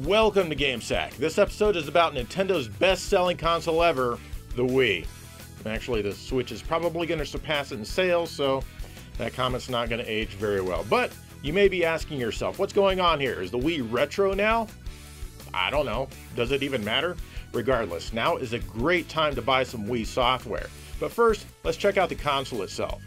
Welcome to GameSack. This episode is about Nintendo's best-selling console ever, the Wii. Actually, the Switch is probably going to surpass it in sales, so that comment's not going to age very well. But you may be asking yourself, what's going on here? Is the Wii retro now? I don't know. Does it even matter? Regardless, now is a great time to buy some Wii software. But first, let's check out the console itself.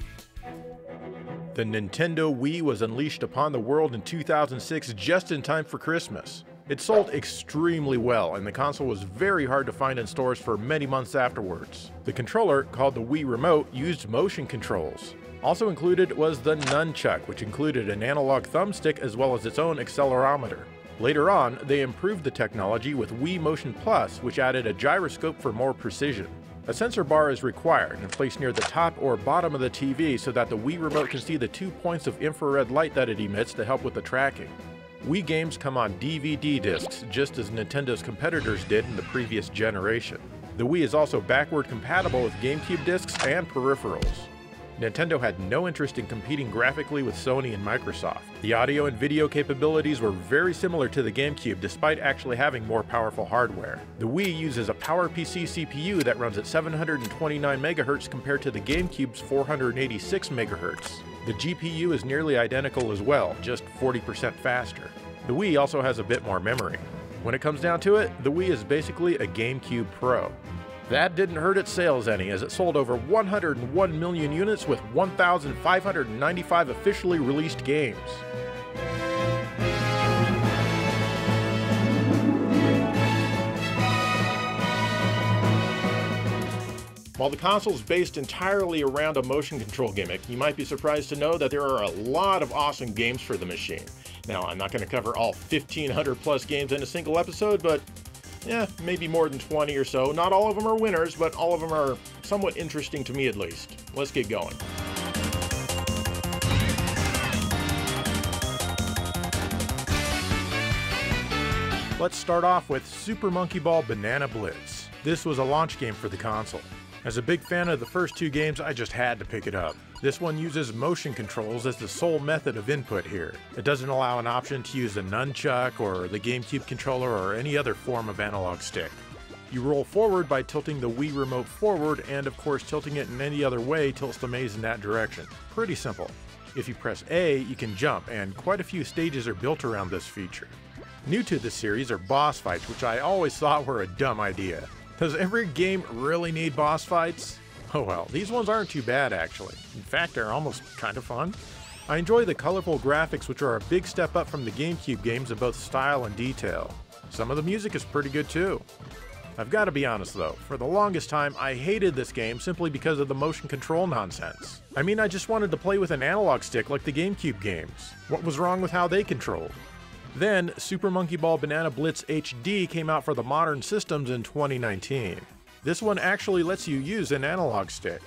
The Nintendo Wii was unleashed upon the world in 2006 just in time for Christmas. It sold extremely well, and the console was very hard to find in stores for many months afterwards. The controller, called the Wii Remote, used motion controls. Also included was the Nunchuck, which included an analog thumbstick as well as its own accelerometer. Later on, they improved the technology with Wii Motion Plus, which added a gyroscope for more precision. A sensor bar is required and placed near the top or bottom of the TV so that the Wii Remote can see the 2 points of infrared light that it emits to help with the tracking. Wii games come on DVD discs, just as Nintendo's competitors did in the previous generation. The Wii is also backward compatible with GameCube discs and peripherals. Nintendo had no interest in competing graphically with Sony and Microsoft. The audio and video capabilities were very similar to the GameCube despite actually having more powerful hardware. The Wii uses a PowerPC CPU that runs at 729 MHz compared to the GameCube's 486 MHz. The GPU is nearly identical as well, just 40% faster. The Wii also has a bit more memory. When it comes down to it, the Wii is basically a GameCube Pro. That didn't hurt its sales any, as it sold over 101 million units with 1,595 officially released games. While the console is based entirely around a motion control gimmick, you might be surprised to know that there are a lot of awesome games for the machine. Now, I'm not going to cover all 1,500 plus games in a single episode, but maybe more than 20 or so. Not all of them are winners, but all of them are somewhat interesting to me at least. Let's get going. Let's start off with Super Monkey Ball Banana Blitz. This was a launch game for the console. As a big fan of the first 2 games, I just had to pick it up. This one uses motion controls as the sole method of input here. It doesn't allow an option to use a nunchuck or the GameCube controller or any other form of analog stick. You roll forward by tilting the Wii Remote forward and of course tilting it in any other way tilts the maze in that direction. Pretty simple. If you press A, you can jump, and quite a few stages are built around this feature. New to this series are boss fights, which I always thought were a dumb idea. Does every game really need boss fights? Oh well, these ones aren't too bad actually. In fact, they're almost kind of fun. I enjoy the colorful graphics, which are a big step up from the GameCube games in both style and detail. Some of the music is pretty good too. I've got to be honest though, for the longest time I hated this game simply because of the motion control nonsense. I mean, I just wanted to play with an analog stick like the GameCube games. What was wrong with how they controlled? Then, Super Monkey Ball Banana Blitz HD came out for the modern systems in 2019. This one actually lets you use an analog stick.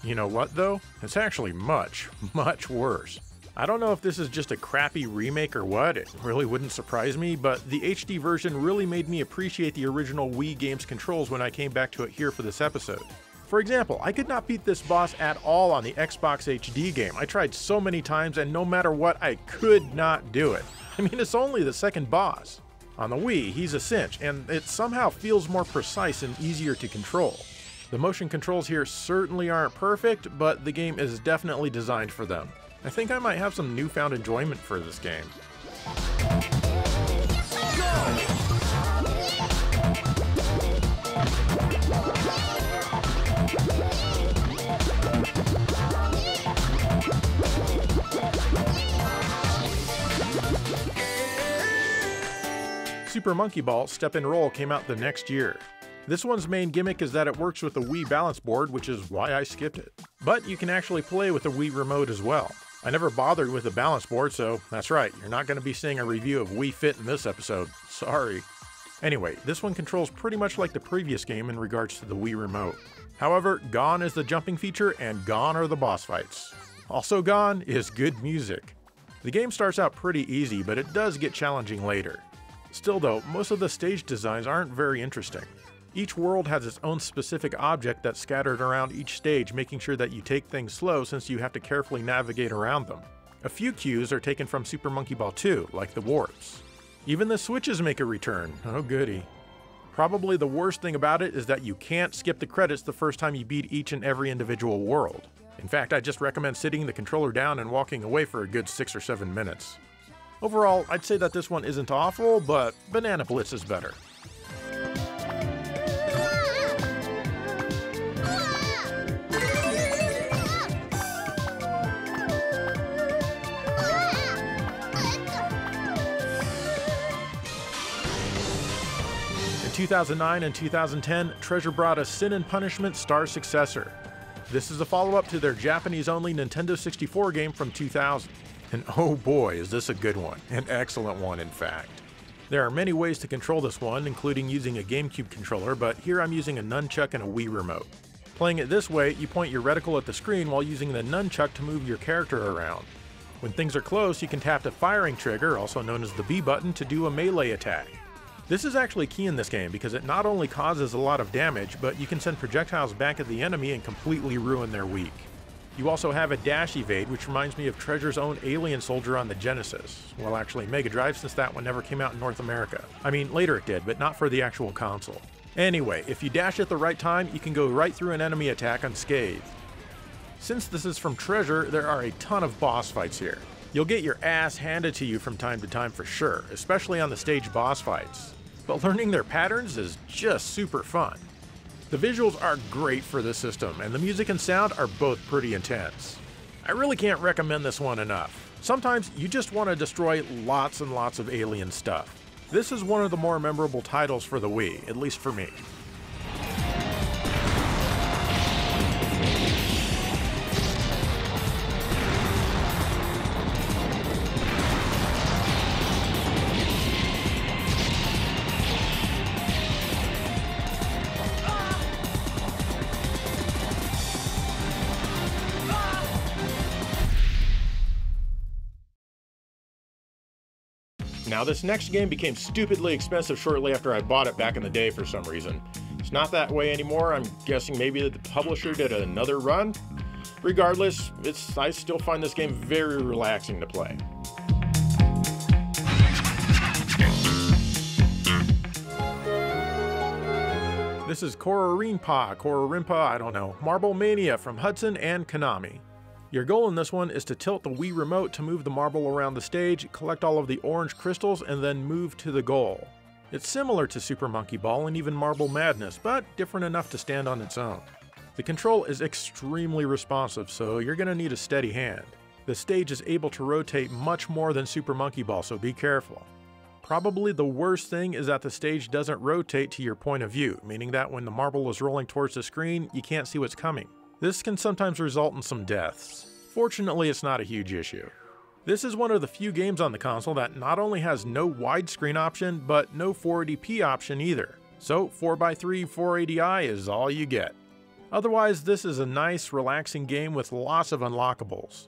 You know what though? It's actually much, much worse. I don't know if this is just a crappy remake or what, it really wouldn't surprise me, but the HD version really made me appreciate the original Wii game's controls when I came back to it here for this episode. For example, I could not beat this boss at all on the Xbox HD game. I tried so many times and no matter what, I could not do it. I mean, it's only the second boss. On the Wii, he's a cinch, and it somehow feels more precise and easier to control. The motion controls here certainly aren't perfect, but the game is definitely designed for them. I think I might have some newfound enjoyment for this game. Super Monkey Ball Step and Roll came out the next year. This one's main gimmick is that it works with the Wii balance board, which is why I skipped it. But you can actually play with the Wii Remote as well. I never bothered with the balance board, so that's right, you're not going to be seeing a review of Wii Fit in this episode. Sorry. Anyway, this one controls pretty much like the previous game in regards to the Wii Remote. However, gone is the jumping feature and gone are the boss fights. Also gone is good music. The game starts out pretty easy, but it does get challenging later. Still though, most of the stage designs aren't very interesting. Each world has its own specific object that's scattered around each stage, making sure that you take things slow since you have to carefully navigate around them. A few cues are taken from Super Monkey Ball 2, like the warps. Even the switches make a return. Oh goody. Probably the worst thing about it is that you can't skip the credits the first time you beat each and every individual world. In fact, I just recommend sitting the controller down and walking away for a good 6 or 7 minutes. Overall, I'd say that this one isn't awful, but Banana Blitz is better. In 2009 and 2010, Treasure brought a Sin and Punishment Star Successor. This is a follow-up to their Japanese-only Nintendo 64 game from 2000. And oh boy, is this a good one. An excellent one, in fact. There are many ways to control this one, including using a GameCube controller, but here I'm using a nunchuck and a Wii remote. Playing it this way, you point your reticle at the screen while using the nunchuck to move your character around. When things are close, you can tap the firing trigger, also known as the B button, to do a melee attack. This is actually key in this game because it not only causes a lot of damage, but you can send projectiles back at the enemy and completely ruin their weak. You also have a dash evade, which reminds me of Treasure's own Alien Soldier on the Genesis. Well, actually Mega Drive, since that one never came out in North America. I mean, later it did, but not for the actual console. Anyway, if you dash at the right time, you can go right through an enemy attack unscathed. Since this is from Treasure, there are a ton of boss fights here. You'll get your ass handed to you from time to time for sure, especially on the stage boss fights. But learning their patterns is just super fun. The visuals are great for this system, and the music and sound are both pretty intense. I really can't recommend this one enough. Sometimes you just want to destroy lots and lots of alien stuff. This is one of the more memorable titles for the Wii, at least for me. Now this next game became stupidly expensive shortly after I bought it back in the day for some reason. It's not that way anymore. I'm guessing maybe the publisher did another run. Regardless, I still find this game very relaxing to play. This is Kororimpa, I don't know, Marble Mania from Hudson and Konami. Your goal in this one is to tilt the Wii remote to move the marble around the stage, collect all of the orange crystals, and then move to the goal. It's similar to Super Monkey Ball and even Marble Madness, but different enough to stand on its own. The control is extremely responsive, so you're going to need a steady hand. The stage is able to rotate much more than Super Monkey Ball, so be careful. Probably the worst thing is that the stage doesn't rotate to your point of view, meaning that when the marble is rolling towards the screen, you can't see what's coming. This can sometimes result in some deaths. Fortunately, it's not a huge issue. This is one of the few games on the console that not only has no widescreen option, but no 480p option either. So 4x3 480i is all you get. Otherwise, this is a nice, relaxing game with lots of unlockables.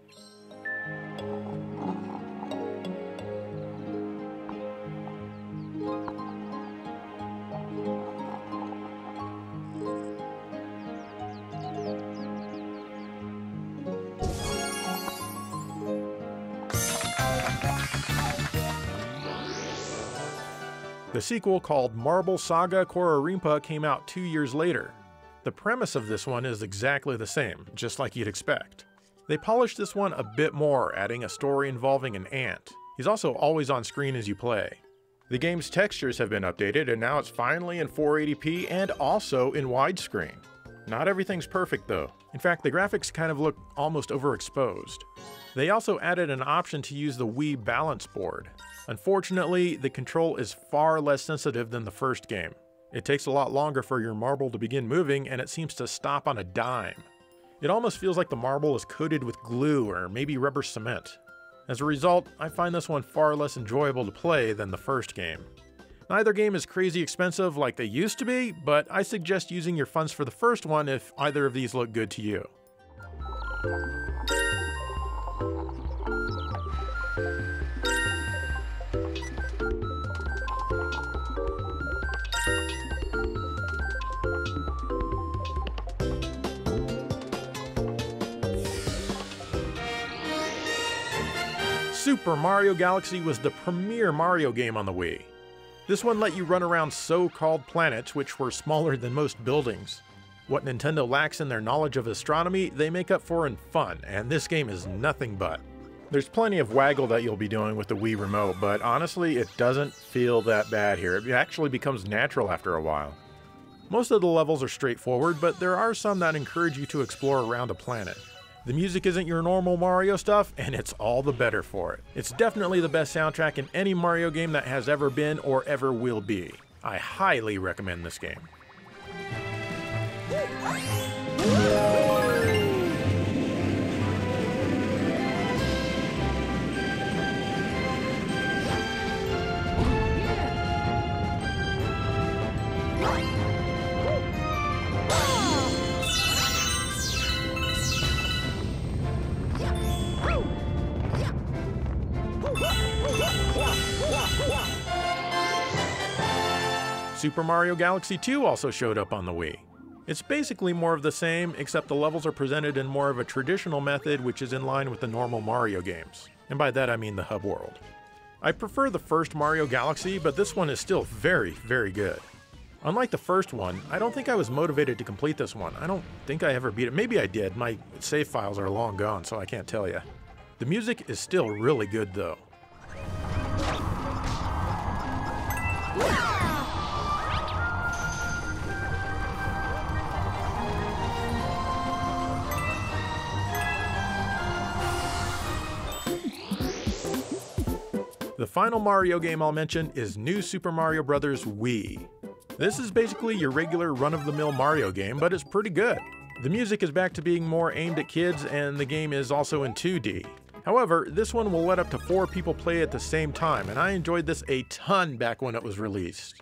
The sequel, called Marble Saga Kororimpa, came out 2 years later. The premise of this one is exactly the same, just like you'd expect. They polished this one a bit more, adding a story involving an ant. He's also always on screen as you play. The game's textures have been updated, and now it's finally in 480p and also in widescreen. Not everything's perfect though. In fact, the graphics kind of look almost overexposed. They also added an option to use the Wii balance board. Unfortunately, the control is far less sensitive than the first game. It takes a lot longer for your marble to begin moving, and it seems to stop on a dime. It almost feels like the marble is coated with glue or maybe rubber cement. As a result, I find this one far less enjoyable to play than the first game. Neither game is crazy expensive like they used to be, but I suggest using your funds for the first one if either of these look good to you. Super Mario Galaxy was the premier Mario game on the Wii. This one let you run around so-called planets which were smaller than most buildings. What Nintendo lacks in their knowledge of astronomy, they make up for in fun, and this game is nothing but. There's plenty of waggle that you'll be doing with the Wii Remote, but honestly, it doesn't feel that bad here. It actually becomes natural after a while. Most of the levels are straightforward, but there are some that encourage you to explore around a planet. The music isn't your normal Mario stuff, and it's all the better for it. It's definitely the best soundtrack in any Mario game that has ever been or ever will be. I highly recommend this game. Super Mario Galaxy 2 also showed up on the Wii. It's basically more of the same, except the levels are presented in more of a traditional method which is in line with the normal Mario games. And by that I mean the hub world. I prefer the first Mario Galaxy, but this one is still very, very good. Unlike the first one, I don't think I was motivated to complete this one. I don't think I ever beat it. Maybe I did. My save files are long gone, so I can't tell you. The music is still really good though. The final Mario game I'll mention is New Super Mario Bros. Wii. This is basically your regular run-of-the-mill Mario game, but it's pretty good. The music is back to being more aimed at kids, and the game is also in 2D. However, this one will let up to 4 people play at the same time, and I enjoyed this a ton back when it was released.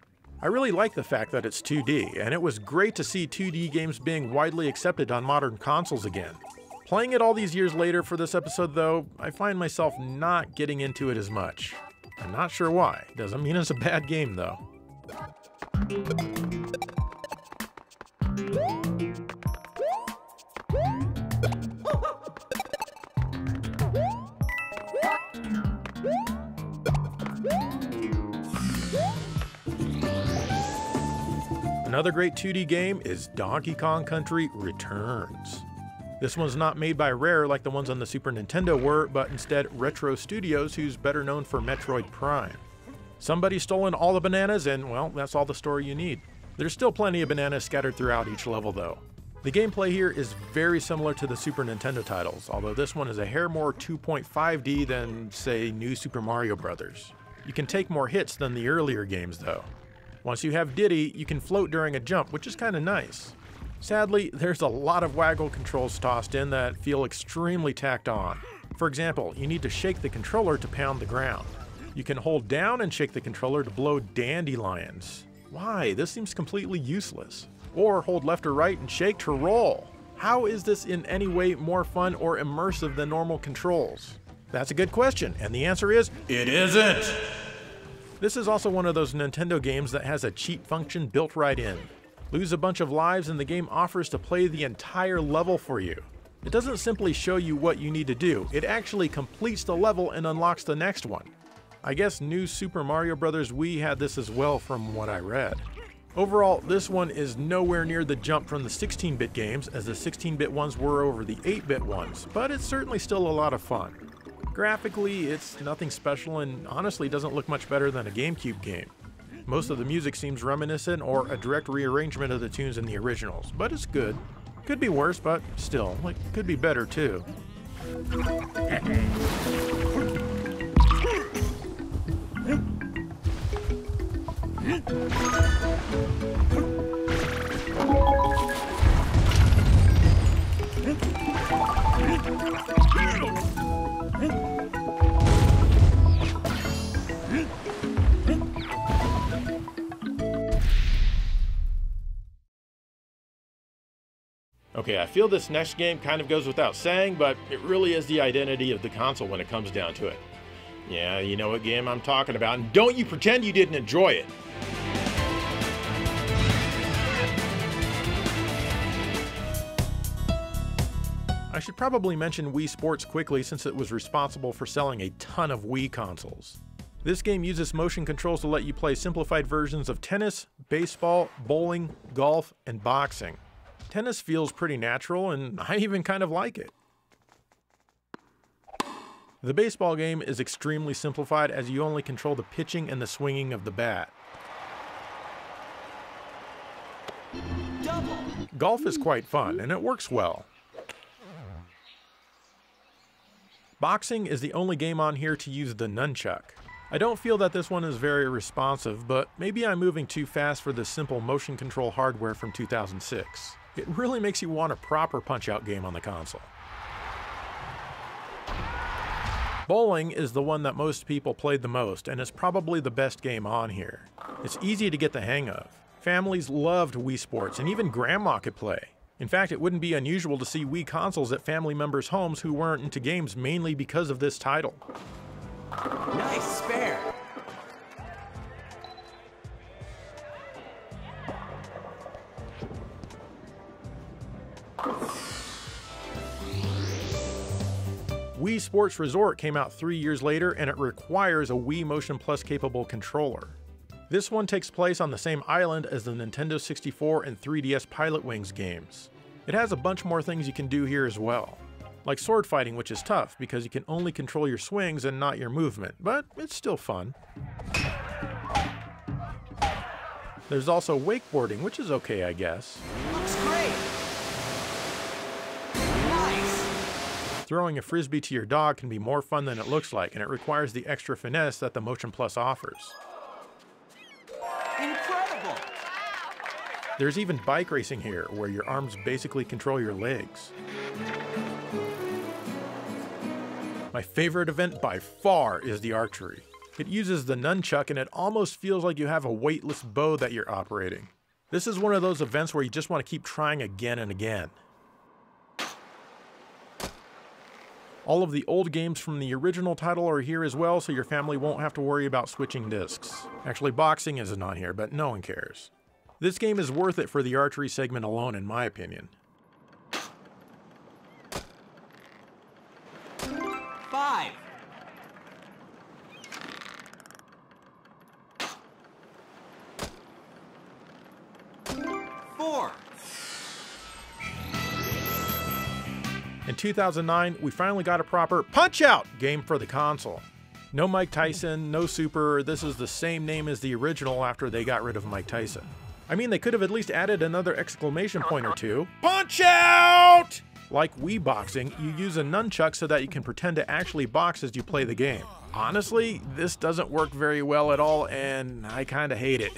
I really like the fact that it's 2D, and it was great to see 2D games being widely accepted on modern consoles again. Playing it all these years later for this episode though, I find myself not getting into it as much. I'm not sure why. Doesn't mean it's a bad game though. Another great 2D game is Donkey Kong Country Returns. This one's not made by Rare like the ones on the Super Nintendo were, but instead Retro Studios, who's better known for Metroid Prime. Somebody's stolen all the bananas and, well, that's all the story you need. There's still plenty of bananas scattered throughout each level though. The gameplay here is very similar to the Super Nintendo titles, although this one is a hair more 2.5D than, say, New Super Mario Bros. You can take more hits than the earlier games though. Once you have Diddy, you can float during a jump, which is kinda nice. Sadly, there's a lot of waggle controls tossed in that feel extremely tacked on. For example, you need to shake the controller to pound the ground. You can hold down and shake the controller to blow dandelions. Why? This seems completely useless. Or hold left or right and shake to roll. How is this in any way more fun or immersive than normal controls? That's a good question, and the answer is, it isn't! This is also one of those Nintendo games that has a cheat function built right in. Lose a bunch of lives and the game offers to play the entire level for you. It doesn't simply show you what you need to do, it actually completes the level and unlocks the next one. I guess New Super Mario Bros. Wii had this as well from what I read. Overall, this one is nowhere near the jump from the 16-bit games as the 16-bit ones were over the 8-bit ones, but it's certainly still a lot of fun. Graphically, it's nothing special and honestly doesn't look much better than a GameCube game. Most of the music seems reminiscent or a direct rearrangement of the tunes in the originals, but it's good. Could be worse, but still, could be better too. Okay, I feel this next game kind of goes without saying, but it really is the identity of the console when it comes down to it. Yeah, you know what game I'm talking about, and don't you pretend you didn't enjoy it! I should probably mention Wii Sports quickly since it was responsible for selling a ton of Wii consoles. This game uses motion controls to let you play simplified versions of tennis, baseball, bowling, golf, and boxing. Tennis feels pretty natural, and I even kind of like it. The baseball game is extremely simplified as you only control the pitching and the swinging of the bat. Double. Golf is quite fun, and it works well. Boxing is the only game on here to use the nunchuck. I don't feel that this one is very responsive, but maybe I'm moving too fast for this simple motion control hardware from 2006. It really makes you want a proper punch-out game on the console. Bowling is the one that most people played the most, and is probably the best game on here. It's easy to get the hang of. Families loved Wii Sports, and even Grandma could play. In fact, it wouldn't be unusual to see Wii consoles at family members' homes who weren't into games mainly because of this title. Nice spare. Wii Sports Resort came out 3 years later, and it requires a Wii Motion Plus capable controller. This one takes place on the same island as the Nintendo 64 and 3DS Pilot Wings games. It has a bunch more things you can do here as well, like sword fighting, which is tough because you can only control your swings and not your movement, but it's still fun. There's also wakeboarding, which is okay, I guess. Looks great. Nice. Throwing a frisbee to your dog can be more fun than it looks like, and it requires the extra finesse that the Motion Plus offers. Incredible. There's even bike racing here, where your arms basically control your legs. My favorite event by far is the archery. It uses the nunchuck, and it almost feels like you have a weightless bow that you're operating. This is one of those events where you just want to keep trying again and again. All of the old games from the original title are here as well, so your family won't have to worry about switching discs. Actually, boxing isn't on here, but no one cares. This game is worth it for the archery segment alone, in my opinion. 5. 4. In 2009, we finally got a proper Punch-Out! Game for the console. No Mike Tyson, no Super, this is the same name as the original after they got rid of Mike Tyson. I mean, they could have at least added another exclamation point or two. Punch-Out! Like Wii Boxing, you use a nunchuck so that you can pretend to actually box as you play the game. Honestly, this doesn't work very well at all, and I kinda hate it.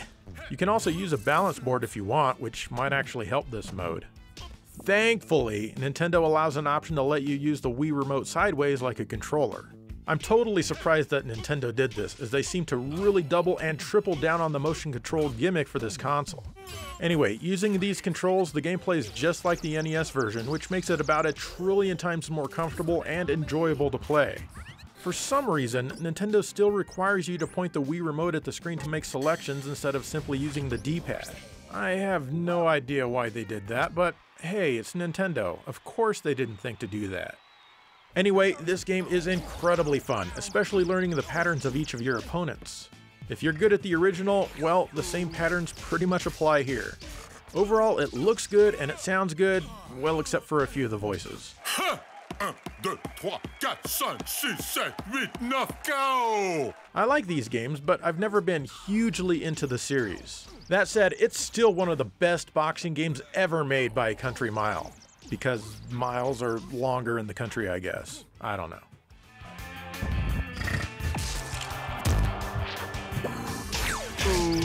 You can also use a balance board if you want, which might actually help this mode. Thankfully, Nintendo allows an option to let you use the Wii Remote sideways like a controller. I'm totally surprised that Nintendo did this, as they seem to really double and triple down on the motion control gimmick for this console. Anyway, using these controls, the gameplay is just like the NES version, which makes it about 1 trillion times more comfortable and enjoyable to play. For some reason, Nintendo still requires you to point the Wii Remote at the screen to make selections instead of simply using the D-pad. I have no idea why they did that, but hey, it's Nintendo. Of course they didn't think to do that. Anyway, this game is incredibly fun, especially learning the patterns of each of your opponents. If you're good at the original, well, the same patterns pretty much apply here. Overall, it looks good and it sounds good, well, except for a few of the voices. 1, 2, 3, 4, 5, 6, 7, 8, 9, go! I like these games, but I've never been hugely into the series. That said, it's still one of the best boxing games ever made by a country mile. Because miles are longer in the country, I guess. I don't know. Ooh.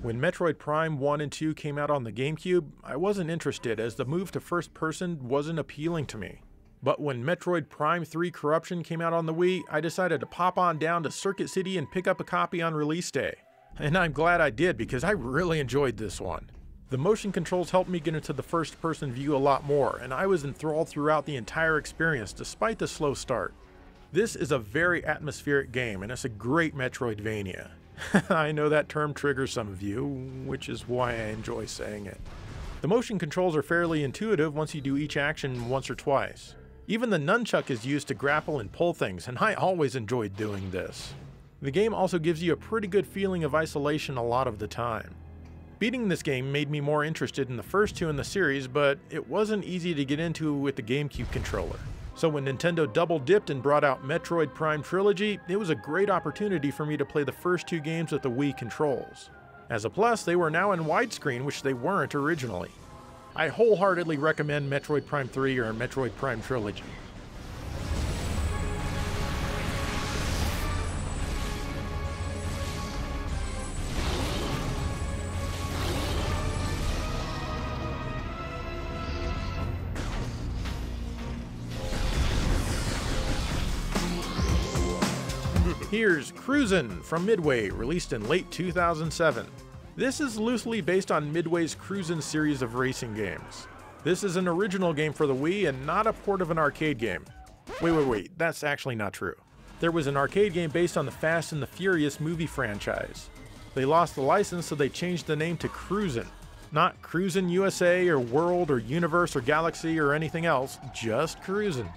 When Metroid Prime 1 and 2 came out on the GameCube, I wasn't interested as the move to first person wasn't appealing to me. But when Metroid Prime 3 Corruption came out on the Wii, I decided to pop on down to Circuit City and pick up a copy on release day. And I'm glad I did because I really enjoyed this one. The motion controls helped me get into the first-person view a lot more, and I was enthralled throughout the entire experience despite the slow start. This is a very atmospheric game, and it's a great Metroidvania. I know that term triggers some of you, which is why I enjoy saying it. The motion controls are fairly intuitive once you do each action once or twice. Even the nunchuck is used to grapple and pull things, and I always enjoyed doing this. The game also gives you a pretty good feeling of isolation a lot of the time. Beating this game made me more interested in the first two in the series, but it wasn't easy to get into with the GameCube controller. So when Nintendo double-dipped and brought out Metroid Prime Trilogy, it was a great opportunity for me to play the first two games with the Wii controls. As a plus, they were now in widescreen, which they weren't originally. I wholeheartedly recommend Metroid Prime 3 or Metroid Prime Trilogy. Here's Cruisin' from Midway, released in late 2007. This is loosely based on Midway's Cruisin' series of racing games. This is an original game for the Wii and not a port of an arcade game. Wait, that's actually not true. There was an arcade game based on the Fast and the Furious movie franchise. They lost the license, so they changed the name to Cruisin'. Not Cruisin' USA or World or Universe or Galaxy or anything else, just Cruisin'.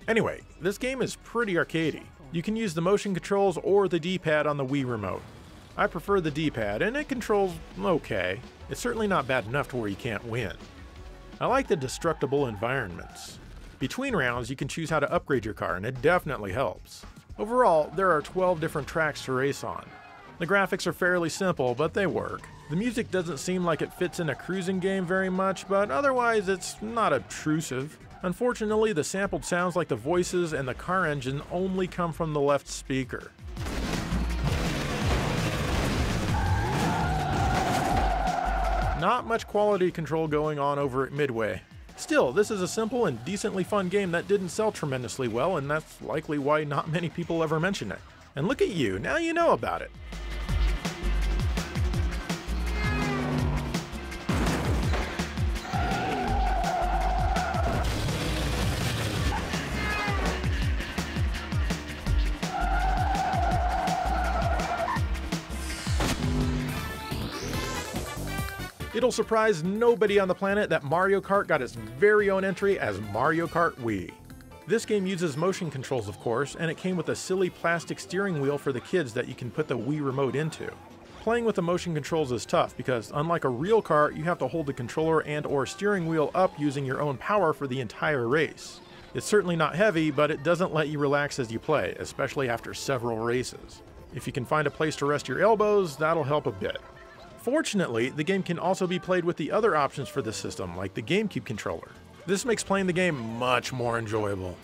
Anyway, this game is pretty arcadey. You can use the motion controls or the D-pad on the Wii remote. I prefer the D-pad, and it controls okay. It's certainly not bad enough to where you can't win. I like the destructible environments. Between rounds, you can choose how to upgrade your car, and it definitely helps. Overall, there are 12 different tracks to race on. The graphics are fairly simple, but they work. The music doesn't seem like it fits in a cruising game very much, but otherwise it's not obtrusive. Unfortunately, the sampled sounds like the voices and the car engine only come from the left speaker. Not much quality control going on over at Midway. Still, this is a simple and decently fun game that didn't sell tremendously well, and that's likely why not many people ever mention it. And look at you, now you know about it. It'll surprise nobody on the planet that Mario Kart got its very own entry as Mario Kart Wii. This game uses motion controls, of course, and it came with a silly plastic steering wheel for the kids that you can put the Wii remote into. Playing with the motion controls is tough because, unlike a real kart, you have to hold the controller and/or steering wheel up using your own power for the entire race. It's certainly not heavy, but it doesn't let you relax as you play, especially after several races. If you can find a place to rest your elbows, that'll help a bit. Fortunately, the game can also be played with the other options for the system, like the GameCube controller. This makes playing the game much more enjoyable.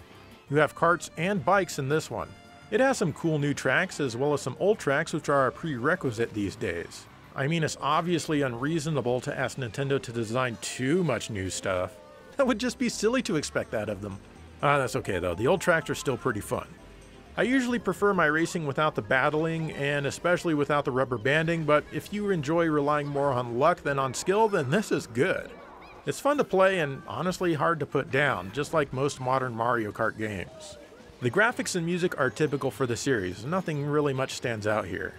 You have karts and bikes in this one. It has some cool new tracks as well as some old tracks which are a prerequisite these days. I mean, it's obviously unreasonable to ask Nintendo to design too much new stuff. That would just be silly to expect that of them. That's okay though, the old tracks are still pretty fun. I usually prefer my racing without the battling and especially without the rubber banding, but if you enjoy relying more on luck than on skill, then this is good. It's fun to play and honestly hard to put down, just like most modern Mario Kart games. The graphics and music are typical for the series, nothing really much stands out here.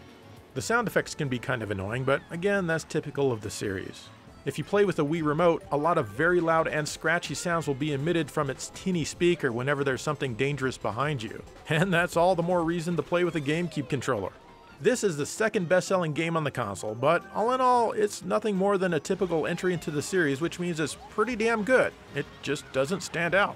The sound effects can be kind of annoying, but again, that's typical of the series. If you play with a Wii remote, a lot of very loud and scratchy sounds will be emitted from its tinny speaker whenever there's something dangerous behind you. And that's all the more reason to play with a GameCube controller. This is the second best-selling game on the console, but all in all, it's nothing more than a typical entry into the series, which means it's pretty damn good. It just doesn't stand out.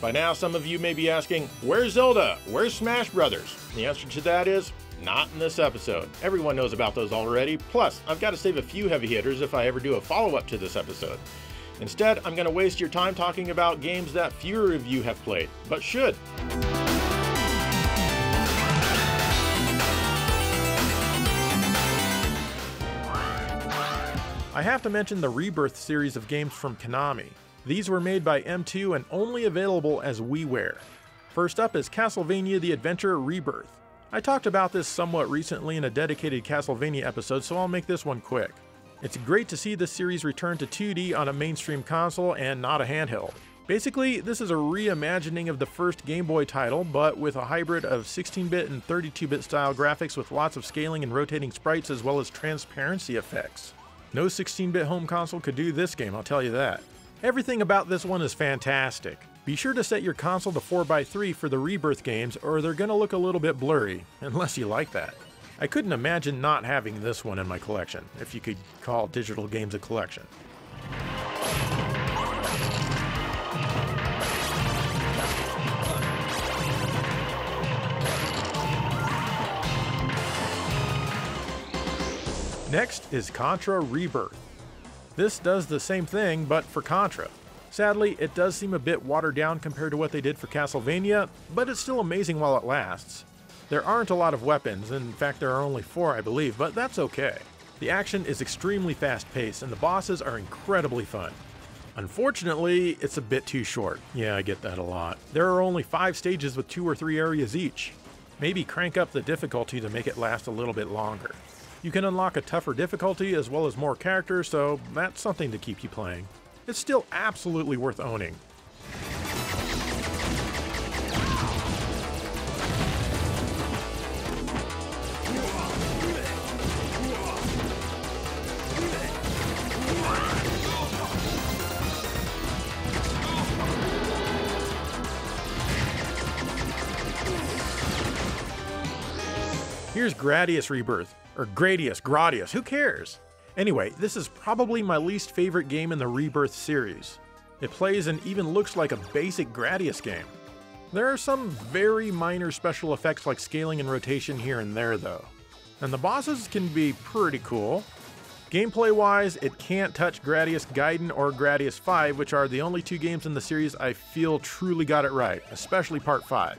By now, some of you may be asking, where's Zelda? Where's Smash Brothers? The answer to that is, not in this episode. Everyone knows about those already, plus I've got to save a few heavy hitters if I ever do a follow-up to this episode. Instead, I'm going to waste your time talking about games that fewer of you have played, but should. I have to mention the Rebirth series of games from Konami. These were made by M2 and only available as WiiWare. First up is Castlevania The Adventure Rebirth. I talked about this somewhat recently in a dedicated Castlevania episode, so I'll make this one quick. It's great to see this series return to 2D on a mainstream console and not a handheld. Basically, this is a reimagining of the first Game Boy title, but with a hybrid of 16-bit and 32-bit style graphics with lots of scaling and rotating sprites as well as transparency effects. No 16-bit home console could do this game, I'll tell you that. Everything about this one is fantastic. Be sure to set your console to 4x3 for the Rebirth games or they're gonna look a little bit blurry, unless you like that. I couldn't imagine not having this one in my collection, if you could call digital games a collection. Next is Contra Rebirth. This does the same thing, but for Contra. Sadly, it does seem a bit watered down compared to what they did for Castlevania, but it's still amazing while it lasts. There aren't a lot of weapons, in fact there are only 4 I believe, but that's okay. The action is extremely fast-paced and the bosses are incredibly fun. Unfortunately, it's a bit too short. Yeah, I get that a lot. There are only 5 stages with 2 or 3 areas each. Maybe crank up the difficulty to make it last a little bit longer. You can unlock a tougher difficulty as well as more characters, so that's something to keep you playing. It's still absolutely worth owning. Here's Gradius Rebirth. Or Gradius, who cares? Anyway, this is probably my least favorite game in the Rebirth series. It plays and even looks like a basic Gradius game. There are some very minor special effects like scaling and rotation here and there though. And the bosses can be pretty cool. Gameplay wise, it can't touch Gradius Gaiden or Gradius 5, which are the only 2 games in the series I feel truly got it right, especially Part 5.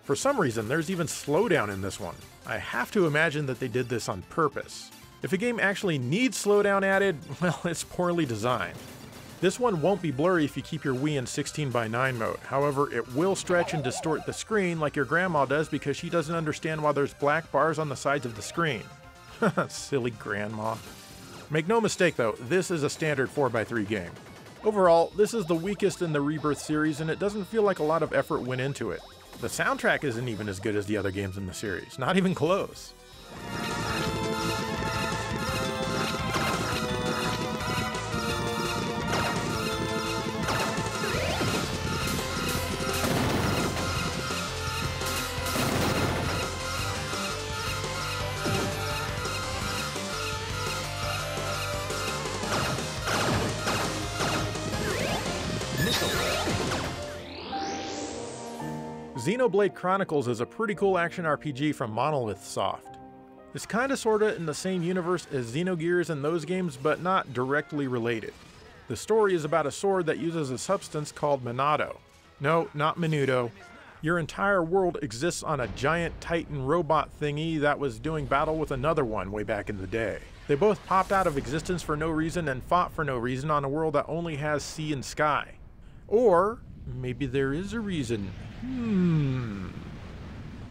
For some reason, there's even slowdown in this one. I have to imagine that they did this on purpose. If a game actually needs slowdown added, well, it's poorly designed. This one won't be blurry if you keep your Wii in 16:9 mode. However, it will stretch and distort the screen like your grandma does because she doesn't understand why there's black bars on the sides of the screen. Silly grandma. Make no mistake though, this is a standard 4x3 game. Overall, this is the weakest in the Rebirth series and it doesn't feel like a lot of effort went into it. The soundtrack isn't even as good as the other games in the series, not even close. Xenoblade Chronicles is a pretty cool action RPG from Monolith Soft. It's kinda sorta in the same universe as Xenogears and those games, but not directly related. The story is about a sword that uses a substance called Monado. No, not Menudo. Your entire world exists on a giant Titan robot thingy that was doing battle with another one way back in the day. They both popped out of existence for no reason and fought for no reason on a world that only has sea and sky. Or maybe there is a reason.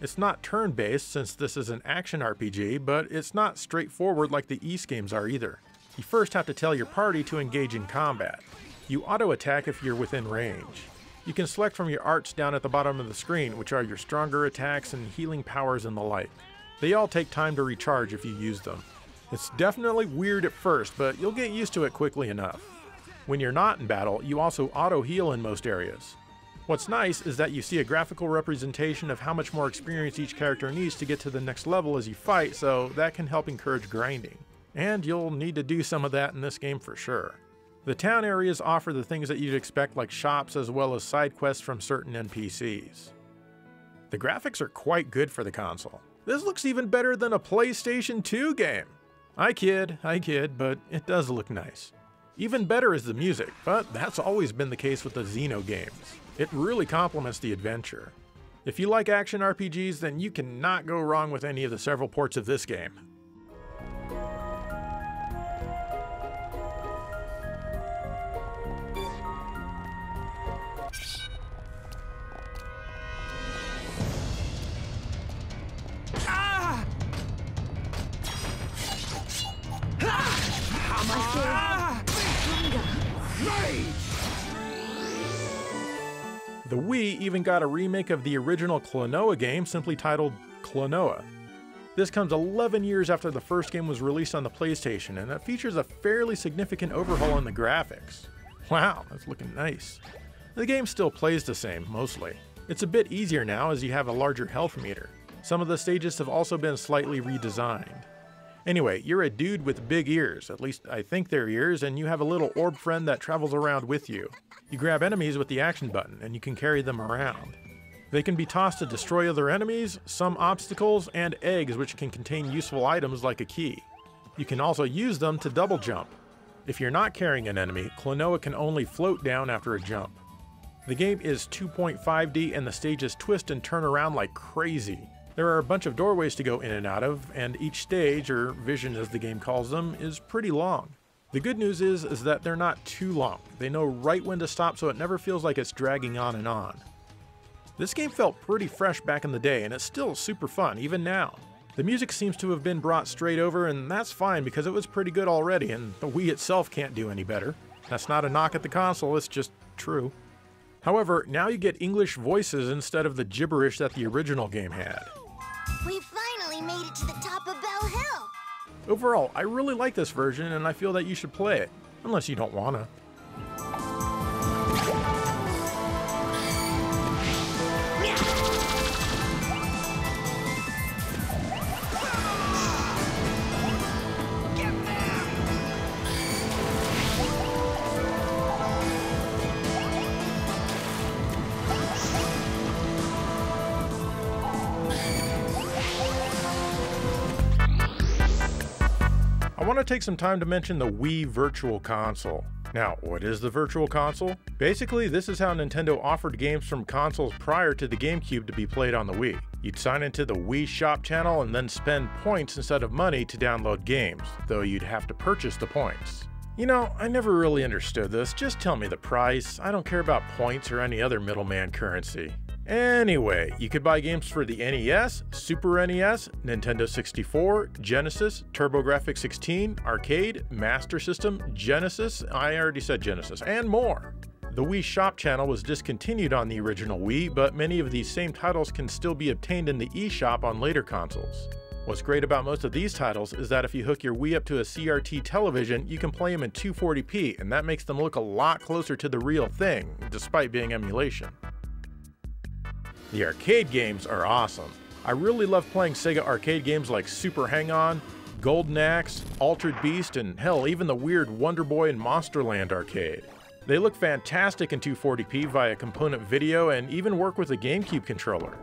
It's not turn-based since this is an action RPG, but it's not straightforward like the Ys games are either. You first have to tell your party to engage in combat. You auto-attack if you're within range. You can select from your arts down at the bottom of the screen, which are your stronger attacks and healing powers and the like. They all take time to recharge if you use them. It's definitely weird at first, but you'll get used to it quickly enough. When you're not in battle, you also auto-heal in most areas. What's nice is that you see a graphical representation of how much more experience each character needs to get to the next level as you fight, so that can help encourage grinding. And you'll need to do some of that in this game for sure. The town areas offer the things that you'd expect like shops as well as side quests from certain NPCs. The graphics are quite good for the console. This looks even better than a PlayStation 2 game. I kid, but it does look nice. Even better is the music, but that's always been the case with the Xeno games. It really complements the adventure. If you like action RPGs, then you cannot go wrong with any of the several ports of this game. The Wii even got a remake of the original Klonoa game simply titled Klonoa. This comes 11 years after the first game was released on the PlayStation, and it features a fairly significant overhaul in the graphics. Wow, that's looking nice. The game still plays the same, mostly. It's a bit easier now as you have a larger health meter. Some of the stages have also been slightly redesigned. Anyway, you're a dude with big ears, at least I think they're ears, and you have a little orb friend that travels around with you. You grab enemies with the action button, and you can carry them around. They can be tossed to destroy other enemies, some obstacles, and eggs which can contain useful items like a key. You can also use them to double jump. If you're not carrying an enemy, Klonoa can only float down after a jump. The game is 2.5D and the stages twist and turn around like crazy. There are a bunch of doorways to go in and out of, and each stage, or vision as the game calls them, is pretty long. The good news is that they're not too long. They know right when to stop so it never feels like it's dragging on and on. This game felt pretty fresh back in the day, and it's still super fun, even now. The music seems to have been brought straight over, and that's fine because it was pretty good already, and the Wii itself can't do any better. That's not a knock at the console, it's just true. However, now you get English voices instead of the gibberish that the original game had. We finally made it to the top of Bell Hill! Overall, I really like this version, and I feel that you should play it, unless you don't wanna. I want to take some time to mention the Wii Virtual Console. Now, what is the Virtual Console? Basically, this is how Nintendo offered games from consoles prior to the GameCube to be played on the Wii. You'd sign into the Wii Shop channel and then spend points instead of money to download games, though you'd have to purchase the points. You know, I never really understood this. Just tell me the price. I don't care about points or any other middleman currency. Anyway, you could buy games for the NES, Super NES, Nintendo 64, Genesis, TurboGrafx-16, Arcade, Master System, Genesis, I already said Genesis, and more. The Wii Shop channel was discontinued on the original Wii, but many of these same titles can still be obtained in the eShop on later consoles. What's great about most of these titles is that if you hook your Wii up to a CRT television, you can play them in 240p, and that makes them look a lot closer to the real thing, despite being emulation. The arcade games are awesome. I really love playing Sega arcade games like Super Hang-On, Golden Axe, Altered Beast, and hell, even the weird Wonder Boy and Monsterland arcade. They look fantastic in 240p via component video and even work with a GameCube controller.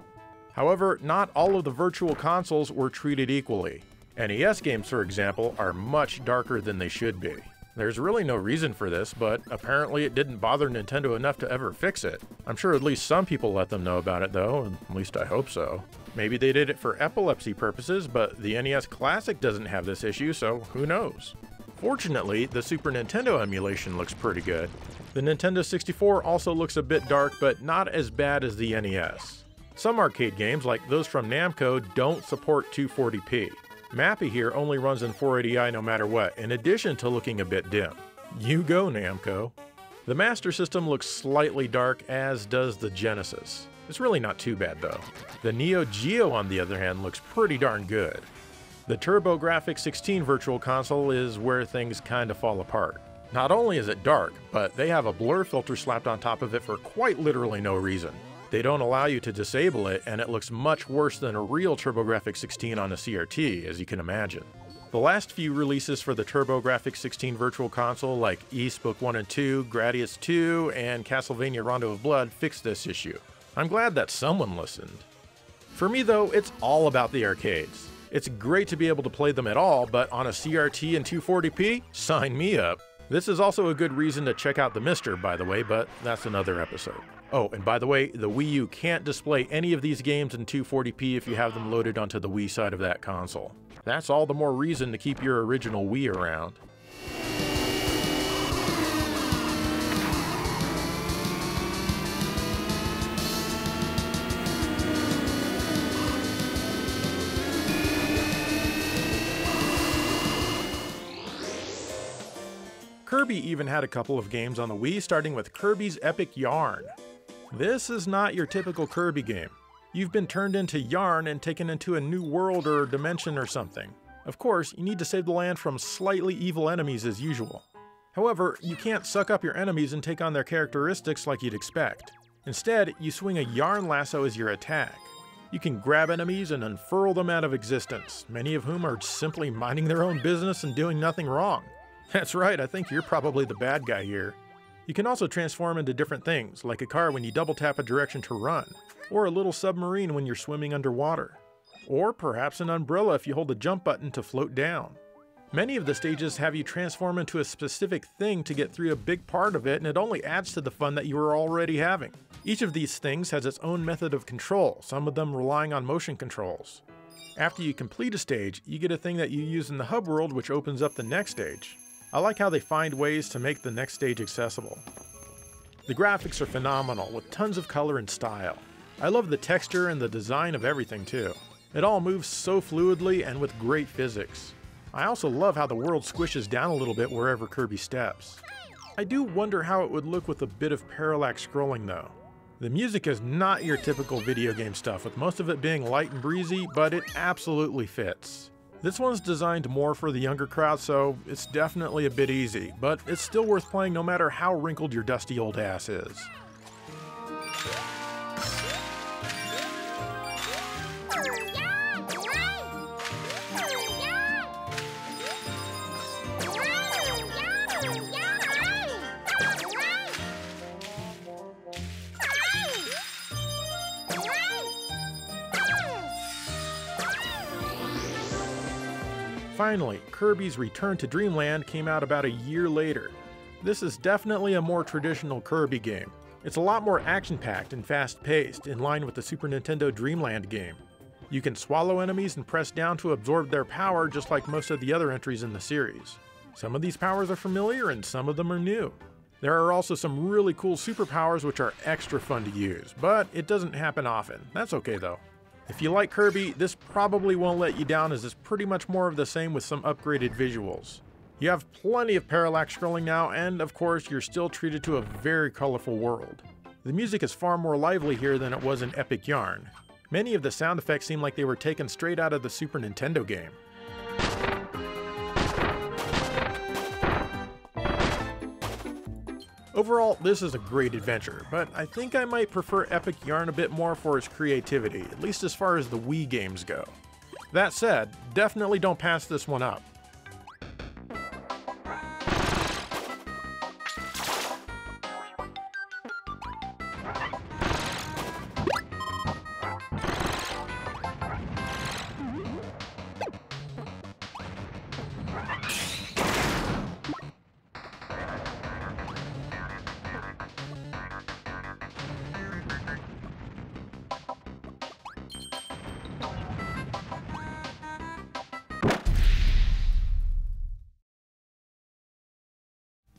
However, not all of the virtual consoles were treated equally. NES games, for example, are much darker than they should be. There's really no reason for this, but apparently it didn't bother Nintendo enough to ever fix it. I'm sure at least some people let them know about it though, and at least I hope so. Maybe they did it for epilepsy purposes, but the NES Classic doesn't have this issue, so who knows? Fortunately, the Super Nintendo emulation looks pretty good. The Nintendo 64 also looks a bit dark, but not as bad as the NES. Some arcade games, like those from Namco, don't support 240p. Mappy here only runs in 480i no matter what, in addition to looking a bit dim. You go, Namco. The Master System looks slightly dark, as does the Genesis. It's really not too bad though. The Neo Geo, on the other hand, looks pretty darn good. The TurboGrafx-16 Virtual Console is where things kinda fall apart. Not only is it dark, but they have a blur filter slapped on top of it for quite literally no reason. They don't allow you to disable it, and it looks much worse than a real TurboGrafx-16 on a CRT, as you can imagine. The last few releases for the TurboGrafx-16 Virtual Console, like Ys Book 1 and 2, Gradius 2, and Castlevania Rondo of Blood, fixed this issue. I'm glad that someone listened. For me though, it's all about the arcades. It's great to be able to play them at all, but on a CRT and 240p? Sign me up! This is also a good reason to check out the Mister, by the way, but that's another episode. Oh, and by the way, the Wii U can't display any of these games in 240p if you have them loaded onto the Wii side of that console. That's all the more reason to keep your original Wii around. Kirby even had a couple of games on the Wii, starting with Kirby's Epic Yarn. This is not your typical Kirby game. You've been turned into yarn and taken into a new world or dimension or something. Of course, you need to save the land from slightly evil enemies as usual. However, you can't suck up your enemies and take on their characteristics like you'd expect. Instead, you swing a yarn lasso as your attack. You can grab enemies and unfurl them out of existence, many of whom are simply minding their own business and doing nothing wrong. That's right, I think you're probably the bad guy here. You can also transform into different things, like a car when you double tap a direction to run, or a little submarine when you're swimming underwater, or perhaps an umbrella if you hold the jump button to float down. Many of the stages have you transform into a specific thing to get through a big part of it, and it only adds to the fun that you were already having. Each of these things has its own method of control, some of them relying on motion controls. After you complete a stage, you get a thing that you use in the hub world which opens up the next stage. I like how they find ways to make the next stage accessible. The graphics are phenomenal, with tons of color and style. I love the texture and the design of everything too. It all moves so fluidly and with great physics. I also love how the world squishes down a little bit wherever Kirby steps. I do wonder how it would look with a bit of parallax scrolling though. The music is not your typical video game stuff, with most of it being light and breezy, but it absolutely fits. This one's designed more for the younger crowd, so it's definitely a bit easy, but it's still worth playing no matter how wrinkled your dusty old ass is. Finally, Kirby's Return to Dreamland came out about a year later. This is definitely a more traditional Kirby game. It's a lot more action-packed and fast-paced, in line with the Super Nintendo Dreamland game. You can swallow enemies and press down to absorb their power just like most of the other entries in the series. Some of these powers are familiar and some of them are new. There are also some really cool superpowers which are extra fun to use, but it doesn't happen often. That's okay though. If you like Kirby, this probably won't let you down, as it's pretty much more of the same with some upgraded visuals. You have plenty of parallax scrolling now, and of course you're still treated to a very colorful world. The music is far more lively here than it was in Epic Yarn. Many of the sound effects seem like they were taken straight out of the Super Nintendo game. Overall, this is a great adventure, but I think I might prefer Epic Yarn a bit more for its creativity, at least as far as the Wii games go. That said, definitely don't pass this one up.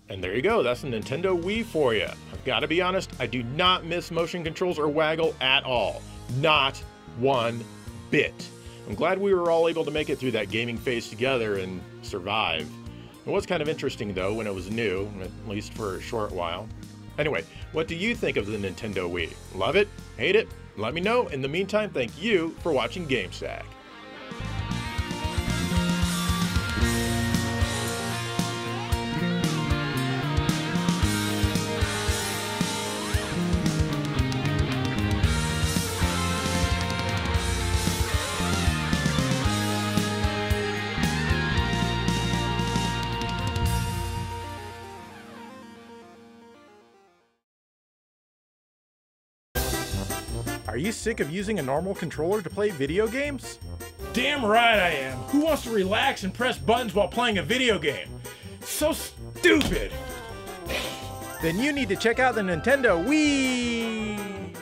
And there you go, that's the Nintendo Wii for you. I've got to be honest, I do not miss motion controls or waggle at all. Not one bit. I'm glad we were all able to make it through that gaming phase together and survive. It was kind of interesting though when it was new, at least for a short while. Anyway, what do you think of the Nintendo Wii? Love it? Hate it? Let me know. In the meantime, thank you for watching GameStack. Are you sick of using a normal controller to play video games? Damn right I am. Who wants to relax and press buttons while playing a video game? So stupid. Then you need to check out the Nintendo Wii!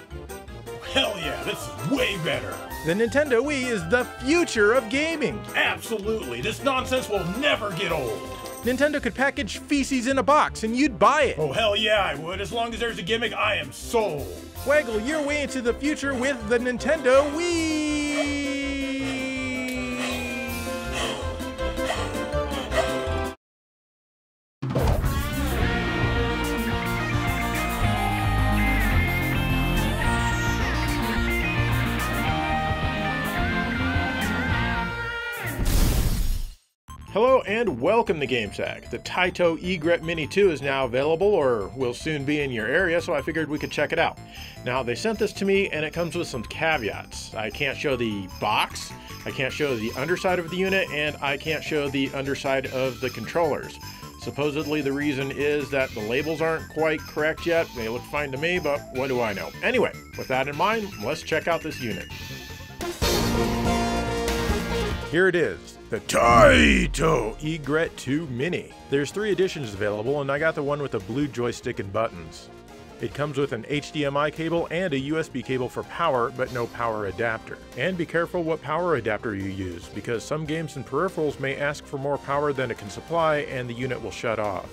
Hell yeah, this is way better. The Nintendo Wii is the future of gaming! Absolutely, this nonsense will never get old. Nintendo could package feces in a box and you'd buy it! Oh hell yeah I would, as long as there's a gimmick, I am sold. Waggle your way into the future with the Nintendo Wii! Hello and welcome to GameSack. The Taito Egret Mini 2 is now available, or will soon be in your area, so I figured we could check it out. Now, they sent this to me and it comes with some caveats. I can't show the box, I can't show the underside of the unit, and I can't show the underside of the controllers. Supposedly the reason is that the labels aren't quite correct yet. They look fine to me, but what do I know? Anyway, with that in mind, let's check out this unit. Here it is, the Taito Egret 2 Mini. There's 3 editions available, and I got the one with the blue joystick and buttons. It comes with an HDMI cable and a USB cable for power, but no power adapter. And be careful what power adapter you use, because some games and peripherals may ask for more power than it can supply, and the unit will shut off.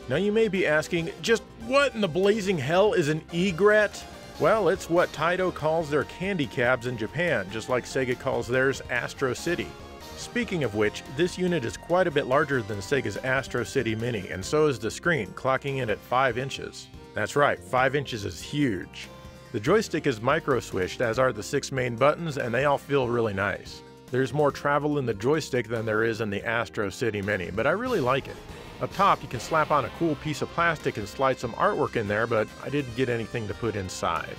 Now you may be asking, just what in the blazing hell is an Egret? Well, it's what Taito calls their candy cabs in Japan, just like Sega calls theirs Astro City. Speaking of which, this unit is quite a bit larger than Sega's Astro City Mini, and so is the screen, clocking in at 5 inches. That's right, 5 inches is huge. The joystick is micro-switched, as are the 6 main buttons, and they all feel really nice. There's more travel in the joystick than there is in the Astro City Mini, but I really like it. Up top, you can slap on a cool piece of plastic and slide some artwork in there, but I didn't get anything to put inside.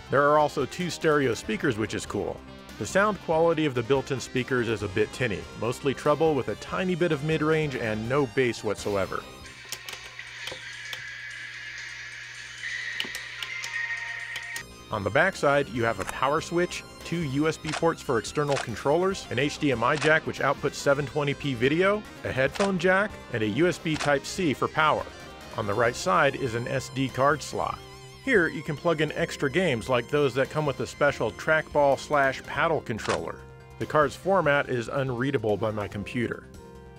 There are also 2 stereo speakers, which is cool. The sound quality of the built-in speakers is a bit tinny, mostly treble with a tiny bit of mid-range and no bass whatsoever. On the backside, you have a power switch, 2 USB ports for external controllers, an HDMI jack which outputs 720p video, a headphone jack, and a USB Type-C for power. On the right side is an SD card slot. Here, you can plug in extra games like those that come with a special trackball/paddle controller. The card's format is unreadable by my computer.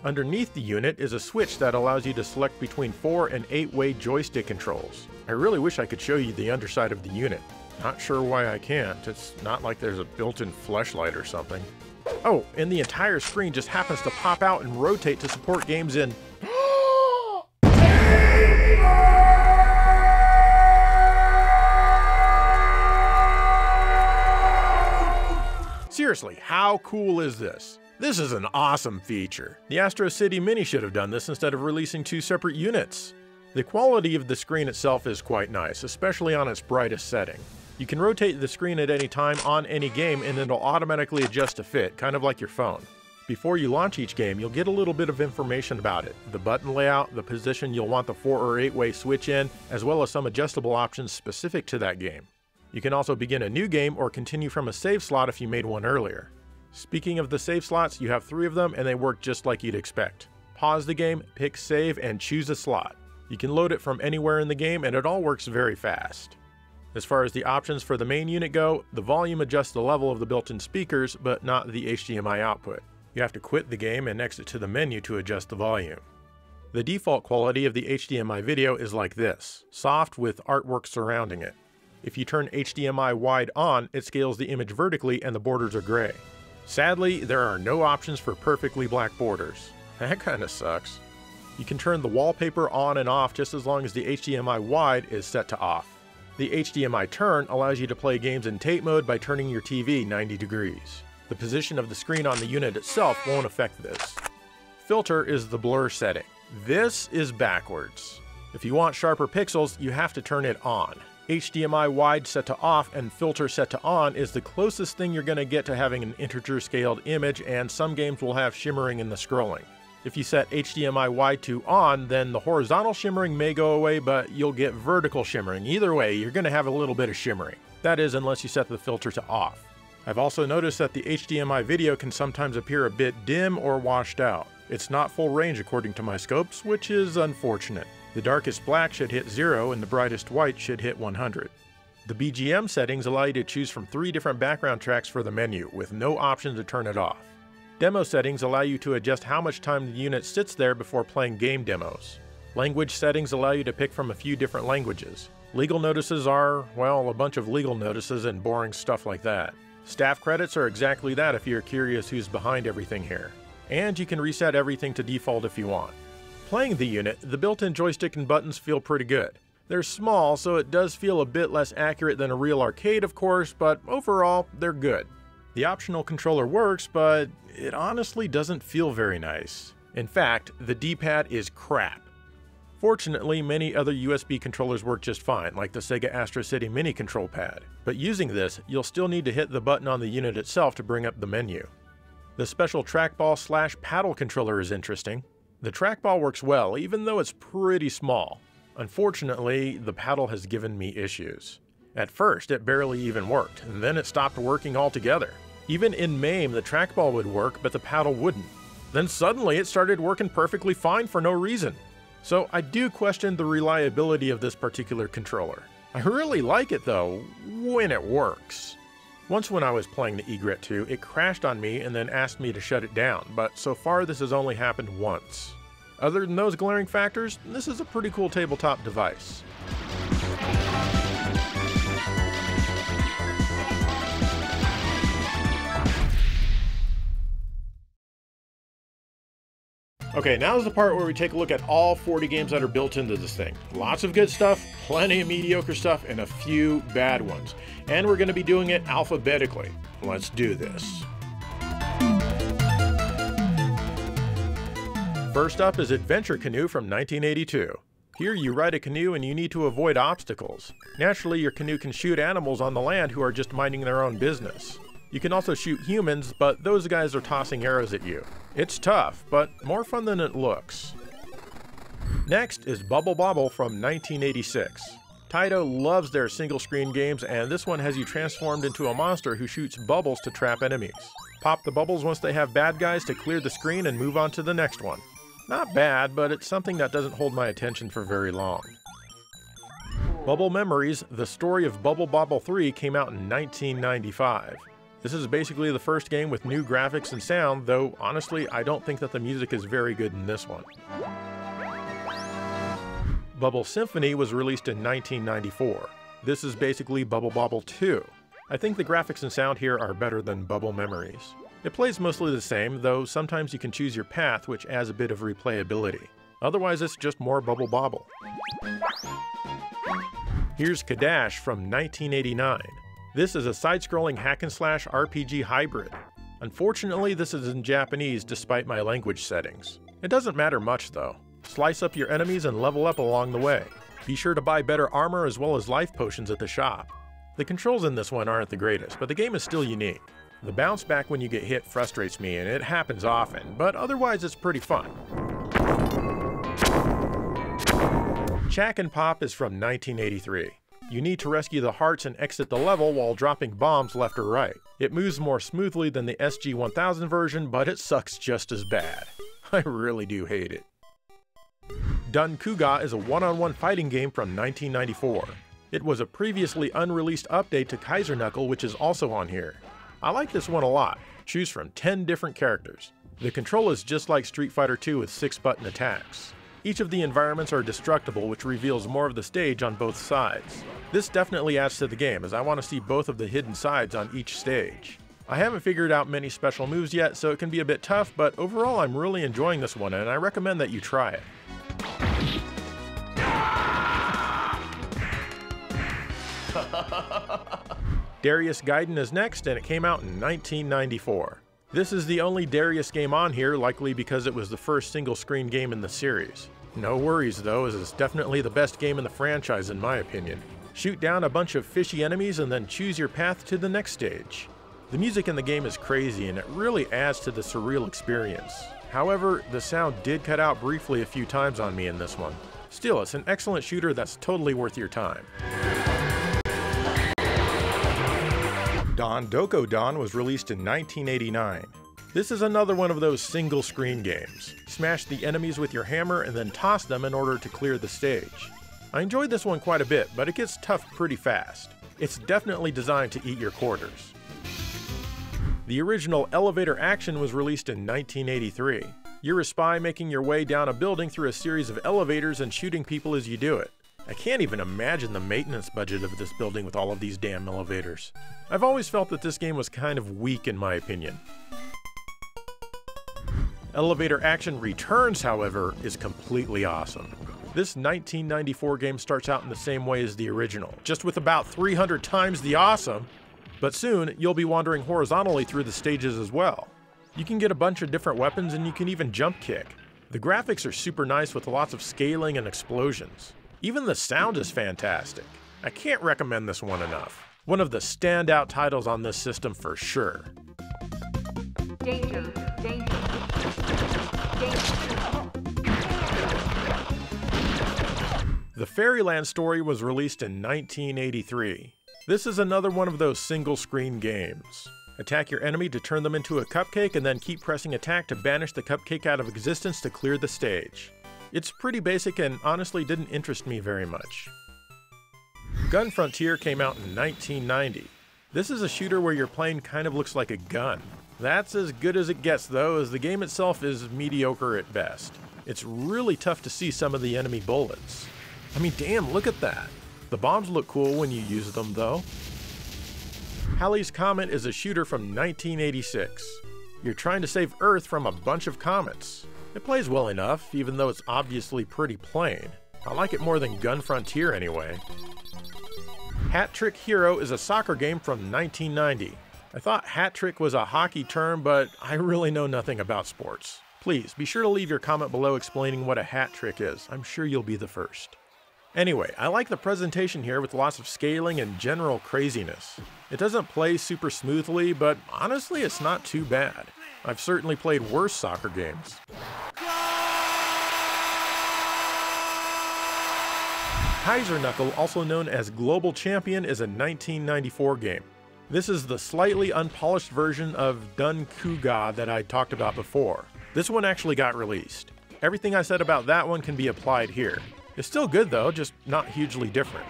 Underneath the unit is a switch that allows you to select between 4 and 8-way joystick controls. I really wish I could show you the underside of the unit. Not sure why I can't. It's not like there's a built-in flashlight or something. Oh, and the entire screen just happens to pop out and rotate to support games in... Seriously, how cool is this? This is an awesome feature. The Astro City Mini should have done this instead of releasing 2 separate units. The quality of the screen itself is quite nice, especially on its brightest setting. You can rotate the screen at any time on any game and it'll automatically adjust to fit, kind of like your phone. Before you launch each game, you'll get a little bit of information about it. The button layout, the position you'll want the 4 or 8-way switch in, as well as some adjustable options specific to that game. You can also begin a new game or continue from a save slot if you made one earlier. Speaking of the save slots, you have 3 of them and they work just like you'd expect. Pause the game, pick save, and choose a slot. You can load it from anywhere in the game and it all works very fast. As far as the options for the main unit go, the volume adjusts the level of the built-in speakers, but not the HDMI output. You have to quit the game and exit to the menu to adjust the volume. The default quality of the HDMI video is like this, soft with artwork surrounding it. If you turn HDMI wide on, it scales the image vertically and the borders are gray. Sadly, there are no options for perfectly black borders. That kinda sucks. You can turn the wallpaper on and off just as long as the HDMI wide is set to off. The HDMI turn allows you to play games in tape mode by turning your TV 90 degrees. The position of the screen on the unit itself won't affect this. Filter is the blur setting. This is backwards. If you want sharper pixels, you have to turn it on. HDMI wide set to off and filter set to on is the closest thing you're going to get to having an integer scaled image, and some games will have shimmering in the scrolling. If you set HDMI wide to on, then the horizontal shimmering may go away, but you'll get vertical shimmering. Either way, you're going to have a little bit of shimmering. That is, unless you set the filter to off. I've also noticed that the HDMI video can sometimes appear a bit dim or washed out. It's not full range according to my scopes, which is unfortunate. The darkest black should hit 0 and the brightest white should hit 100. The BGM settings allow you to choose from 3 different background tracks for the menu, with no option to turn it off. Demo settings allow you to adjust how much time the unit sits there before playing game demos. Language settings allow you to pick from a few different languages. Legal notices are, well, a bunch of legal notices and boring stuff like that. Staff credits are exactly that if you're curious who's behind everything here. And you can reset everything to default if you want. Playing the unit, the built-in joystick and buttons feel pretty good. They're small, so it does feel a bit less accurate than a real arcade, of course, but overall, they're good. The optional controller works, but it honestly doesn't feel very nice. In fact, the D-pad is crap. Fortunately, many other USB controllers work just fine, like the Sega Astro City Mini Control Pad. But using this, you'll still need to hit the button on the unit itself to bring up the menu. The special trackball/paddle controller is interesting. The trackball works well, even though it's pretty small. Unfortunately, the paddle has given me issues. At first, it barely even worked, and then it stopped working altogether. Even in MAME, the trackball would work, but the paddle wouldn't. Then suddenly it started working perfectly fine for no reason. So I do question the reliability of this particular controller. I really like it though, when it works. Once when I was playing the Egret 2, it crashed on me and then asked me to shut it down, but so far this has only happened once. Other than those glaring factors, this is a pretty cool tabletop device. Okay, now's the part where we take a look at all 40 games that are built into this thing. Lots of good stuff, plenty of mediocre stuff, and a few bad ones. And we're going to be doing it alphabetically. Let's do this. First up is Adventure Canoe from 1982. Here you ride a canoe and you need to avoid obstacles. Naturally, your canoe can shoot animals on the land who are just minding their own business. You can also shoot humans, but those guys are tossing arrows at you. It's tough, but more fun than it looks. Next is Bubble Bobble from 1986. Taito loves their single-screen games, and this one has you transformed into a monster who shoots bubbles to trap enemies. Pop the bubbles once they have bad guys to clear the screen and move on to the next one. Not bad, but it's something that doesn't hold my attention for very long. Bubble Memories, the story of Bubble Bobble 3 came out in 1995. This is basically the first game with new graphics and sound, though honestly I don't think that the music is very good in this one. Bubble Symphony was released in 1994. This is basically Bubble Bobble 2. I think the graphics and sound here are better than Bubble Memories. It plays mostly the same, though sometimes you can choose your path, which adds a bit of replayability. Otherwise it's just more Bubble Bobble. Here's Kadash from 1989. This is a side-scrolling hack-and-slash RPG hybrid. Unfortunately, this is in Japanese despite my language settings. It doesn't matter much though. Slice up your enemies and level up along the way. Be sure to buy better armor as well as life potions at the shop. The controls in this one aren't the greatest, but the game is still unique. The bounce back when you get hit frustrates me, and it happens often, but otherwise it's pretty fun. Chack and Pop is from 1983. You need to rescue the hearts and exit the level while dropping bombs left or right. It moves more smoothly than the SG-1000 version, but it sucks just as bad. I really do hate it. Dun Kuga is a one-on-one fighting game from 1994. It was a previously unreleased update to Kaiser Knuckle, which is also on here. I like this one a lot. Choose from 10 different characters. The control is just like Street Fighter II with 6-button attacks. Each of the environments are destructible, which reveals more of the stage on both sides. This definitely adds to the game, as I want to see both of the hidden sides on each stage. I haven't figured out many special moves yet, so it can be a bit tough, but overall I'm really enjoying this one, and I recommend that you try it. Darius Gaiden is next, and it came out in 1994. This is the only Darius game on here, likely because it was the first single-screen game in the series. No worries though, as it's definitely the best game in the franchise in my opinion. Shoot down a bunch of fishy enemies and then choose your path to the next stage. The music in the game is crazy and it really adds to the surreal experience. However, the sound did cut out briefly a few times on me in this one. Still, it's an excellent shooter that's totally worth your time. Don Doko Don was released in 1989. This is another one of those single-screen games. Smash the enemies with your hammer and then toss them in order to clear the stage. I enjoyed this one quite a bit, but it gets tough pretty fast. It's definitely designed to eat your quarters. The original Elevator Action was released in 1983. You're a spy making your way down a building through a series of elevators and shooting people as you do it. I can't even imagine the maintenance budget of this building with all of these damn elevators. I've always felt that this game was kind of weak in my opinion. Elevator Action Returns, however, is completely awesome. This 1994 game starts out in the same way as the original, just with about 300 times the awesome. But soon, you'll be wandering horizontally through the stages as well. You can get a bunch of different weapons and you can even jump kick. The graphics are super nice with lots of scaling and explosions. Even the sound is fantastic. I can't recommend this one enough. One of the standout titles on this system for sure. Danger, danger, danger. The Fairyland story was released in 1983. This is another one of those single-screen games. Attack your enemy to turn them into a cupcake and then keep pressing attack to banish the cupcake out of existence to clear the stage. It's pretty basic and honestly didn't interest me very much. Gun Frontier came out in 1990. This is a shooter where your plane kind of looks like a gun. That's as good as it gets though, as the game itself is mediocre at best. It's really tough to see some of the enemy bullets. I mean, damn, look at that. The bombs look cool when you use them though. Halley's Comet is a shooter from 1986. You're trying to save Earth from a bunch of comets. It plays well enough, even though it's obviously pretty plain. I like it more than Gun Frontier anyway. Hat Trick Hero is a soccer game from 1990. I thought hat trick was a hockey term, but I really know nothing about sports. Please, be sure to leave your comment below explaining what a hat trick is. I'm sure you'll be the first. Anyway, I like the presentation here with lots of scaling and general craziness. It doesn't play super smoothly, but honestly it's not too bad. I've certainly played worse soccer games. Kaiser Knuckle, also known as Global Champion, is a 1994 game. This is the slightly unpolished version of Dun Kuga that I talked about before. This one actually got released. Everything I said about that one can be applied here. It's still good though, just not hugely different.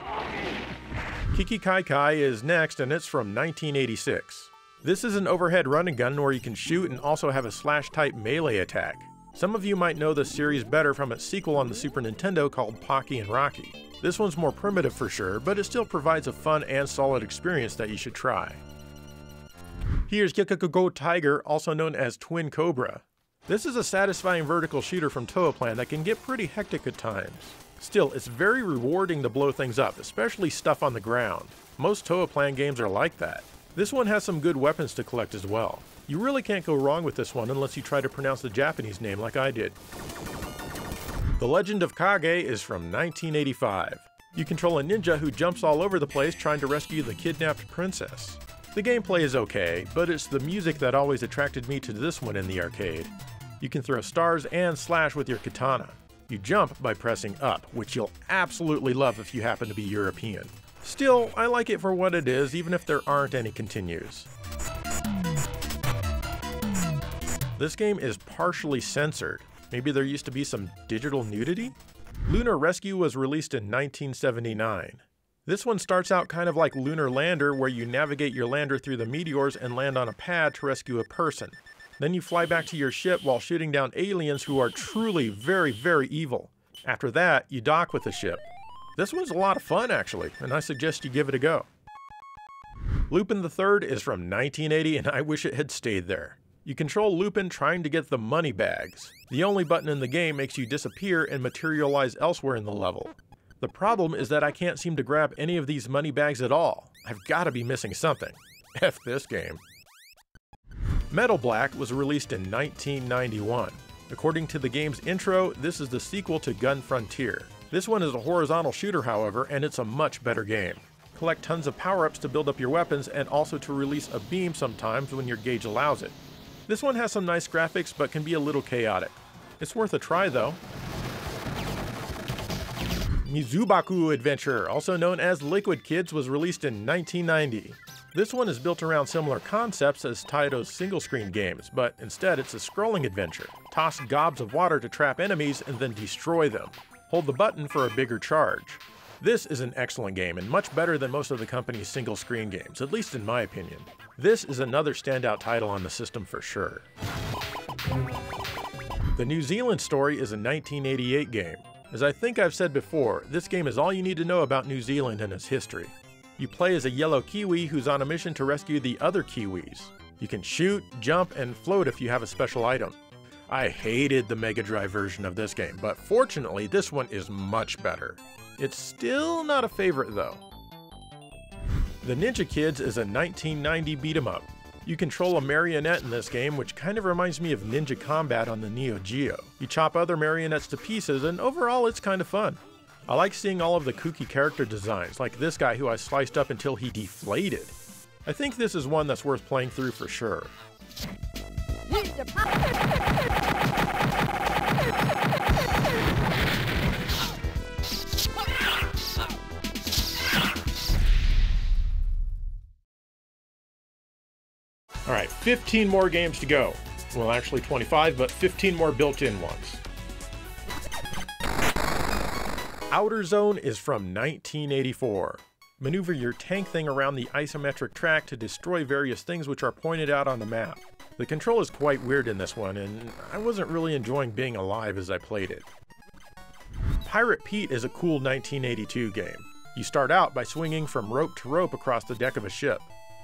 Kiki Kai Kai is next and it's from 1986. This is an overhead run and gun where you can shoot and also have a slash-type melee attack. Some of you might know this series better from its sequel on the Super Nintendo called Pocky and Rocky. This one's more primitive for sure, but it still provides a fun and solid experience that you should try. Here's Kikakugo Tiger, also known as Twin Cobra. This is a satisfying vertical shooter from Toaplan that can get pretty hectic at times. Still, it's very rewarding to blow things up, especially stuff on the ground. Most Toaplan games are like that. This one has some good weapons to collect as well. You really can't go wrong with this one unless you try to pronounce the Japanese name like I did. The Legend of Kage is from 1985. You control a ninja who jumps all over the place trying to rescue the kidnapped princess. The gameplay is okay, but it's the music that always attracted me to this one in the arcade. You can throw stars and slash with your katana. You jump by pressing up, which you'll absolutely love if you happen to be European. Still, I like it for what it is, even if there aren't any continues. This game is partially censored. Maybe there used to be some digital nudity? Lunar Rescue was released in 1979. This one starts out kind of like Lunar Lander, where you navigate your lander through the meteors and land on a pad to rescue a person. Then you fly back to your ship while shooting down aliens who are truly very, very evil. After that, you dock with the ship. This one's a lot of fun actually, and I suggest you give it a go. Lupin the Third is from 1980 and I wish it had stayed there. You control Lupin trying to get the money bags. The only button in the game makes you disappear and materialize elsewhere in the level. The problem is that I can't seem to grab any of these money bags at all. I've got to be missing something. F this game. Metal Black was released in 1991. According to the game's intro, this is the sequel to Gun Frontier. This one is a horizontal shooter, however, and it's a much better game. Collect tons of power-ups to build up your weapons and also to release a beam sometimes when your gauge allows it. This one has some nice graphics but can be a little chaotic. It's worth a try though. Mizubaku Adventure, also known as Liquid Kids, was released in 1990. This one is built around similar concepts as Taito's single-screen games, but instead it's a scrolling adventure. Toss gobs of water to trap enemies and then destroy them. Hold the button for a bigger charge. This is an excellent game and much better than most of the company's single-screen games, at least in my opinion. This is another standout title on the system for sure. The New Zealand Story is a 1988 game. As I think I've said before, this game is all you need to know about New Zealand and its history. You play as a yellow Kiwi who's on a mission to rescue the other Kiwis. You can shoot, jump, and float if you have a special item. I hated the Mega Drive version of this game, but fortunately this one is much better. It's still not a favorite though. The Ninja Kids is a 1990 beat-em-up. You control a marionette in this game, which kind of reminds me of Ninja Combat on the Neo Geo. You chop other marionettes to pieces, and overall it's kind of fun. I like seeing all of the kooky character designs, like this guy who I sliced up until he deflated. I think this is one that's worth playing through for sure. Alright, 15 more games to go. Well, actually 25, but 15 more built-in ones. Outer Zone is from 1984. Maneuver your tank thing around the isometric track to destroy various things which are pointed out on the map. The control is quite weird in this one, and I wasn't really enjoying being alive as I played it. Pirate Pete is a cool 1982 game. You start out by swinging from rope to rope across the deck of a ship.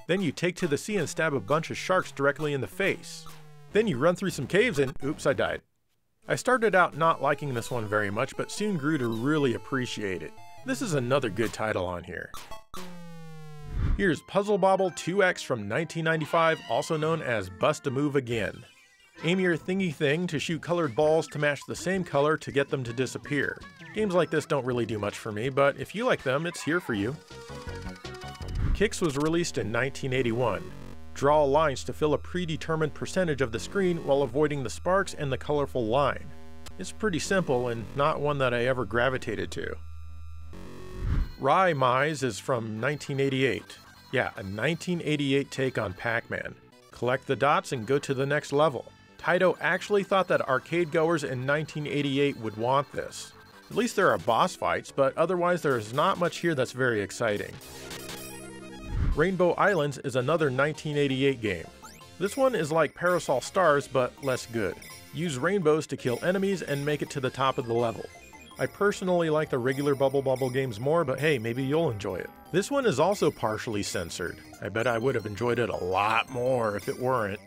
Then you take to the sea and stab a bunch of sharks directly in the face. Then you run through some caves and oops, I died. I started out not liking this one very much, but soon grew to really appreciate it. This is another good title on here. Here's Puzzle Bobble 2X from 1995, also known as Bust a Move Again. Aim your thingy thing to shoot colored balls to match the same color to get them to disappear. Games like this don't really do much for me, but if you like them, it's here for you. Kicks was released in 1981. Draw lines to fill a predetermined percentage of the screen while avoiding the sparks and the colorful line. It's pretty simple and not one that I ever gravitated to. Rai Mize is from 1988. Yeah, a 1988 take on Pac-Man. Collect the dots and go to the next level. Taito actually thought that arcade goers in 1988 would want this. At least there are boss fights, but otherwise there is not much here that's very exciting. Rainbow Islands is another 1988 game. This one is like Parasol Stars, but less good. Use rainbows to kill enemies and make it to the top of the level. I personally like the regular Bubble Bobble games more, but hey, maybe you'll enjoy it. This one is also partially censored. I bet I would have enjoyed it a lot more if it weren't.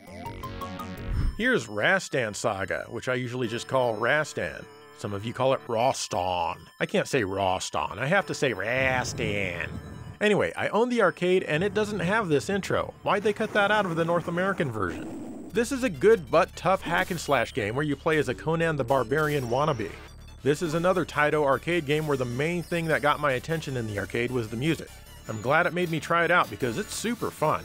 Here's Rastan Saga, which I usually just call Rastan. Some of you call it Rostan. I can't say Rostan, I have to say Rastan. Anyway, I own the arcade and it doesn't have this intro. Why'd they cut that out of the North American version? This is a good but tough hack and slash game where you play as a Conan the Barbarian wannabe. This is another Taito arcade game where the main thing that got my attention in the arcade was the music. I'm glad it made me try it out because it's super fun.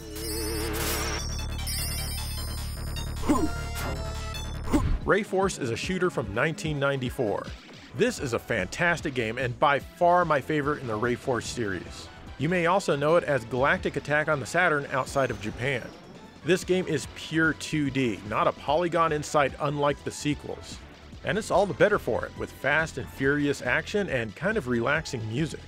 Ray Force is a shooter from 1994. This is a fantastic game and by far my favorite in the Ray Force series. You may also know it as Galactic Attack on the Saturn outside of Japan. This game is pure 2D, not a polygon insight unlike the sequels. And it's all the better for it, with fast and furious action and kind of relaxing music.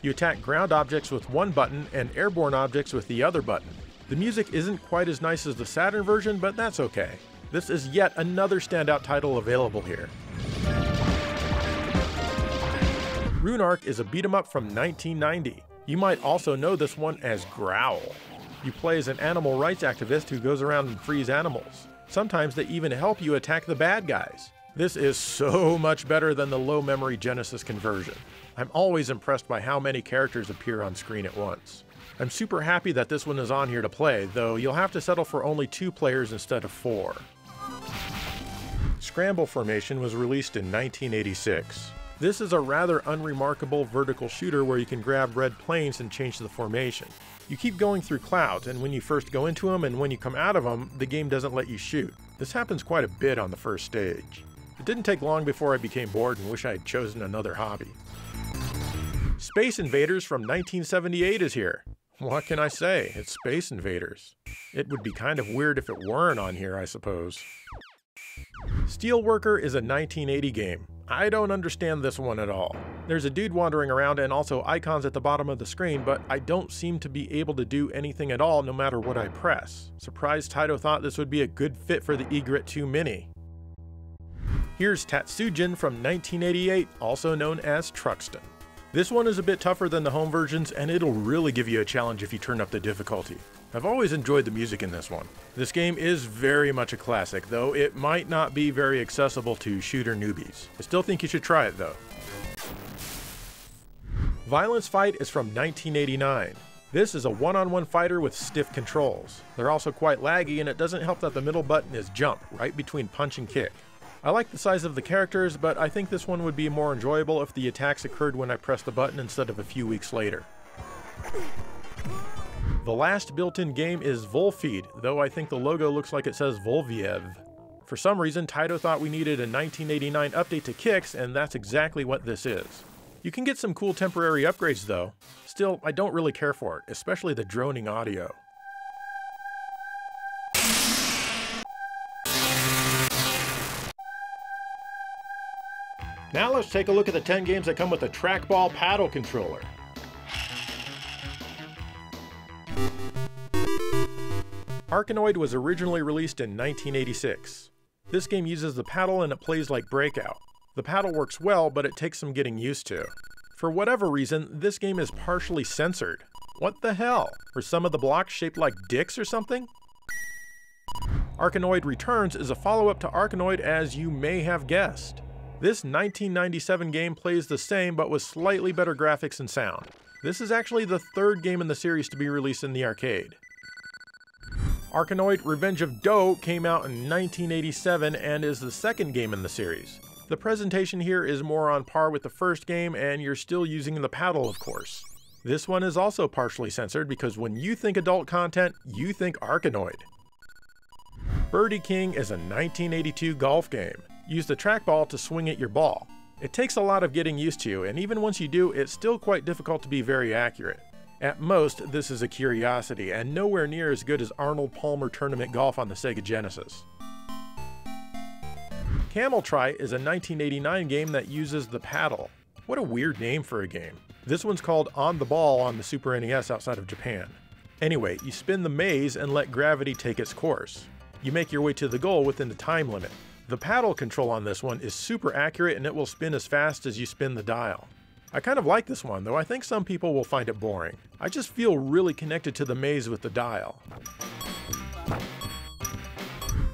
You attack ground objects with one button and airborne objects with the other button. The music isn't quite as nice as the Saturn version, but that's okay. This is yet another standout title available here. Runark is a beat-em-up from 1990. You might also know this one as Growl. You play as an animal rights activist who goes around and frees animals. Sometimes they even help you attack the bad guys. This is so much better than the low-memory Genesis conversion. I'm always impressed by how many characters appear on screen at once. I'm super happy that this one is on here to play, though you'll have to settle for only 2 players instead of 4. Scramble Formation was released in 1986. This is a rather unremarkable vertical shooter where you can grab red planes and change the formation. You keep going through clouds, and when you first go into them and when you come out of them, the game doesn't let you shoot. This happens quite a bit on the first stage. It didn't take long before I became bored and wish I had chosen another hobby. Space Invaders from 1978 is here. What can I say? It's Space Invaders. It would be kind of weird if it weren't on here, I suppose. Steelworker is a 1980 game. I don't understand this one at all. There's a dude wandering around and also icons at the bottom of the screen, but I don't seem to be able to do anything at all no matter what I press. Surprised Taito thought this would be a good fit for the Egret 2 Mini. Here's Tatsujin from 1988, also known as Truxton. This one is a bit tougher than the home versions, and it'll really give you a challenge if you turn up the difficulty. I've always enjoyed the music in this one. This game is very much a classic, though it might not be very accessible to shooter newbies. I still think you should try it though. Violence Fight is from 1989. This is a one-on-one fighter with stiff controls. They're also quite laggy, and it doesn't help that the middle button is jump, right between punch and kick. I like the size of the characters, but I think this one would be more enjoyable if the attacks occurred when I pressed the button instead of a few weeks later. The last built-in game is Volfeed, though I think the logo looks like it says Volviev. For some reason, Taito thought we needed a 1989 update to Kix, and that's exactly what this is. You can get some cool temporary upgrades though. Still, I don't really care for it, especially the droning audio. Now let's take a look at the 10 games that come with a trackball paddle controller. Arkanoid was originally released in 1986. This game uses the paddle and it plays like Breakout. The paddle works well, but it takes some getting used to. For whatever reason, this game is partially censored. What the hell? Are some of the blocks shaped like dicks or something? Arkanoid Returns is a follow-up to Arkanoid, as you may have guessed. This 1997 game plays the same but with slightly better graphics and sound. This is actually the third game in the series to be released in the arcade. Arkanoid Revenge of Dough came out in 1987 and is the second game in the series. The presentation here is more on par with the first game, and you're still using the paddle, of course. This one is also partially censored because when you think adult content, you think Arkanoid. Birdie King is a 1982 golf game. Use the trackball to swing at your ball. It takes a lot of getting used to, and even once you do, it's still quite difficult to be very accurate. At most, this is a curiosity, and nowhere near as good as Arnold Palmer Tournament Golf on the Sega Genesis. Camel Try is a 1989 game that uses the paddle. What a weird name for a game. This one's called On the Ball on the Super NES outside of Japan. Anyway, you spin the maze and let gravity take its course. You make your way to the goal within the time limit. The paddle control on this one is super accurate and it will spin as fast as you spin the dial. I kind of like this one, though I think some people will find it boring. I just feel really connected to the maze with the dial.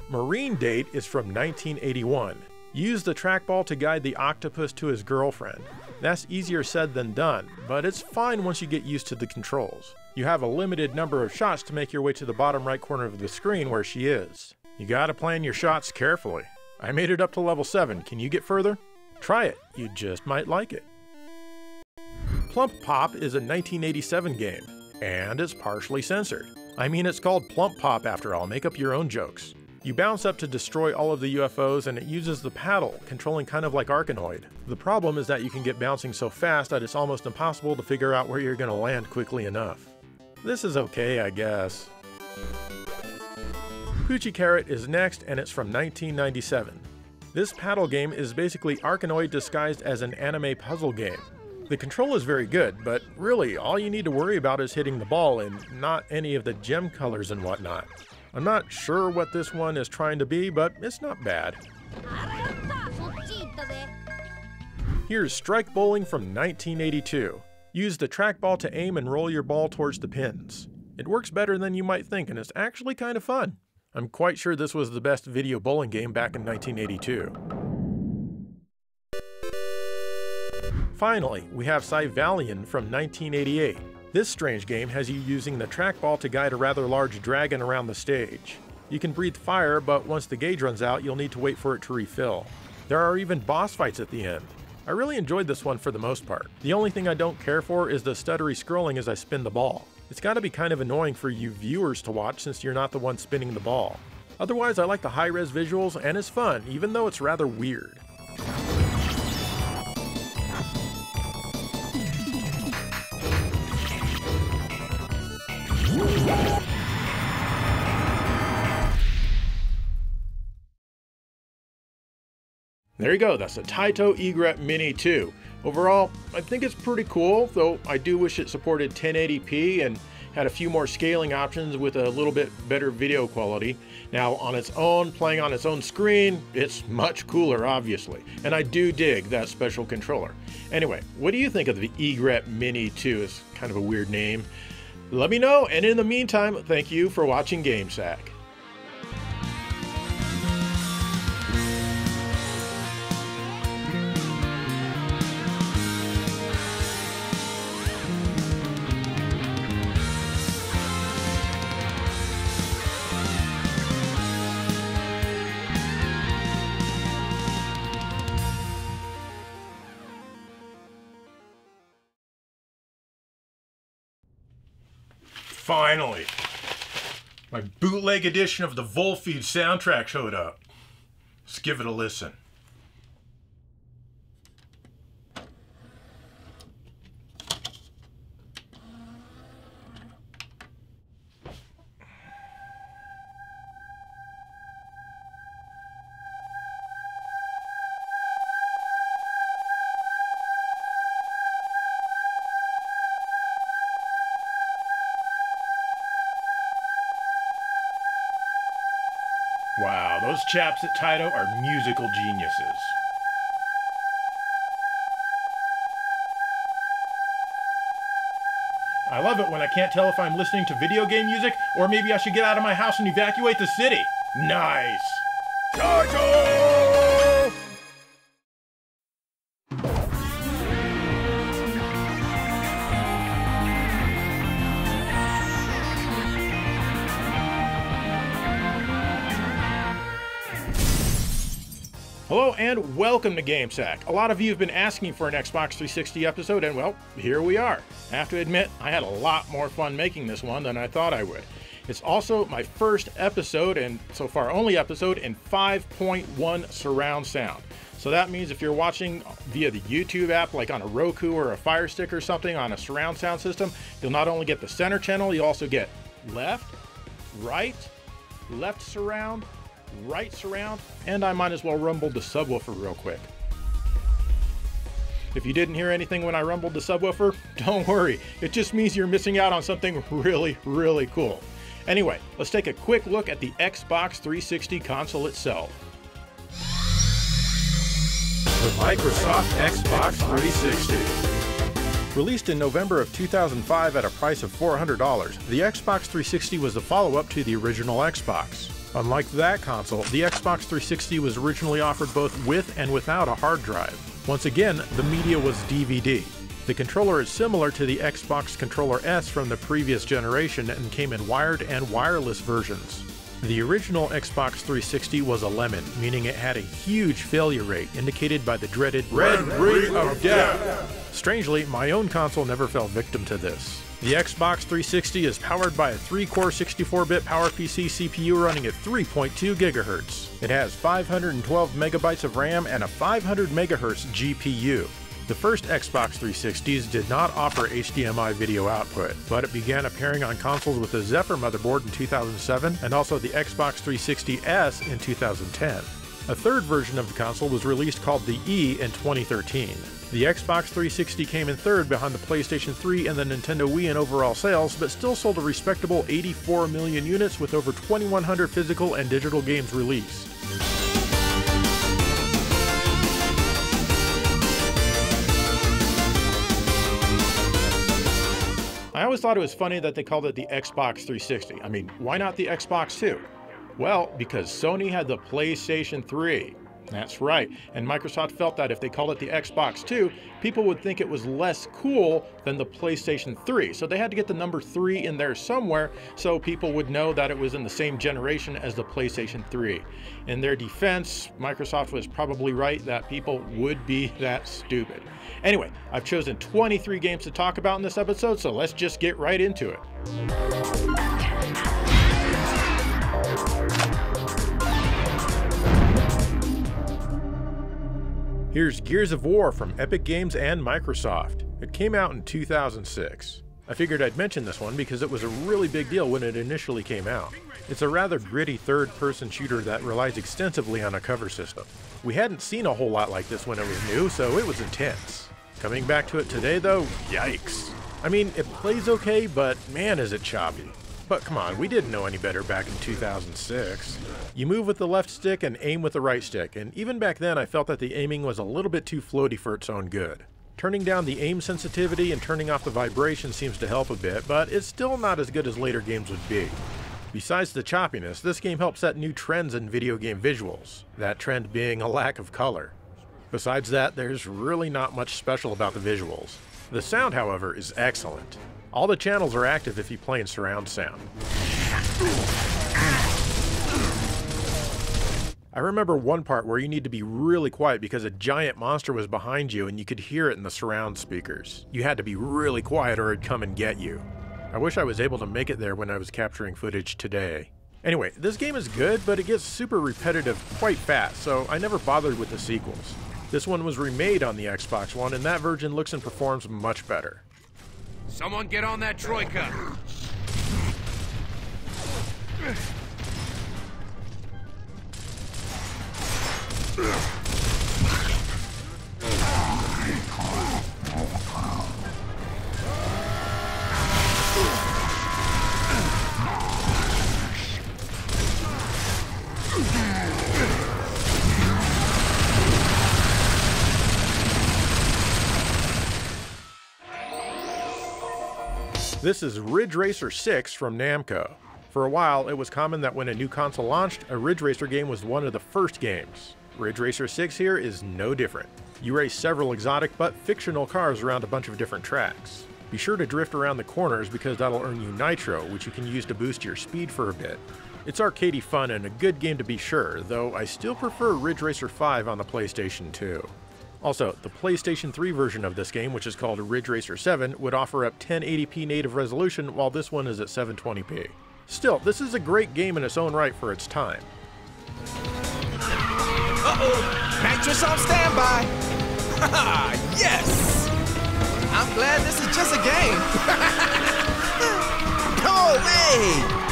Marine Date is from 1981. Use the trackball to guide the octopus to his girlfriend. That's easier said than done, but it's fine once you get used to the controls. You have a limited number of shots to make your way to the bottom right corner of the screen where she is. You gotta plan your shots carefully. I made it up to level 7, can you get further? Try it, you just might like it. Plump Pop is a 1987 game, and it's partially censored. I mean, it's called Plump Pop after all, make up your own jokes. You bounce up to destroy all of the UFOs and it uses the paddle, controlling kind of like Arkanoid. The problem is that you can get bouncing so fast that it's almost impossible to figure out where you're going to land quickly enough. This is okay, I guess. Poochie Carrot is next, and it's from 1997. This paddle game is basically Arkanoid disguised as an anime puzzle game. The control is very good, but really all you need to worry about is hitting the ball and not any of the gem colors and whatnot. I'm not sure what this one is trying to be, but it's not bad. Here's Strike Bowling from 1982. Use the trackball to aim and roll your ball towards the pins. It works better than you might think, and it's actually kind of fun. I'm quite sure this was the best video bowling game back in 1982. Finally, we have Cyvalian from 1988. This strange game has you using the trackball to guide a rather large dragon around the stage. You can breathe fire, but once the gauge runs out, you'll need to wait for it to refill. There are even boss fights at the end. I really enjoyed this one for the most part. The only thing I don't care for is the stuttery scrolling as I spin the ball. It's gotta be kind of annoying for you viewers to watch since you're not the one spinning the ball. Otherwise, I like the high-res visuals and it's fun, even though it's rather weird. There you go, that's a Taito Egret Mini 2. Overall, I think it's pretty cool, though I do wish it supported 1080p and had a few more scaling options with a little bit better video quality. Now, on its own, playing on its own screen, it's much cooler, obviously. And I do dig that special controller. Anyway, what do you think of the Egret Mini 2? It's kind of a weird name. Let me know, and in the meantime, thank you for watching GameSack. Finally! My bootleg edition of the Volfeed soundtrack showed up. Let's give it a listen. Wow, those chaps at Taito are musical geniuses. I love it when I can't tell if I'm listening to video game music or maybe I should get out of my house and evacuate the city. Nice! Taito! Hello and welcome to GameSack. A lot of you have been asking for an Xbox 360 episode, and well, here we are. I have to admit, I had a lot more fun making this one than I thought I would. It's also my first episode, and so far only episode, in 5.1 surround sound. So that means if you're watching via the YouTube app, like on a Roku or a Fire Stick or something on a surround sound system, you'll not only get the center channel, you'll also get left, right, left surround, right surround, and I might as well rumble the subwoofer real quick. If you didn't hear anything when I rumbled the subwoofer, don't worry. It just means you're missing out on something really, really cool. Anyway, let's take a quick look at the Xbox 360 console itself. The Microsoft Xbox 360. Released in November of 2005 at a price of $400, the Xbox 360 was the follow-up to the original Xbox. Unlike that console, the Xbox 360 was originally offered both with and without a hard drive. Once again, the media was DVD. The controller is similar to the Xbox Controller S from the previous generation and came in wired and wireless versions. The original Xbox 360 was a lemon, meaning it had a huge failure rate, indicated by the dreaded red ring of death. Strangely, my own console never fell victim to this. The Xbox 360 is powered by a 3-core 64-bit PowerPC CPU running at 3.2 GHz. It has 512 megabytes of RAM and a 500 MHz GPU. The first Xbox 360s did not offer HDMI video output, but it began appearing on consoles with the Zephyr motherboard in 2007 and also the Xbox 360S in 2010. A third version of the console was released called the E in 2013. The Xbox 360 came in third behind the PlayStation 3 and the Nintendo Wii in overall sales, but still sold a respectable 84 million units with over 2,100 physical and digital games released. I always thought it was funny that they called it the Xbox 360. I mean, why not the Xbox 2? Well, because Sony had the PlayStation 3. That's right, and Microsoft felt that if they called it the Xbox 2, people would think it was less cool than the PlayStation 3. So they had to get the number 3 in there somewhere so people would know that it was in the same generation as the PlayStation 3. In their defense, Microsoft was probably right that people would be that stupid. Anyway, I've chosen 23 games to talk about in this episode, so let's just get right into it. Here's Gears of War from Epic Games and Microsoft. It came out in 2006. I figured I'd mention this one because it was a really big deal when it initially came out. It's a rather gritty third-person shooter that relies extensively on a cover system. We hadn't seen a whole lot like this when it was new, so it was intense. Coming back to it today though, yikes. I mean, it plays okay, but man is it choppy. But come on, we didn't know any better back in 2006. You move with the left stick and aim with the right stick, and even back then I felt that the aiming was a little bit too floaty for its own good. Turning down the aim sensitivity and turning off the vibration seems to help a bit, but it's still not as good as later games would be. Besides the choppiness, this game helped set new trends in video game visuals, that trend being a lack of color. Besides that, there's really not much special about the visuals. The sound, however, is excellent. All the channels are active if you play in surround sound. I remember one part where you need to be really quiet because a giant monster was behind you and you could hear it in the surround speakers. You had to be really quiet or it'd come and get you. I wish I was able to make it there when I was capturing footage today. Anyway, this game is good, but it gets super repetitive quite fast, so I never bothered with the sequels. This one was remade on the Xbox One, and that version looks and performs much better. Someone get on that troika! This is Ridge Racer 6 from Namco. For a while, it was common that when a new console launched, a Ridge Racer game was one of the first games. Ridge Racer 6 here is no different. You race several exotic but fictional cars around a bunch of different tracks. Be sure to drift around the corners because that'll earn you nitro, which you can use to boost your speed for a bit. It's arcadey fun and a good game to be sure, though I still prefer Ridge Racer 5 on the PlayStation 2. Also, the PlayStation 3 version of this game, which is called Ridge Racer 7, would offer up 1080p native resolution, while this one is at 720p. Still, this is a great game in its own right for its time. Uh-oh! Mattress on standby! Haha, yes! I'm glad this is just a game! No way!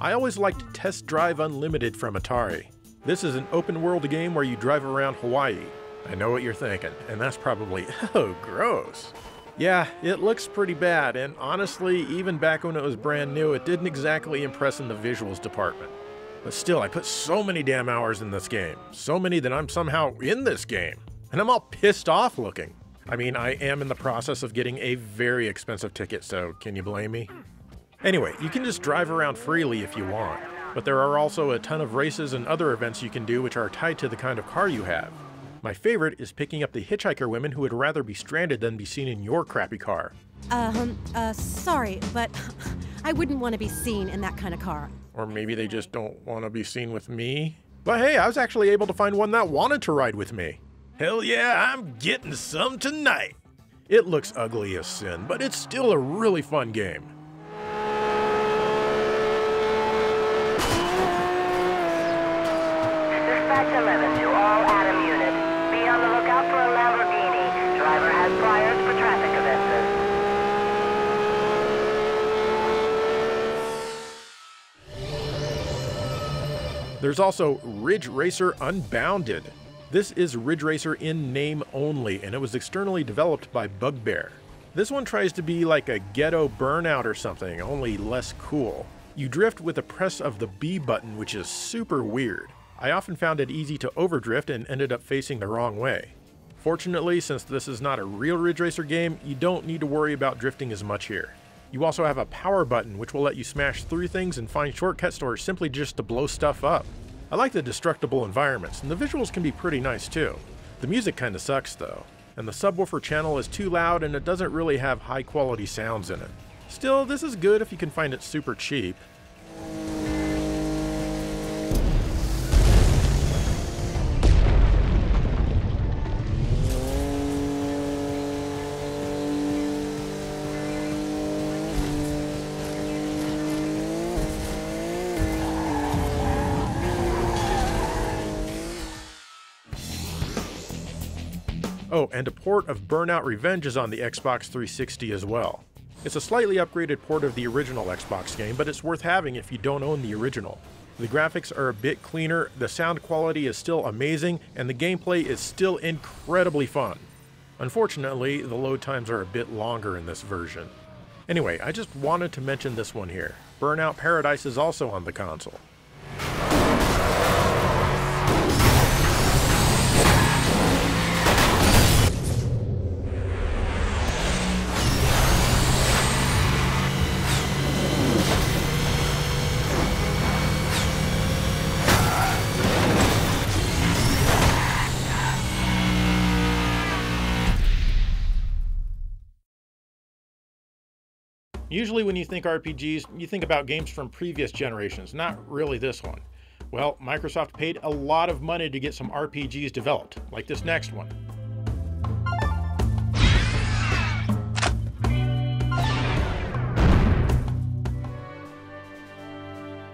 I always liked Test Drive Unlimited from Atari. This is an open world game where you drive around Hawaii. I know what you're thinking, and that's probably, oh, gross. Yeah, it looks pretty bad, and honestly, even back when it was brand new, it didn't exactly impress in the visuals department. But still, I put so many damn hours in this game. So many that I'm somehow in this game. And I'm all pissed off looking. I mean, I am in the process of getting a very expensive ticket, so can you blame me? Anyway, you can just drive around freely if you want, but there are also a ton of races and other events you can do which are tied to the kind of car you have. My favorite is picking up the hitchhiker women who would rather be stranded than be seen in your crappy car. Sorry, but I wouldn't want to be seen in that kind of car. Or maybe they just don't want to be seen with me? But hey, I was actually able to find one that wanted to ride with me. Hell yeah, I'm getting some tonight! It looks ugly as sin, but it's still a really fun game. Dispatch 11 to all Adam units. Be on the lookout for a Lamborghini. Driver has priors for traffic offenses. There's also Ridge Racer Unbounded. This is Ridge Racer in name only, and it was externally developed by Bugbear. This one tries to be like a ghetto Burnout or something, only less cool. You drift with the press of the B button, which is super weird. I often found it easy to overdrift and ended up facing the wrong way. Fortunately, since this is not a real Ridge Racer game, you don't need to worry about drifting as much here. You also have a power button which will let you smash through things and find shortcuts or simply just to blow stuff up. I like the destructible environments, and the visuals can be pretty nice too. The music kinda sucks though, and the subwoofer channel is too loud and it doesn't really have high quality sounds in it. Still, this is good if you can find it super cheap. Oh, and a port of Burnout Revenge is on the Xbox 360 as well. It's a slightly upgraded port of the original Xbox game, but it's worth having if you don't own the original. The graphics are a bit cleaner, the sound quality is still amazing, and the gameplay is still incredibly fun. Unfortunately, the load times are a bit longer in this version. Anyway, I just wanted to mention this one here. Burnout Paradise is also on the console. Usually when you think RPGs, you think about games from previous generations, not really this one. Well, Microsoft paid a lot of money to get some RPGs developed, like this next one.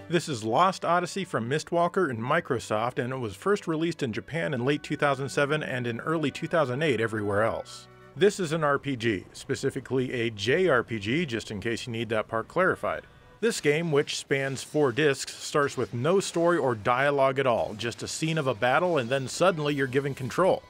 This is Lost Odyssey from Mistwalker and Microsoft, and it was first released in Japan in late 2007 and in early 2008 everywhere else. This is an RPG, specifically a JRPG, just in case you need that part clarified. This game, which spans 4 discs, starts with no story or dialogue at all, just a scene of a battle and then suddenly you're given control.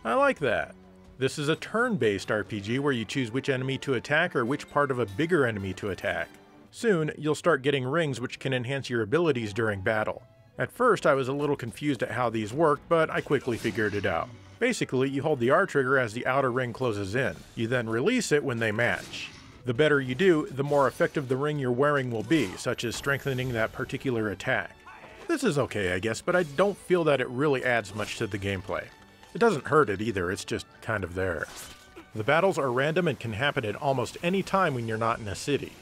I like that. This is a turn-based RPG where you choose which enemy to attack or which part of a bigger enemy to attack. Soon, you'll start getting rings which can enhance your abilities during battle. At first, I was a little confused at how these worked, but I quickly figured it out. Basically, you hold the R trigger as the outer ring closes in. You then release it when they match. The better you do, the more effective the ring you're wearing will be, such as strengthening that particular attack. This is okay, I guess, but I don't feel that it really adds much to the gameplay. It doesn't hurt it either, it's just kind of there. The battles are random and can happen at almost any time when you're not in a city.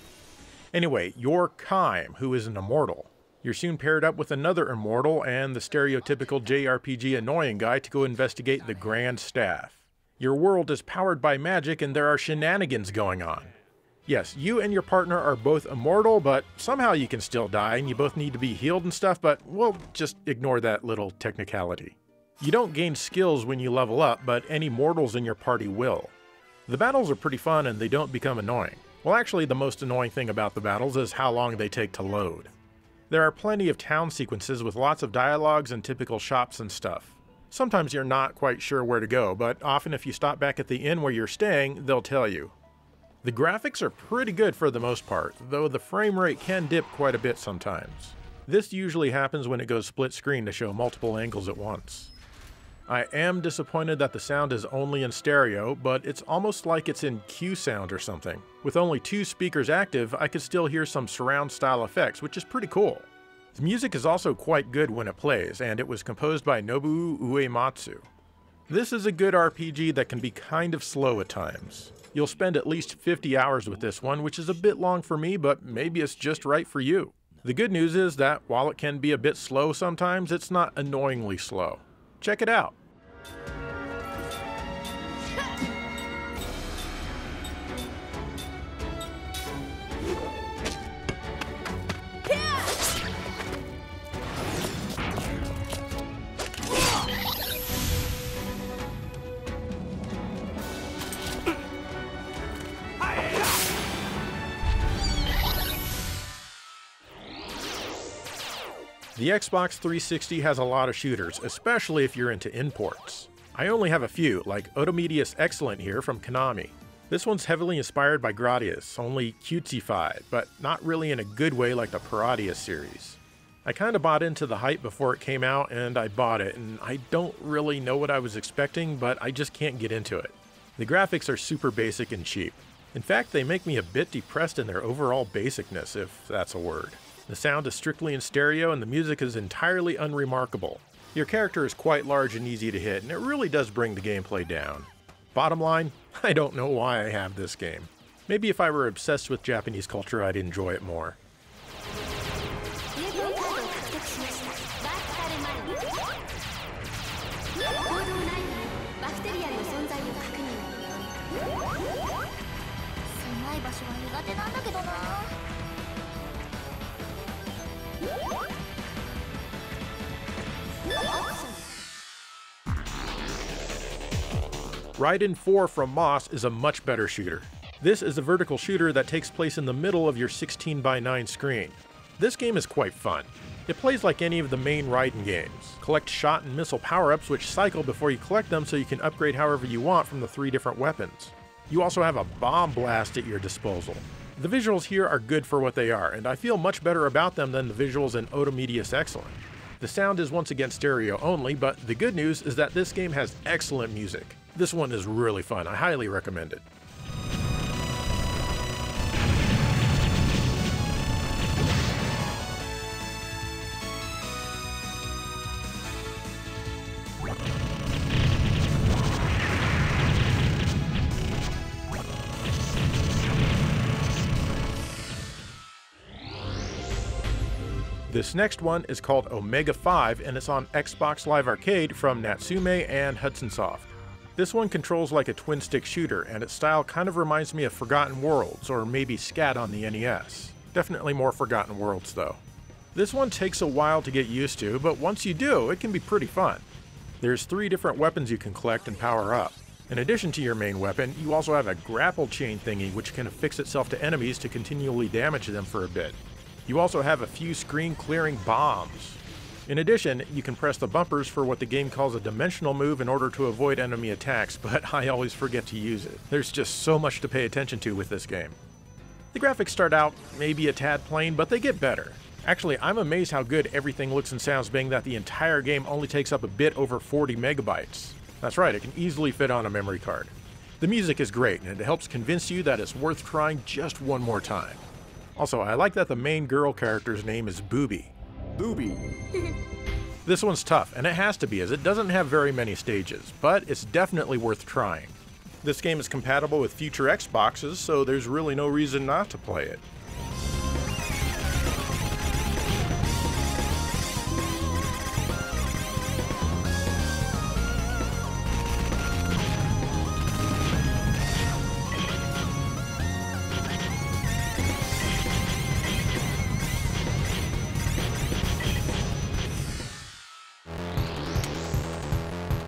Anyway, you're Kaim, who is an immortal. You're soon paired up with another immortal and the stereotypical JRPG annoying guy to go investigate the Grand Staff. Your world is powered by magic and there are shenanigans going on. Yes, you and your partner are both immortal, but somehow you can still die and you both need to be healed and stuff, but we'll just ignore that little technicality. You don't gain skills when you level up, but any mortals in your party will. The battles are pretty fun and they don't become annoying. Well, actually, the most annoying thing about the battles is how long they take to load. There are plenty of town sequences with lots of dialogues and typical shops and stuff. Sometimes you're not quite sure where to go, but often if you stop back at the inn where you're staying, they'll tell you. The graphics are pretty good for the most part, though the frame rate can dip quite a bit sometimes. This usually happens when it goes split screen to show multiple angles at once. I am disappointed that the sound is only in stereo, but it's almost like it's in Q sound or something. With only 2 speakers active, I could still hear some surround style effects, which is pretty cool. The music is also quite good when it plays, and it was composed by Nobuo Uematsu. This is a good RPG that can be kind of slow at times. You'll spend at least 50 hours with this one, which is a bit long for me, but maybe it's just right for you. The good news is that while it can be a bit slow sometimes, it's not annoyingly slow. Check it out. The Xbox 360 has a lot of shooters, especially if you're into imports. I only have a few, like Otomedius Excellent here from Konami. This one's heavily inspired by Gradius, only cutesy-fied, but not really in a good way like the Paradius series. I kinda bought into the hype before it came out, and I bought it, and I don't really know what I was expecting, but I just can't get into it. The graphics are super basic and cheap. In fact, they make me a bit depressed in their overall basicness, if that's a word. The sound is strictly in stereo and the music is entirely unremarkable. Your character is quite large and easy to hit, and it really does bring the gameplay down. Bottom line, I don't know why I have this game. Maybe if I were obsessed with Japanese culture, I'd enjoy it more. Raiden 4 from Moss is a much better shooter. This is a vertical shooter that takes place in the middle of your 16:9 screen. This game is quite fun. It plays like any of the main Raiden games. Collect shot and missile power-ups which cycle before you collect them so you can upgrade however you want from the 3 different weapons. You also have a bomb blast at your disposal. The visuals here are good for what they are, and I feel much better about them than the visuals in Otomedius Excellent. The sound is once again stereo only, but the good news is that this game has excellent music. This one is really fun. I highly recommend it. This next one is called Omega 5 and it's on Xbox Live Arcade from Natsume and Hudson Soft. This one controls like a twin-stick shooter, and its style kind of reminds me of Forgotten Worlds, or maybe Scat on the NES. Definitely more Forgotten Worlds though. This one takes a while to get used to, but once you do, it can be pretty fun. There's 3 different weapons you can collect and power up. In addition to your main weapon, you also have a grapple chain thingy which can affix itself to enemies to continually damage them for a bit. You also have a few screen-clearing bombs. In addition, you can press the bumpers for what the game calls a dimensional move in order to avoid enemy attacks, but I always forget to use it. There's just so much to pay attention to with this game. The graphics start out maybe a tad plain, but they get better. Actually, I'm amazed how good everything looks and sounds, being that the entire game only takes up a bit over 40 megabytes. That's right, it can easily fit on a memory card. The music is great, and it helps convince you that it's worth trying just one more time. Also, I like that the main girl character's name is Booby. Booby. This one's tough, and it has to be, as it doesn't have very many stages, but it's definitely worth trying. This game is compatible with future Xboxes, so there's really no reason not to play it.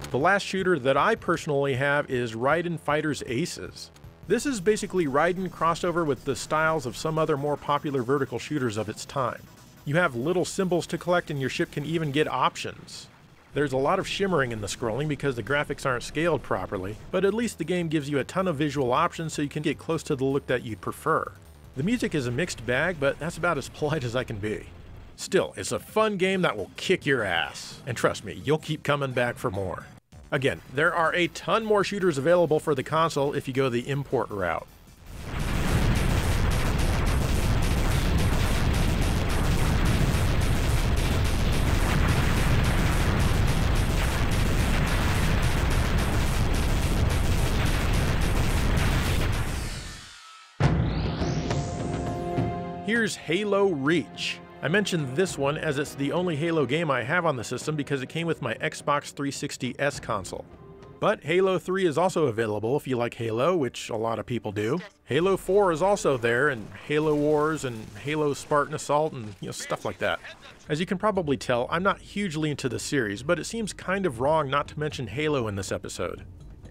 The last shooter that I personally have is Raiden Fighters Aces. This is basically Raiden crossed over with the styles of some other more popular vertical shooters of its time. You have little symbols to collect, and your ship can even get options. There's a lot of shimmering in the scrolling because the graphics aren't scaled properly, but at least the game gives you a ton of visual options so you can get close to the look that you'd prefer. The music is a mixed bag, but that's about as polite as I can be. Still, it's a fun game that will kick your ass, and trust me, you'll keep coming back for more. Again, there are a ton more shooters available for the console if you go the import route. Here's Halo Reach. I mentioned this one as it's the only Halo game I have on the system because it came with my Xbox 360S console. But Halo 3 is also available if you like Halo, which a lot of people do. Halo 4 is also there, and Halo Wars and Halo Spartan Assault and stuff like that. As you can probably tell, I'm not hugely into the series, but it seems kind of wrong not to mention Halo in this episode.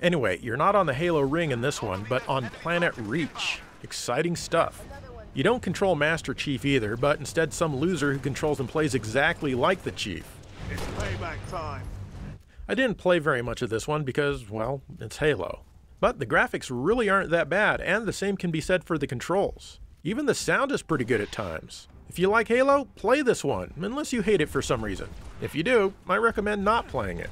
Anyway, you're not on the Halo ring in this one, but on Planet Reach. Exciting stuff. You don't control Master Chief either, but instead some loser who controls and plays exactly like the Chief. It's payback time. I didn't play very much of this one because, well, it's Halo. But the graphics really aren't that bad, and the same can be said for the controls. Even the sound is pretty good at times. If you like Halo, play this one, unless you hate it for some reason. If you do, I recommend not playing it.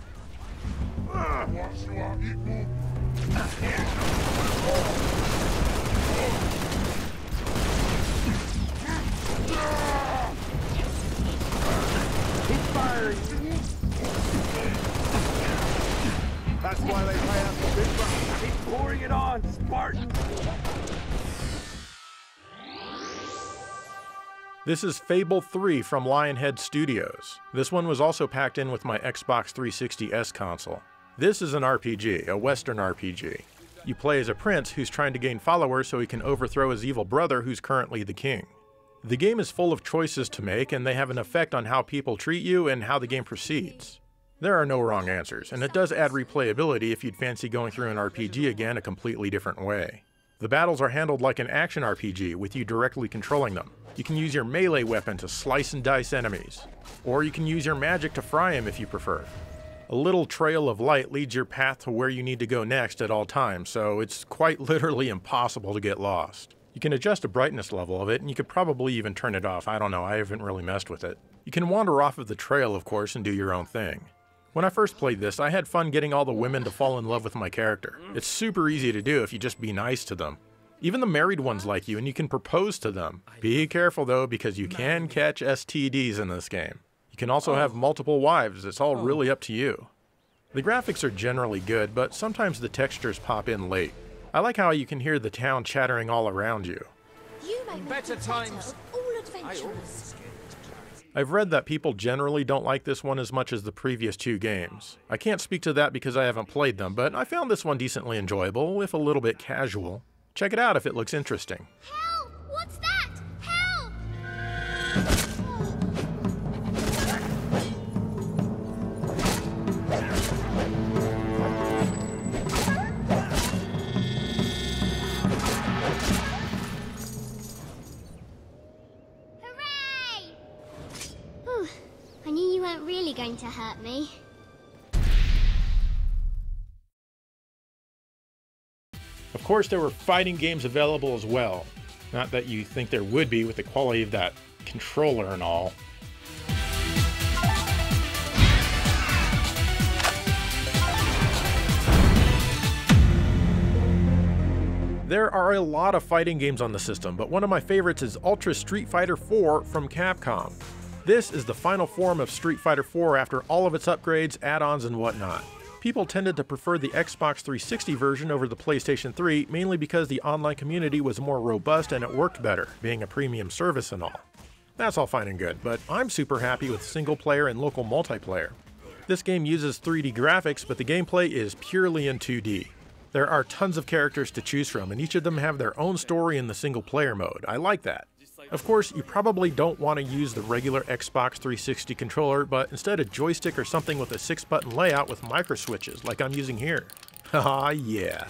Keep firing. That's why they pay us a big bucks. Keep pouring it on, Spartan. This is Fable 3 from Lionhead Studios. This one was also packed in with my Xbox 360S console. This is an RPG, a Western RPG. You play as a prince who's trying to gain followers so he can overthrow his evil brother who's currently the king. The game is full of choices to make, and they have an effect on how people treat you and how the game proceeds. There are no wrong answers, and it does add replayability if you'd fancy going through an RPG again a completely different way. The battles are handled like an action RPG, with you directly controlling them. You can use your melee weapon to slice and dice enemies, or you can use your magic to fry them if you prefer. A little trail of light leads your path to where you need to go next at all times, so it's quite literally impossible to get lost. You can adjust the brightness level of it, and you could probably even turn it off. I don't know, I haven't really messed with it. You can wander off of the trail, of course, and do your own thing. When I first played this, I had fun getting all the women to fall in love with my character. It's super easy to do if you just be nice to them. Even the married ones like you, and you can propose to them. Be careful though, because you can catch STDs in this game. You can also have multiple wives, it's all really up to you. The graphics are generally good, but sometimes the textures pop in late. I like how you can hear the town chattering all around you. You may Better times. all adventurers. I've read that people generally don't like this one as much as the previous two games. I can't speak to that because I haven't played them, but I found this one decently enjoyable, if a little bit casual. Check it out if it looks interesting. Help! What's that? Help! Hooray! Whew. I knew you weren't really going to hurt me. Of course, there were fighting games available as well. Not that you think there would be with the quality of that controller and all. There are a lot of fighting games on the system, but one of my favorites is Ultra Street Fighter 4 from Capcom. This is the final form of Street Fighter 4 after all of its upgrades, add-ons, and whatnot. People tended to prefer the Xbox 360 version over the PlayStation 3, mainly because the online community was more robust and it worked better, being a premium service and all. That's all fine and good, but I'm super happy with single player and local multiplayer. This game uses 3D graphics, but the gameplay is purely in 2D. There are tons of characters to choose from, and each of them have their own story in the single player mode. I like that. Of course, you probably don't want to use the regular Xbox 360 controller, but instead a joystick or something with a 6-button layout with micro switches, like I'm using here. Haha, yeah.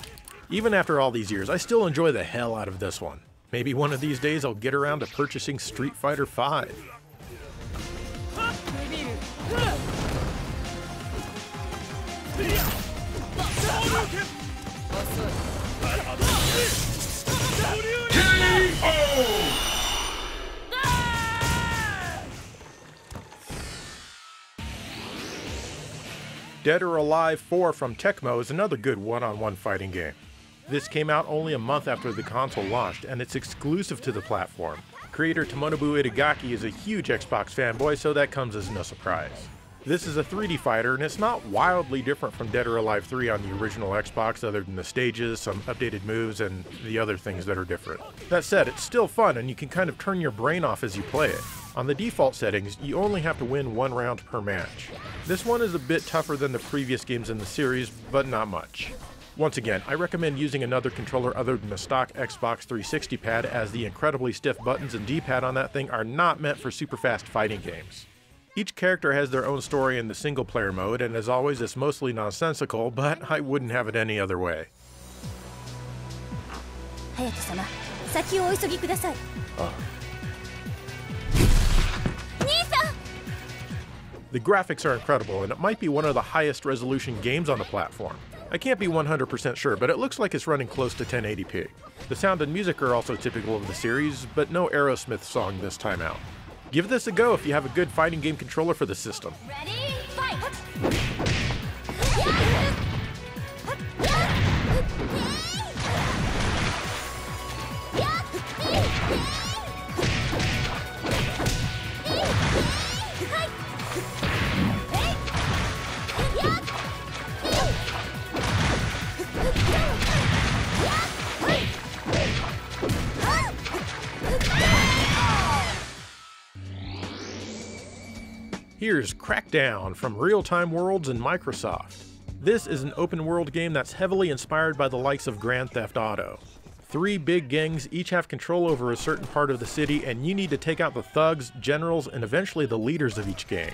Even after all these years, I still enjoy the hell out of this one. Maybe one of these days I'll get around to purchasing Street Fighter V. Dead or Alive 4 from Tecmo is another good one-on-one fighting game. This came out only a month after the console launched, and it's exclusive to the platform. Creator Tomonobu Itagaki is a huge Xbox fanboy, so that comes as no surprise. This is a 3D fighter, and it's not wildly different from Dead or Alive 3 on the original Xbox other than the stages, some updated moves, and the other things that are different. That said, it's still fun, and you can kind of turn your brain off as you play it. On the default settings, you only have to win one round per match. This one is a bit tougher than the previous games in the series, but not much. Once again, I recommend using another controller other than the stock Xbox 360 pad, as the incredibly stiff buttons and D-pad on that thing are not meant for super fast fighting games. Each character has their own story in the single player mode, and as always it's mostly nonsensical, but I wouldn't have it any other way. Hayato-sama, saki o oisogi kudasai. The graphics are incredible, and it might be one of the highest resolution games on the platform. I can't be 100% sure, but it looks like it's running close to 1080p. The sound and music are also typical of the series, but no Aerosmith song this time out. Give this a go if you have a good fighting game controller for the system. Ready? Fight! Here's Crackdown from Real Time Worlds and Microsoft. This is an open world game that's heavily inspired by the likes of Grand Theft Auto. 3 big gangs each have control over a certain part of the city, and you need to take out the thugs, generals, and eventually the leaders of each gang.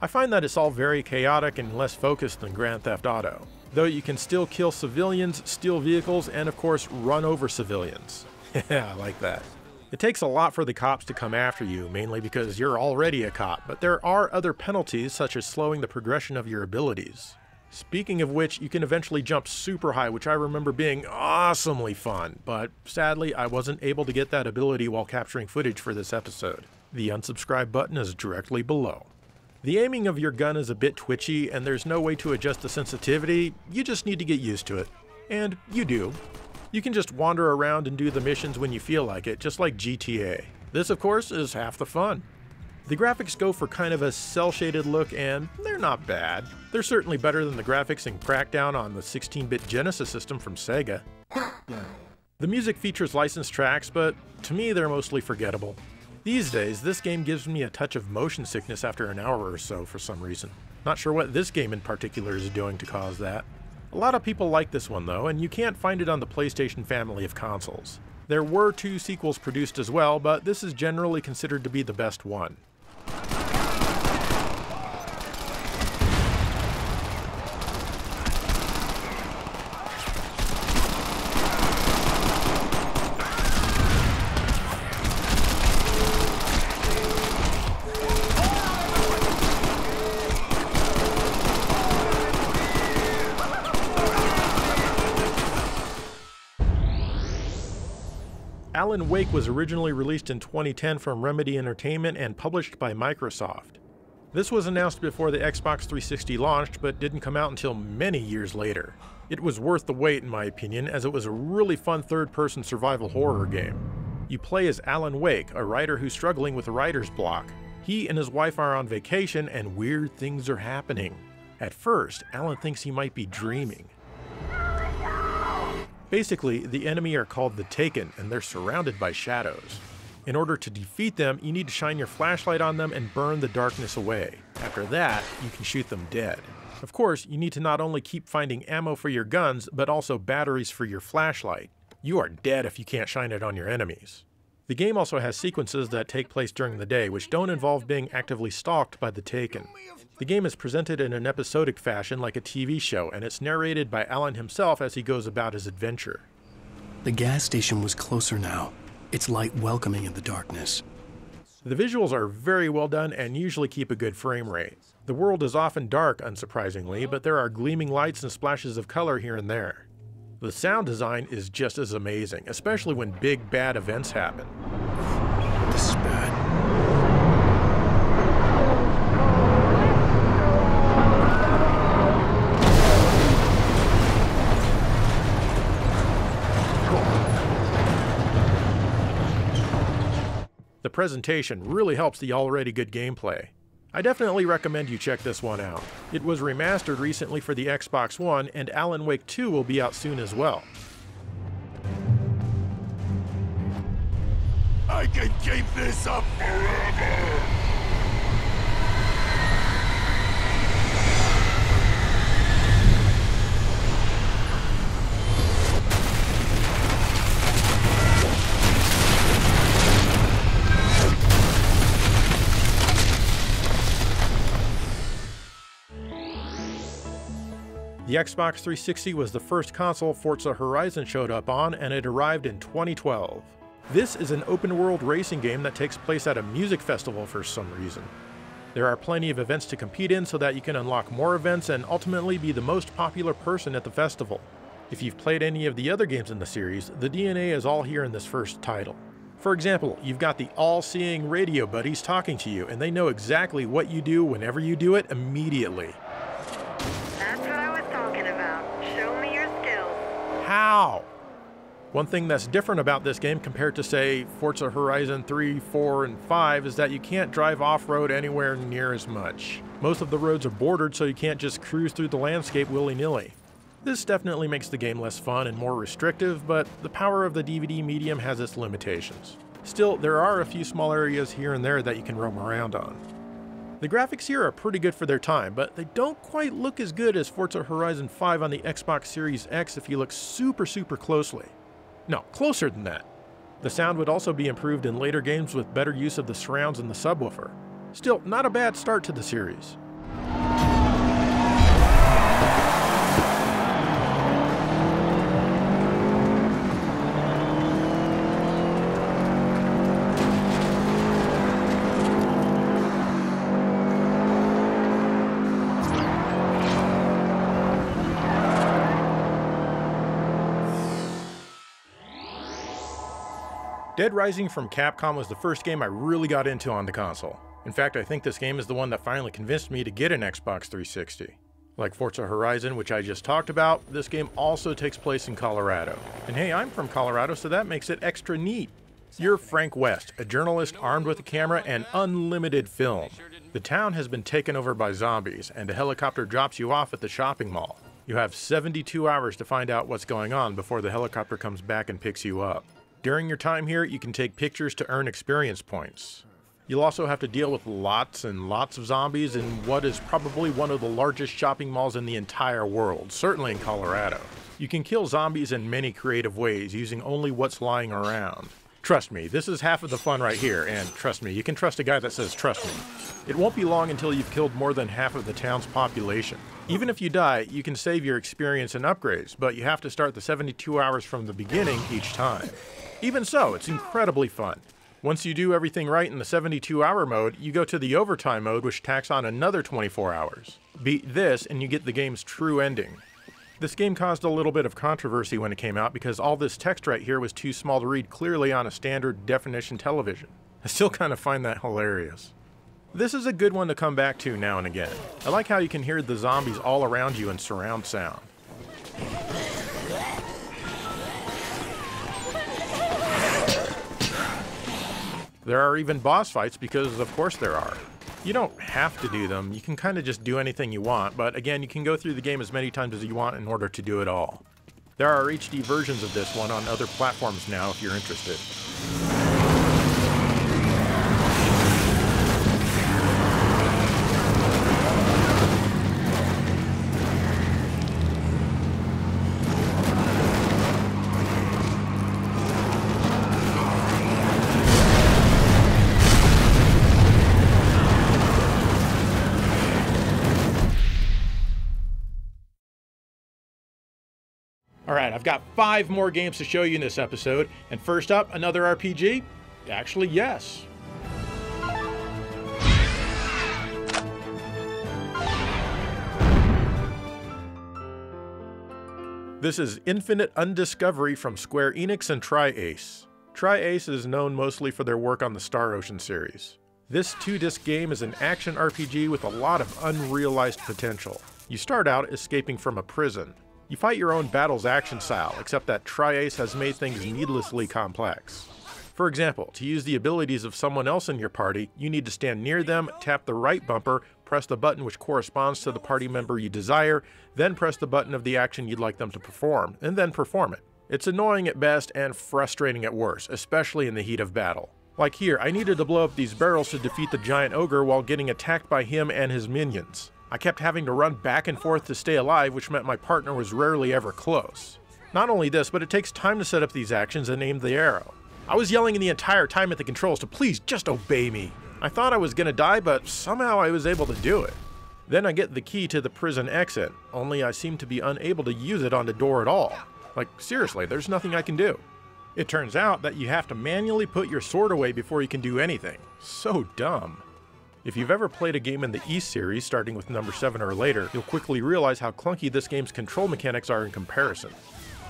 I find that it's all very chaotic and less focused than Grand Theft Auto, though you can still kill civilians, steal vehicles, and of course run over civilians. Yeah, I like that. It takes a lot for the cops to come after you, mainly because you're already a cop, but there are other penalties such as slowing the progression of your abilities. Speaking of which, you can eventually jump super high, which I remember being awesomely fun, but sadly I wasn't able to get that ability while capturing footage for this episode. The unsubscribe button is directly below. The aiming of your gun is a bit twitchy, and there's no way to adjust the sensitivity. You just need to get used to it. And you do. You can just wander around and do the missions when you feel like it, just like GTA. This, of course, is half the fun. The graphics go for kind of a cel-shaded look, and they're not bad. They're certainly better than the graphics in Crackdown on the 16-bit Genesis system from Sega. The music features licensed tracks, but to me they're mostly forgettable. These days, this game gives me a touch of motion sickness after an hour or so for some reason. Not sure what this game in particular is doing to cause that. A lot of people like this one though, and you can't find it on the PlayStation family of consoles. There were 2 sequels produced as well, but this is generally considered to be the best one. Alan Wake was originally released in 2010 from Remedy Entertainment and published by Microsoft. This was announced before the Xbox 360 launched, but didn't come out until many years later. It was worth the wait in my opinion, as it was a really fun third-person survival horror game. You play as Alan Wake, a writer who's struggling with writer's block. He and his wife are on vacation and weird things are happening. At first, Alan thinks he might be dreaming. Basically, the enemy are called the Taken, and they're surrounded by shadows. In order to defeat them, you need to shine your flashlight on them and burn the darkness away. After that, you can shoot them dead. Of course, you need to not only keep finding ammo for your guns, but also batteries for your flashlight. You are dead if you can't shine it on your enemies. The game also has sequences that take place during the day, which don't involve being actively stalked by the Taken. The game is presented in an episodic fashion like a TV show, and it's narrated by Alan himself as he goes about his adventure. The gas station was closer now, its light welcoming in the darkness. The visuals are very well done and usually keep a good frame rate. The world is often dark, unsurprisingly, but there are gleaming lights and splashes of color here and there. The sound design is just as amazing, especially when big bad events happen. This is bad. The presentation really helps the already good gameplay. I definitely recommend you check this one out. It was remastered recently for the Xbox One, and Alan Wake 2 will be out soon as well. I can keep this up forever! The Xbox 360 was the first console Forza Horizon showed up on, and it arrived in 2012. This is an open-world racing game that takes place at a music festival for some reason. There are plenty of events to compete in so that you can unlock more events and ultimately be the most popular person at the festival. If you've played any of the other games in the series, the DNA is all here in this first title. For example, you've got the all-seeing radio buddies talking to you, and they know exactly what you do whenever you do it immediately. That's what I was talking about. Show me your skills. How? One thing that's different about this game compared to, say, Forza Horizon 3, 4, and 5 is that you can't drive off-road anywhere near as much. Most of the roads are bordered, so you can't just cruise through the landscape willy-nilly. This definitely makes the game less fun and more restrictive, but the power of the DVD medium has its limitations. Still, there are a few small areas here and there that you can roam around on. The graphics here are pretty good for their time, but they don't quite look as good as Forza Horizon 5 on the Xbox Series X if you look super closely. No, closer than that. The sound would also be improved in later games with better use of the surrounds and the subwoofer. Still, not a bad start to the series. Dead Rising from Capcom was the first game I really got into on the console. In fact, I think this game is the one that finally convinced me to get an Xbox 360. Like Forza Horizon, which I just talked about, this game also takes place in Colorado. And hey, I'm from Colorado, so that makes it extra neat. You're Frank West, a journalist armed with a camera and unlimited film. The town has been taken over by zombies, and a helicopter drops you off at the shopping mall. You have 72 hours to find out what's going on before the helicopter comes back and picks you up. During your time here, you can take pictures to earn experience points. You'll also have to deal with lots and lots of zombies in what is probably one of the largest shopping malls in the entire world, certainly in Colorado. You can kill zombies in many creative ways, using only what's lying around. Trust me, this is half of the fun right here, and trust me, you can trust a guy that says trust me. It won't be long until you've killed more than half of the town's population. Even if you die, you can save your experience and upgrades, but you have to start the 72 hours from the beginning each time. Even so, it's incredibly fun. Once you do everything right in the 72-hour mode, you go to the overtime mode, which tacks on another 24 hours. Beat this and you get the game's true ending. This game caused a little bit of controversy when it came out because all this text right here was too small to read clearly on a standard definition television. I still kind of find that hilarious. This is a good one to come back to now and again. I like how you can hear the zombies all around you in surround sound. There are even boss fights because of course there are. You don't have to do them, you can kind of just do anything you want, but again, you can go through the game as many times as you want in order to do it all. There are HD versions of this one on other platforms now if you're interested. Alright, I've got 5 more games to show you in this episode, and first up, another RPG? Actually, yes. This is Infinite Undiscovery from Square Enix and Tri-Ace. Tri-Ace is known mostly for their work on the Star Ocean series. This 2-disc game is an action RPG with a lot of unrealized potential. You start out escaping from a prison. You fight your own battles action style, except that Tri-Ace has made things needlessly complex. For example, to use the abilities of someone else in your party, you need to stand near them, tap the right bumper, press the button which corresponds to the party member you desire, then press the button of the action you'd like them to perform, and then perform it. It's annoying at best and frustrating at worst, especially in the heat of battle. Like here, I needed to blow up these barrels to defeat the giant ogre while getting attacked by him and his minions. I kept having to run back and forth to stay alive, which meant my partner was rarely ever close. Not only this, but it takes time to set up these actions and aim the arrow. I was yelling the entire time at the controls to please just obey me. I thought I was gonna die, but somehow I was able to do it. Then I get the key to the prison exit, only I seem to be unable to use it on the door at all. Like seriously, there's nothing I can do. It turns out that you have to manually put your sword away before you can do anything. So dumb. If you've ever played a game in the East series, starting with number 7 or later, you'll quickly realize how clunky this game's control mechanics are in comparison.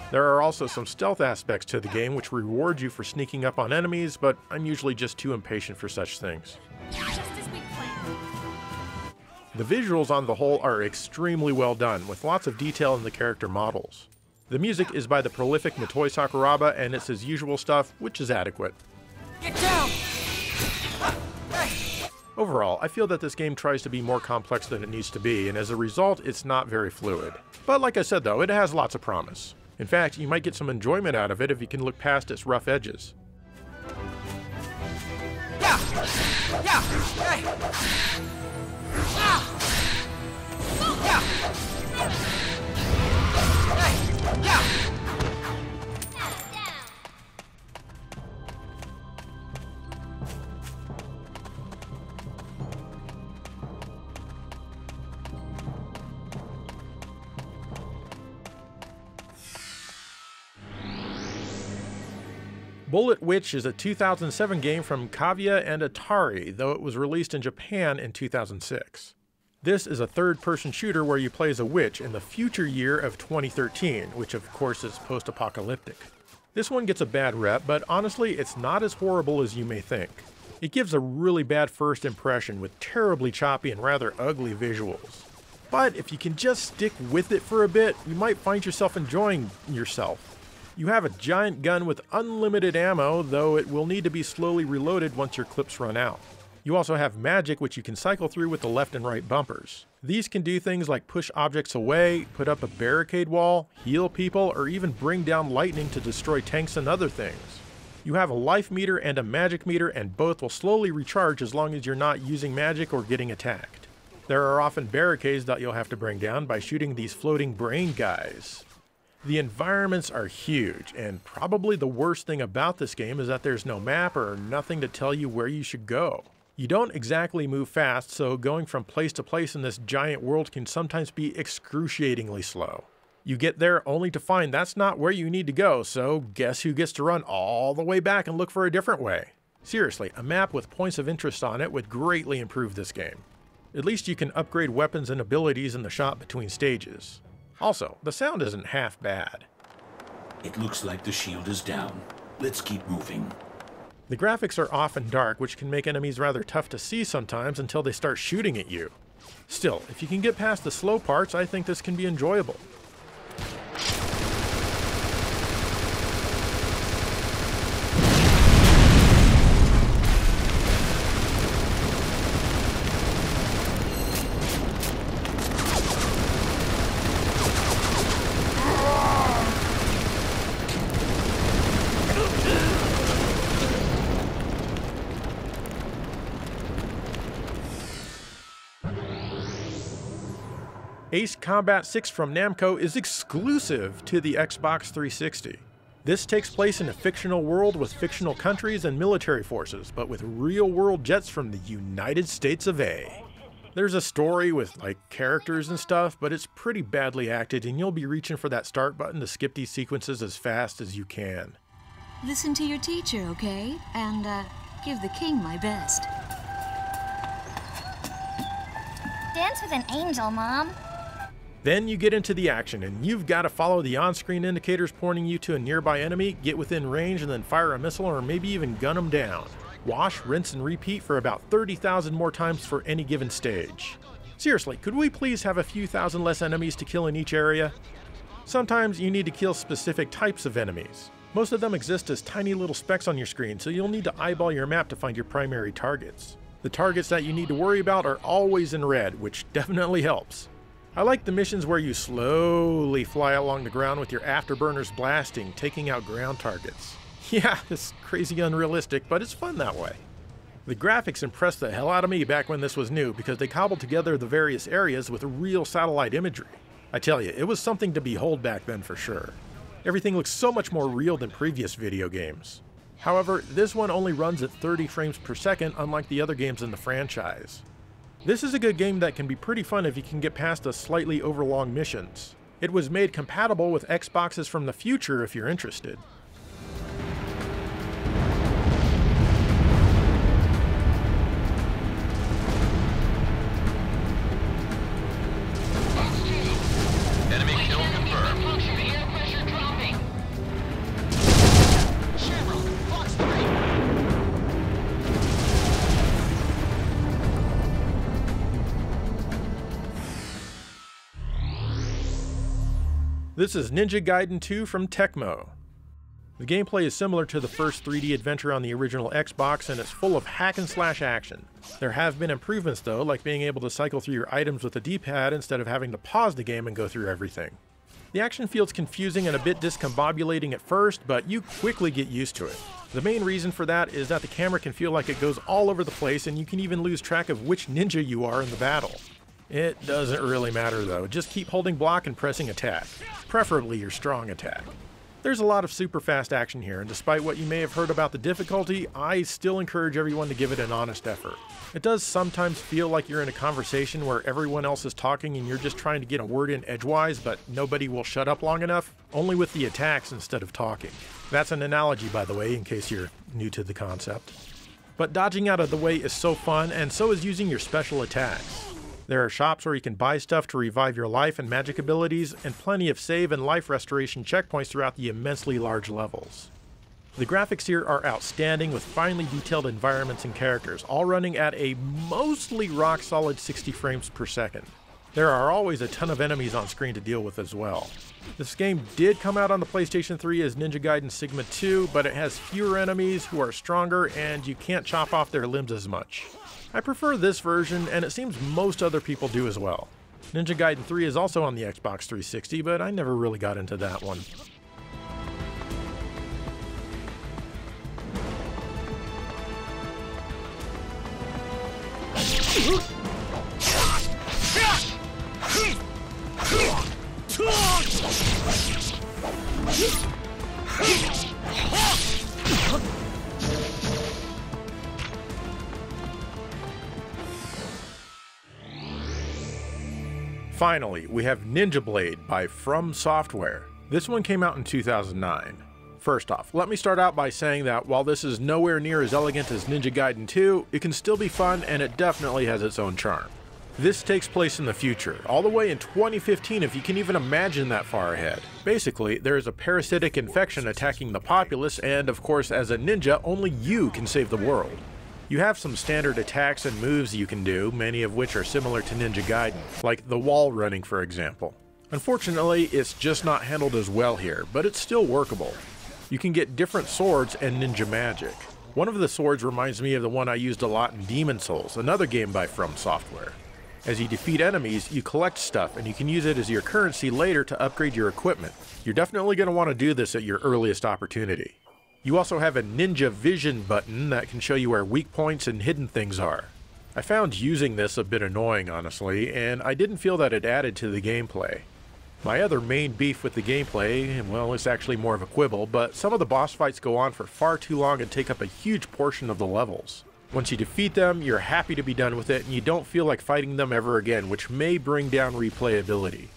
There are also some stealth aspects to the game which reward you for sneaking up on enemies, but I'm usually just too impatient for such things. The visuals on the whole are extremely well done, with lots of detail in the character models. The music is by the prolific Motoi Sakuraba, and it's his usual stuff, which is adequate. Get down! Overall, I feel that this game tries to be more complex than it needs to be, and as a result, it's not very fluid. But like I said though, it has lots of promise. In fact, you might get some enjoyment out of it if you can look past its rough edges. Yeah! Yeah! Hey! Ah! Yeah! Hey! Yeah! Bullet Witch is a 2007 game from Kavia and Atari, though it was released in Japan in 2006. This is a third-person shooter where you play as a witch in the future year of 2013, which of course is post-apocalyptic. This one gets a bad rep, but honestly, it's not as horrible as you may think. It gives a really bad first impression with terribly choppy and rather ugly visuals. But if you can just stick with it for a bit, you might find yourself enjoying yourself. You have a giant gun with unlimited ammo, though it will need to be slowly reloaded once your clips run out. You also have magic which you can cycle through with the left and right bumpers. These can do things like push objects away, put up a barricade wall, heal people, or even bring down lightning to destroy tanks and other things. You have a life meter and a magic meter, and both will slowly recharge as long as you're not using magic or getting attacked. There are often barricades that you'll have to bring down by shooting these floating brain guys. The environments are huge, and probably the worst thing about this game is that there's no map or nothing to tell you where you should go. You don't exactly move fast, so going from place to place in this giant world can sometimes be excruciatingly slow. You get there only to find that's not where you need to go, so guess who gets to run all the way back and look for a different way? Seriously, a map with points of interest on it would greatly improve this game. At least you can upgrade weapons and abilities in the shop between stages. Also, the sound isn't half bad. It looks like the shield is down. Let's keep moving. The graphics are often dark, which can make enemies rather tough to see sometimes until they start shooting at you. Still, if you can get past the slow parts, I think this can be enjoyable. Ace Combat 6 from Namco is exclusive to the Xbox 360. This takes place in a fictional world with fictional countries and military forces, but with real-world jets from the United States of A. There's a story with, characters and stuff, but it's pretty badly acted, and you'll be reaching for that start button to skip these sequences as fast as you can. Listen to your teacher, okay? And, give the king my best. Dance with an angel, Mom. Then you get into the action, and you've got to follow the on-screen indicators pointing you to a nearby enemy, get within range, and then fire a missile or maybe even gun them down. Wash, rinse, and repeat for about 30,000 more times for any given stage. Seriously, could we please have a few thousand less enemies to kill in each area? Sometimes you need to kill specific types of enemies. Most of them exist as tiny little specks on your screen, so you'll need to eyeball your map to find your primary targets. The targets that you need to worry about are always in red, which definitely helps. I like the missions where you slowly fly along the ground with your afterburners blasting, taking out ground targets. Yeah, it's crazy unrealistic, but it's fun that way. The graphics impressed the hell out of me back when this was new because they cobbled together the various areas with real satellite imagery. I tell you, it was something to behold back then for sure. Everything looks so much more real than previous video games. However, this one only runs at 30 frames per second, unlike the other games in the franchise. This is a good game that can be pretty fun if you can get past the slightly overlong missions. It was made compatible with Xboxes from the future if you're interested. Enemy kill confirmed. Air pressure dropping. Shamrock, Fox 3. This is Ninja Gaiden 2 from Tecmo. The gameplay is similar to the first 3D adventure on the original Xbox, and it's full of hack-and-slash action. There have been improvements though, like being able to cycle through your items with a D-pad instead of having to pause the game and go through everything. The action feels confusing and a bit discombobulating at first, but you quickly get used to it. The main reason for that is that the camera can feel like it goes all over the place, and you can even lose track of which ninja you are in the battle. It doesn't really matter though, just keep holding block and pressing attack, preferably your strong attack. There's a lot of super fast action here, and despite what you may have heard about the difficulty, I still encourage everyone to give it an honest effort. It does sometimes feel like you're in a conversation where everyone else is talking and you're just trying to get a word in edgewise, but nobody will shut up long enough, only with the attacks instead of talking. That's an analogy, by the way, in case you're new to the concept. But dodging out of the way is so fun, and so is using your special attacks. There are shops where you can buy stuff to revive your life and magic abilities, and plenty of save and life restoration checkpoints throughout the immensely large levels. The graphics here are outstanding with finely detailed environments and characters, all running at a mostly rock-solid 60 frames per second. There are always a ton of enemies on screen to deal with as well. This game did come out on the PlayStation 3 as Ninja Gaiden Sigma 2, but it has fewer enemies who are stronger and you can't chop off their limbs as much. I prefer this version, and it seems most other people do as well. Ninja Gaiden 3 is also on the Xbox 360, but I never really got into that one. Finally, we have Ninja Blade by From Software. This one came out in 2009. First off, let me start out by saying that while this is nowhere near as elegant as Ninja Gaiden 2, it can still be fun and it definitely has its own charm. This takes place in the future, all the way in 2015 if you can even imagine that far ahead. Basically, there is a parasitic infection attacking the populace and, of course, as a ninja, only you can save the world. You have some standard attacks and moves you can do, many of which are similar to Ninja Gaiden, like the wall running for example. Unfortunately, it's just not handled as well here, but it's still workable. You can get different swords and ninja magic. One of the swords reminds me of the one I used a lot in Demon Souls, another game by From Software. As you defeat enemies, you collect stuff and you can use it as your currency later to upgrade your equipment. You're definitely going to want to do this at your earliest opportunity. You also have a Ninja Vision button that can show you where weak points and hidden things are. I found using this a bit annoying, honestly, and I didn't feel that it added to the gameplay. My other main beef with the gameplay, well, it's actually more of a quibble, but some of the boss fights go on for far too long and take up a huge portion of the levels. Once you defeat them, you're happy to be done with it, and you don't feel like fighting them ever again, which may bring down replayability.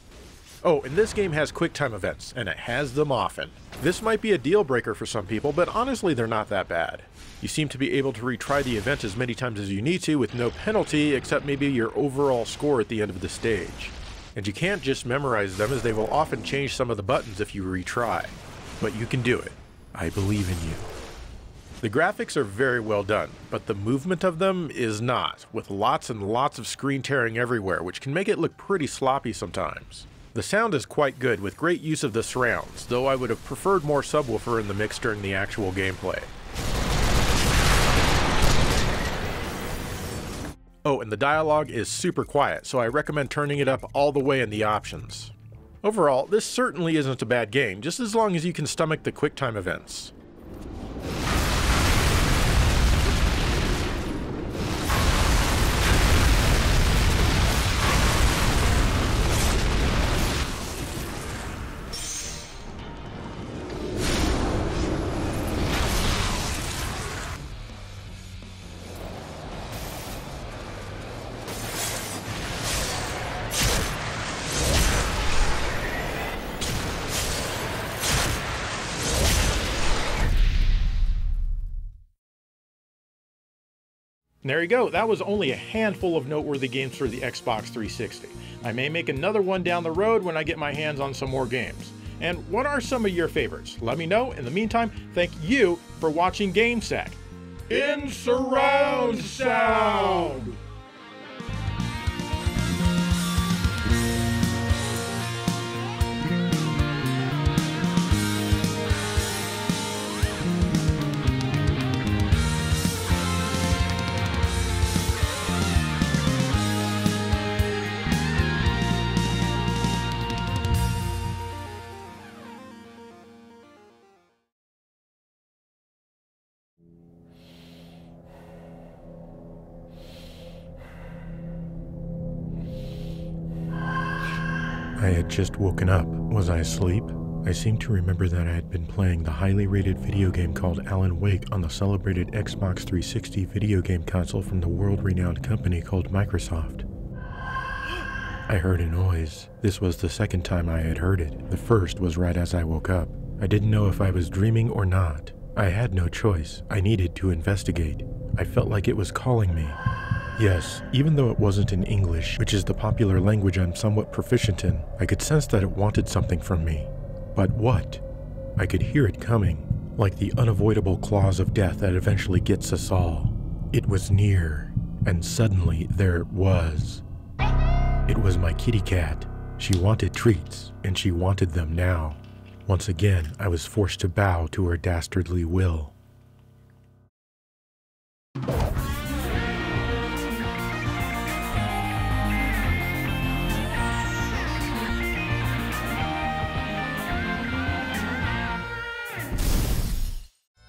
Oh, and this game has QuickTime events, and it has them often. This might be a deal breaker for some people, but honestly they're not that bad. You seem to be able to retry the event as many times as you need to with no penalty, except maybe your overall score at the end of the stage. And you can't just memorize them, as they will often change some of the buttons if you retry. But you can do it. I believe in you. The graphics are very well done, but the movement of them is not, with lots and lots of screen tearing everywhere, which can make it look pretty sloppy sometimes. The sound is quite good, with great use of the surrounds, though I would have preferred more subwoofer in the mix during the actual gameplay. Oh, and the dialogue is super quiet, so I recommend turning it up all the way in the options. Overall, this certainly isn't a bad game, just as long as you can stomach the QuickTime events. There you go, that was only a handful of noteworthy games for the Xbox 360. I may make another one down the road when I get my hands on some more games. And what are some of your favorites? Let me know. In the meantime, thank you for watching GameSack in surround sound! I had just woken up. Was I asleep? I seem to remember that I had been playing the highly rated video game called Alan Wake on the celebrated Xbox 360 video game console from the world-renowned company called Microsoft. I heard a noise. This was the second time I had heard it. The first was right as I woke up. I didn't know if I was dreaming or not. I had no choice. I needed to investigate. I felt like it was calling me. Yes, even though it wasn't in English, which is the popular language I'm somewhat proficient in, I could sense that it wanted something from me. But what? I could hear it coming, like the unavoidable claws of death that eventually gets us all. It was near, and suddenly there it was. It was my kitty cat. She wanted treats, and she wanted them now. Once again, I was forced to bow to her dastardly will.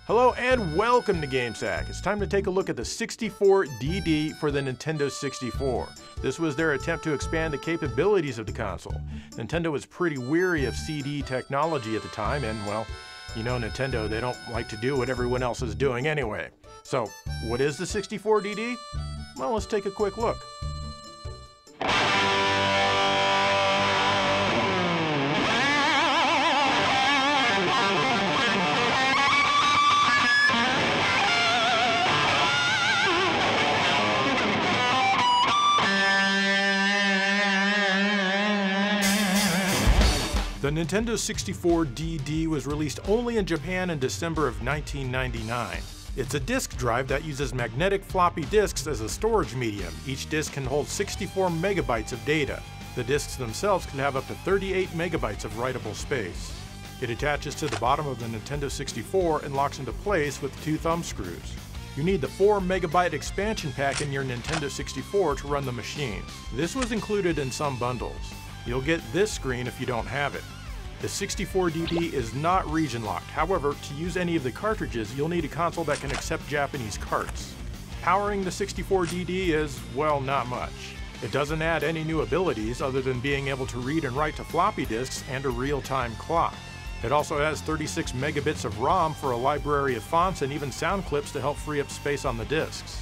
Hello and welcome to GameSack. It's time to take a look at the 64DD for the Nintendo 64. This was their attempt to expand the capabilities of the console. Nintendo was pretty weary of CD technology at the time, and well, you know Nintendo, they don't like to do what everyone else is doing anyway. So, what is the 64DD? Well, let's take a quick look. The Nintendo 64DD was released only in Japan in December of 1999. It's a disk drive that uses magnetic floppy disks as a storage medium. Each disk can hold 64 megabytes of data. The disks themselves can have up to 38 megabytes of writable space. It attaches to the bottom of the Nintendo 64 and locks into place with 2 thumb screws. You need the 4 megabyte expansion pack in your Nintendo 64 to run the machine. This was included in some bundles. You'll get this screen if you don't have it. The 64DD is not region locked. However, to use any of the cartridges, you'll need a console that can accept Japanese carts. Powering the 64DD is, well, not much. It doesn't add any new abilities other than being able to read and write to floppy disks and a real-time clock. It also has 36 megabits of ROM for a library of fonts and even sound clips to help free up space on the disks.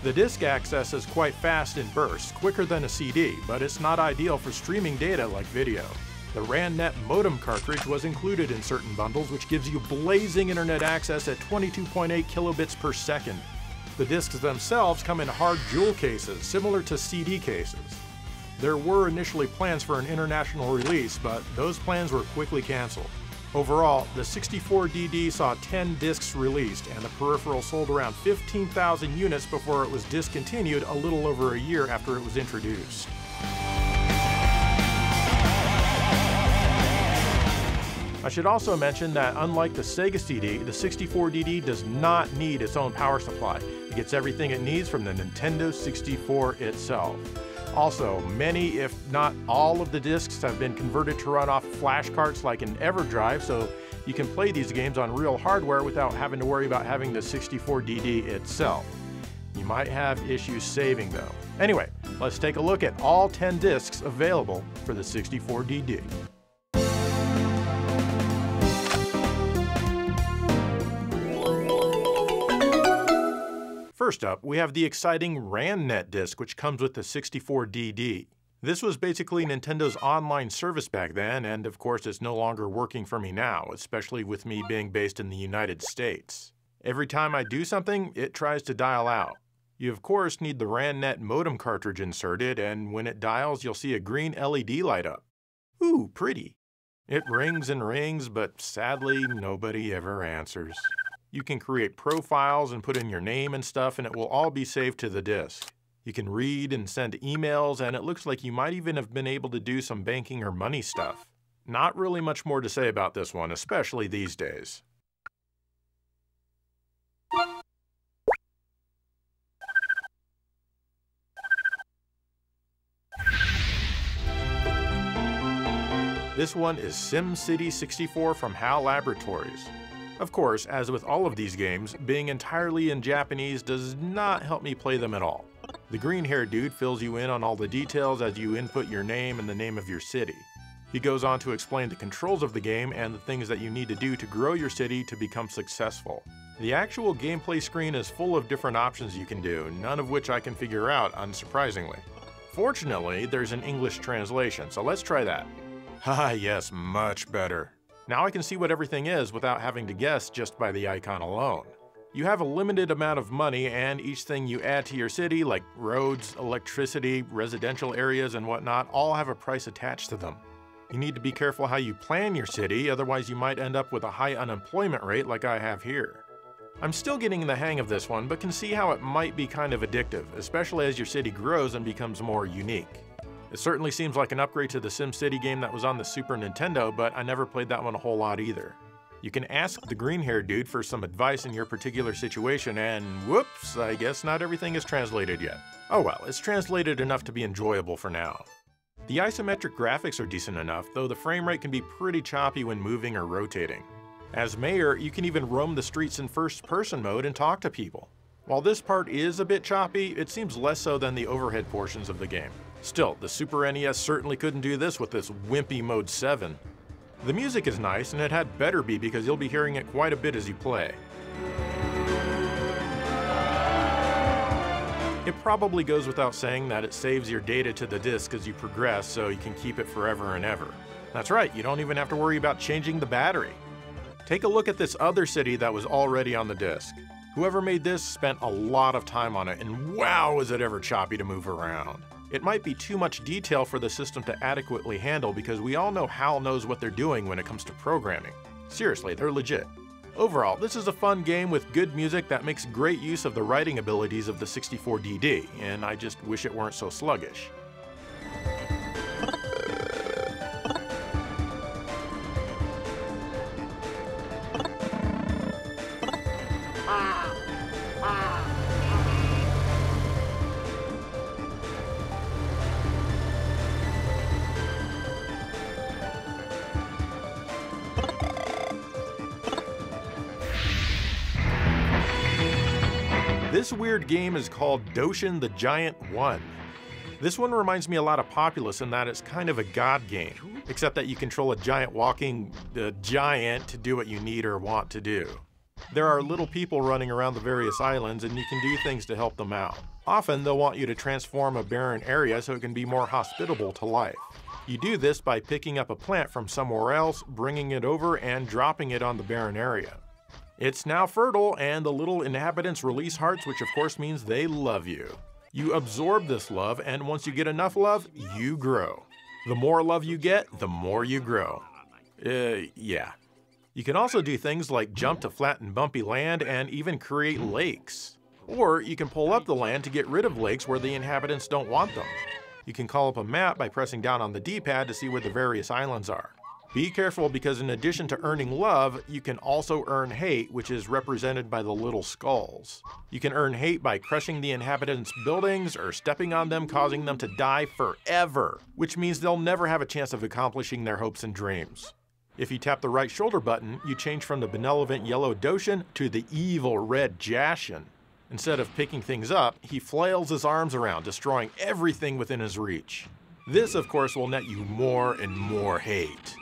The disk access is quite fast in bursts, quicker than a CD, but it's not ideal for streaming data like video. The RANnet modem cartridge was included in certain bundles, which gives you blazing internet access at 22.8 kilobits per second. The discs themselves come in hard jewel cases, similar to CD cases. There were initially plans for an international release, but those plans were quickly canceled. Overall, the 64DD saw 10 discs released, and the peripheral sold around 15,000 units before it was discontinued a little over a year after it was introduced. I should also mention that unlike the Sega CD, the 64DD does not need its own power supply. It gets everything it needs from the Nintendo 64 itself. Also, many, if not all of the discs have been converted to run off flash carts like an EverDrive, so you can play these games on real hardware without having to worry about having the 64DD itself. You might have issues saving though. Anyway, let's take a look at all 10 discs available for the 64DD. First up, we have the exciting RANnet disc, which comes with the 64DD. This was basically Nintendo's online service back then, and of course it's no longer working for me now, especially with me being based in the United States. Every time I do something, it tries to dial out. You of course need the RANnet modem cartridge inserted, and when it dials you'll see a green LED light up. Ooh, pretty. It rings and rings, but sadly nobody ever answers. You can create profiles and put in your name and stuff, and it will all be saved to the disk. You can read and send emails, and it looks like you might even have been able to do some banking or money stuff. Not really much more to say about this one, especially these days. This one is SimCity 64 from HAL Laboratories. Of course, as with all of these games, being entirely in Japanese does not help me play them at all. The green-haired dude fills you in on all the details as you input your name and the name of your city. He goes on to explain the controls of the game and the things that you need to do to grow your city to become successful. The actual gameplay screen is full of different options you can do, none of which I can figure out, unsurprisingly. Fortunately, there's an English translation, so let's try that. Haha, yes, much better. Now I can see what everything is without having to guess just by the icon alone. You have a limited amount of money, and each thing you add to your city, like roads, electricity, residential areas, and whatnot, all have a price attached to them. You need to be careful how you plan your city, otherwise you might end up with a high unemployment rate like I have here. I'm still getting the hang of this one, but can see how it might be kind of addictive, especially as your city grows and becomes more unique. It certainly seems like an upgrade to the SimCity game that was on the Super Nintendo, but I never played that one a whole lot either. You can ask the green-haired dude for some advice in your particular situation, and whoops, I guess not everything is translated yet. Oh well, it's translated enough to be enjoyable for now. The isometric graphics are decent enough, though the frame rate can be pretty choppy when moving or rotating. As mayor, you can even roam the streets in first-person mode and talk to people. While this part is a bit choppy, it seems less so than the overhead portions of the game. Still, the Super NES certainly couldn't do this with this wimpy Mode 7. The music is nice, and it had better be because you'll be hearing it quite a bit as you play. It probably goes without saying that it saves your data to the disk as you progress, so you can keep it forever and ever. That's right, you don't even have to worry about changing the battery. Take a look at this other city that was already on the disk. Whoever made this spent a lot of time on it, and wow, is it ever choppy to move around. It might be too much detail for the system to adequately handle because we all know HAL knows what they're doing when it comes to programming. Seriously, they're legit. Overall, this is a fun game with good music that makes great use of the writing abilities of the 64DD, and I just wish it weren't so sluggish. This weird game is called Doshin the Giant 1. This one reminds me a lot of Populous in that it's kind of a god game, except that you control a giant walking giant to do what you need or want to do. There are little people running around the various islands and you can do things to help them out. Often they'll want you to transform a barren area so it can be more hospitable to life. You do this by picking up a plant from somewhere else, bringing it over, and dropping it on the barren area. It's now fertile, and the little inhabitants release hearts, which of course means they love you. You absorb this love, and once you get enough love, you grow. The more love you get, the more you grow. Yeah. You can also do things like jump to flat and bumpy land and even create lakes. Or you can pull up the land to get rid of lakes where the inhabitants don't want them. You can call up a map by pressing down on the D-pad to see where the various islands are. Be careful because in addition to earning love, you can also earn hate, which is represented by the little skulls. You can earn hate by crushing the inhabitants' buildings or stepping on them, causing them to die forever, which means they'll never have a chance of accomplishing their hopes and dreams. If you tap the right shoulder button, you change from the benevolent yellow Doshin to the evil red Jashin. Instead of picking things up, he flails his arms around, destroying everything within his reach. This, of course, will net you more and more hate.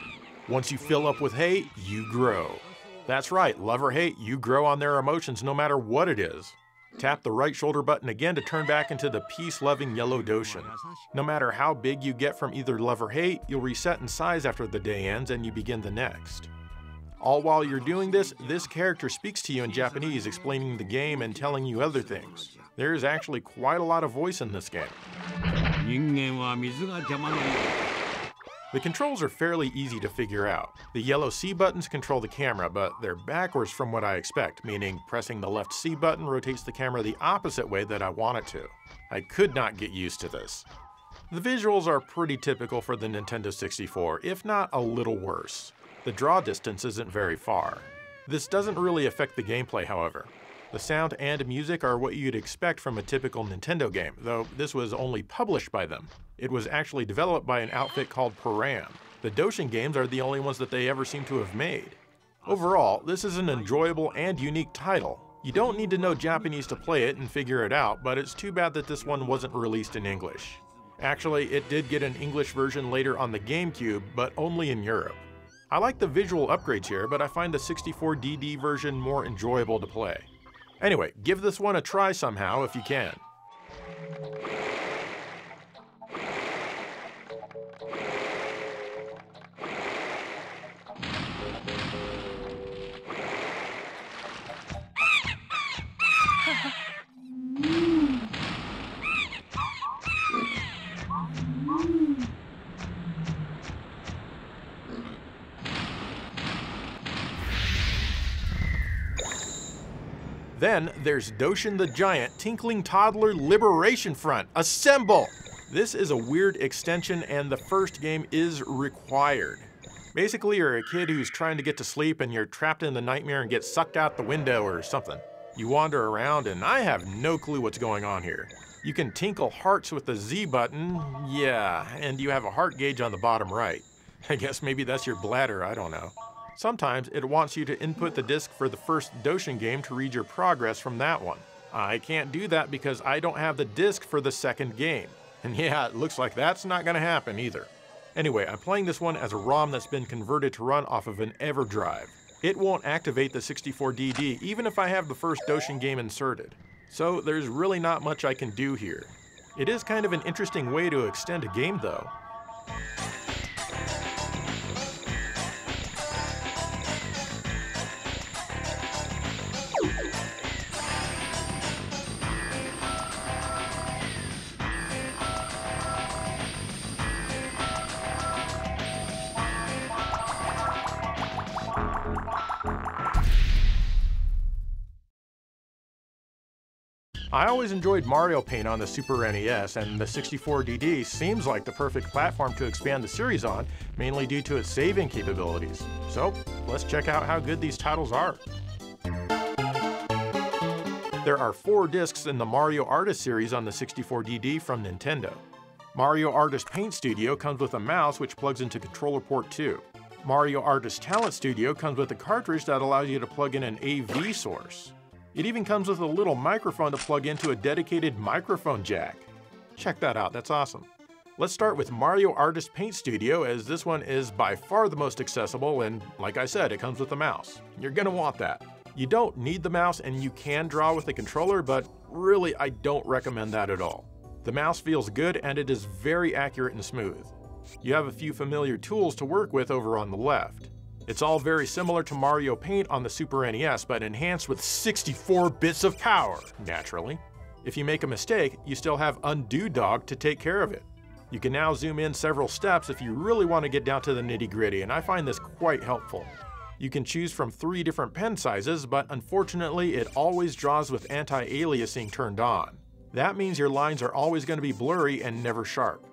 Once you fill up with hate, you grow. That's right, love or hate, you grow on their emotions no matter what it is. Tap the right shoulder button again to turn back into the peace-loving yellow Doshin. No matter how big you get from either love or hate, you'll reset in size after the day ends and you begin the next. All while you're doing this, this character speaks to you in Japanese, explaining the game and telling you other things. There is actually quite a lot of voice in this game. The controls are fairly easy to figure out. The yellow C buttons control the camera, but they're backwards from what I expect, meaning pressing the left C button rotates the camera the opposite way that I want it to. I could not get used to this. The visuals are pretty typical for the Nintendo 64, if not a little worse. The draw distance isn't very far. This doesn't really affect the gameplay, however. The sound and music are what you'd expect from a typical Nintendo game, though this was only published by them. It was actually developed by an outfit called Param. The Doshin games are the only ones that they ever seem to have made. Overall, this is an enjoyable and unique title. You don't need to know Japanese to play it and figure it out, but it's too bad that this one wasn't released in English. Actually, it did get an English version later on the GameCube, but only in Europe. I like the visual upgrades here, but I find the 64DD version more enjoyable to play. Anyway, give this one a try somehow if you can. Then there's Doshin the Giant Tinkling Toddler Liberation Front. Assemble! This is a weird extension and the first game is required. Basically, you're a kid who's trying to get to sleep and you're trapped in the nightmare and get sucked out the window or something. You wander around and I have no clue what's going on here. You can tinkle hearts with the Z button, yeah, and you have a heart gauge on the bottom right. I guess maybe that's your bladder, I don't know. Sometimes it wants you to input the disc for the first Doshin game to read your progress from that one. I can't do that because I don't have the disc for the second game. And yeah, it looks like that's not going to happen either. Anyway, I'm playing this one as a ROM that's been converted to run off of an EverDrive. It won't activate the 64DD even if I have the first Doshin game inserted. So there's really not much I can do here. It is kind of an interesting way to extend a game though. I always enjoyed Mario Paint on the Super NES, and the 64DD seems like the perfect platform to expand the series on, mainly due to its saving capabilities. So, let's check out how good these titles are. There are 4 discs in the Mario Artist series on the 64DD from Nintendo. Mario Artist Paint Studio comes with a mouse which plugs into controller port 2. Mario Artist Talent Studio comes with a cartridge that allows you to plug in an AV source. It even comes with a little microphone to plug into a dedicated microphone jack. Check that out, that's awesome. Let's start with Mario Artist Paint Studio, as this one is by far the most accessible, and like I said, it comes with a mouse. You're gonna want that. You don't need the mouse and you can draw with a controller, but really I don't recommend that at all. The mouse feels good and it is very accurate and smooth. You have a few familiar tools to work with over on the left. It's all very similar to Mario Paint on the Super NES, but enhanced with 64 bits of power, naturally. If you make a mistake, you still have Undo Dog to take care of it. You can now zoom in several steps if you really want to get down to the nitty-gritty, and I find this quite helpful. You can choose from 3 different pen sizes, but unfortunately it always draws with anti-aliasing turned on. That means your lines are always going to be blurry and never sharp.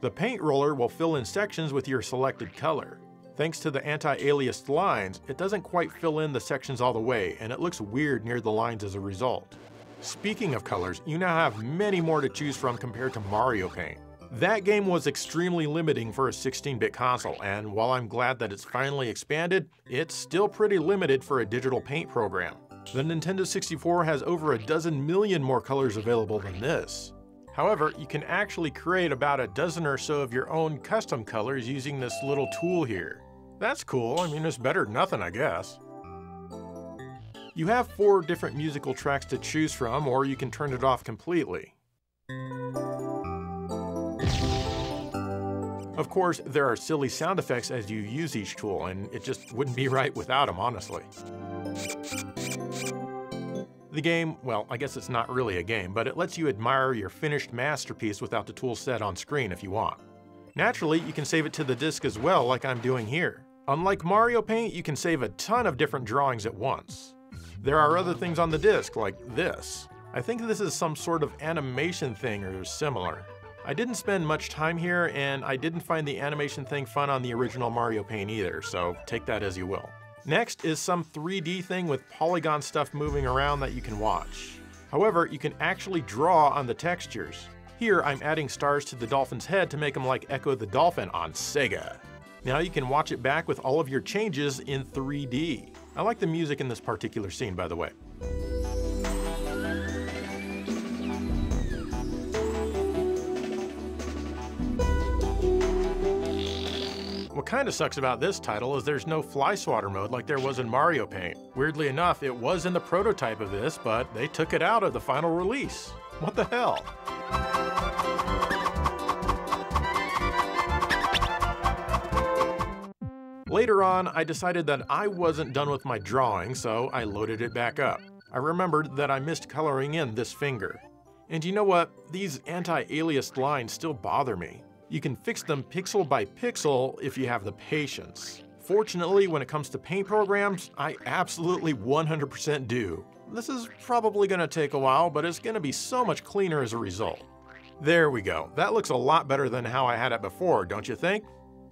The paint roller will fill in sections with your selected color. Thanks to the anti-aliased lines, it doesn't quite fill in the sections all the way, and it looks weird near the lines as a result. Speaking of colors, you now have many more to choose from compared to Mario Paint. That game was extremely limiting for a 16-bit console, and while I'm glad that it's finally expanded, it's still pretty limited for a digital paint program. The Nintendo 64 has over 12 million more colors available than this. However, you can actually create about a dozen or so of your own custom colors using this little tool here. That's cool, I mean it's better than nothing I guess. You have 4 different musical tracks to choose from, or you can turn it off completely. Of course, there are silly sound effects as you use each tool, and it just wouldn't be right without them, honestly. The game, well, I guess it's not really a game, but it lets you admire your finished masterpiece without the tool set on screen if you want. Naturally, you can save it to the disc as well, like I'm doing here. Unlike Mario Paint, you can save a ton of different drawings at once. There are other things on the disc, like this. I think this is some sort of animation thing or similar. I didn't spend much time here, and I didn't find the animation thing fun on the original Mario Paint either, so take that as you will. Next is some 3D thing with polygon stuff moving around that you can watch. However, you can actually draw on the textures. Here, I'm adding stars to the dolphin's head to make them like Echo the Dolphin on Sega. Now you can watch it back with all of your changes in 3D. I like the music in this particular scene, by the way. What kind of sucks about this title is there's no fly swatter mode like there was in Mario Paint. Weirdly enough, it was in the prototype of this, but they took it out of the final release. What the hell? Later on, I decided that I wasn't done with my drawing, so I loaded it back up. I remembered that I missed coloring in this finger. And you know what? These anti-aliased lines still bother me. You can fix them pixel by pixel if you have the patience. Fortunately, when it comes to paint programs, I absolutely 100% do. This is probably going to take a while, but it's going to be so much cleaner as a result. There we go. That looks a lot better than how I had it before, don't you think?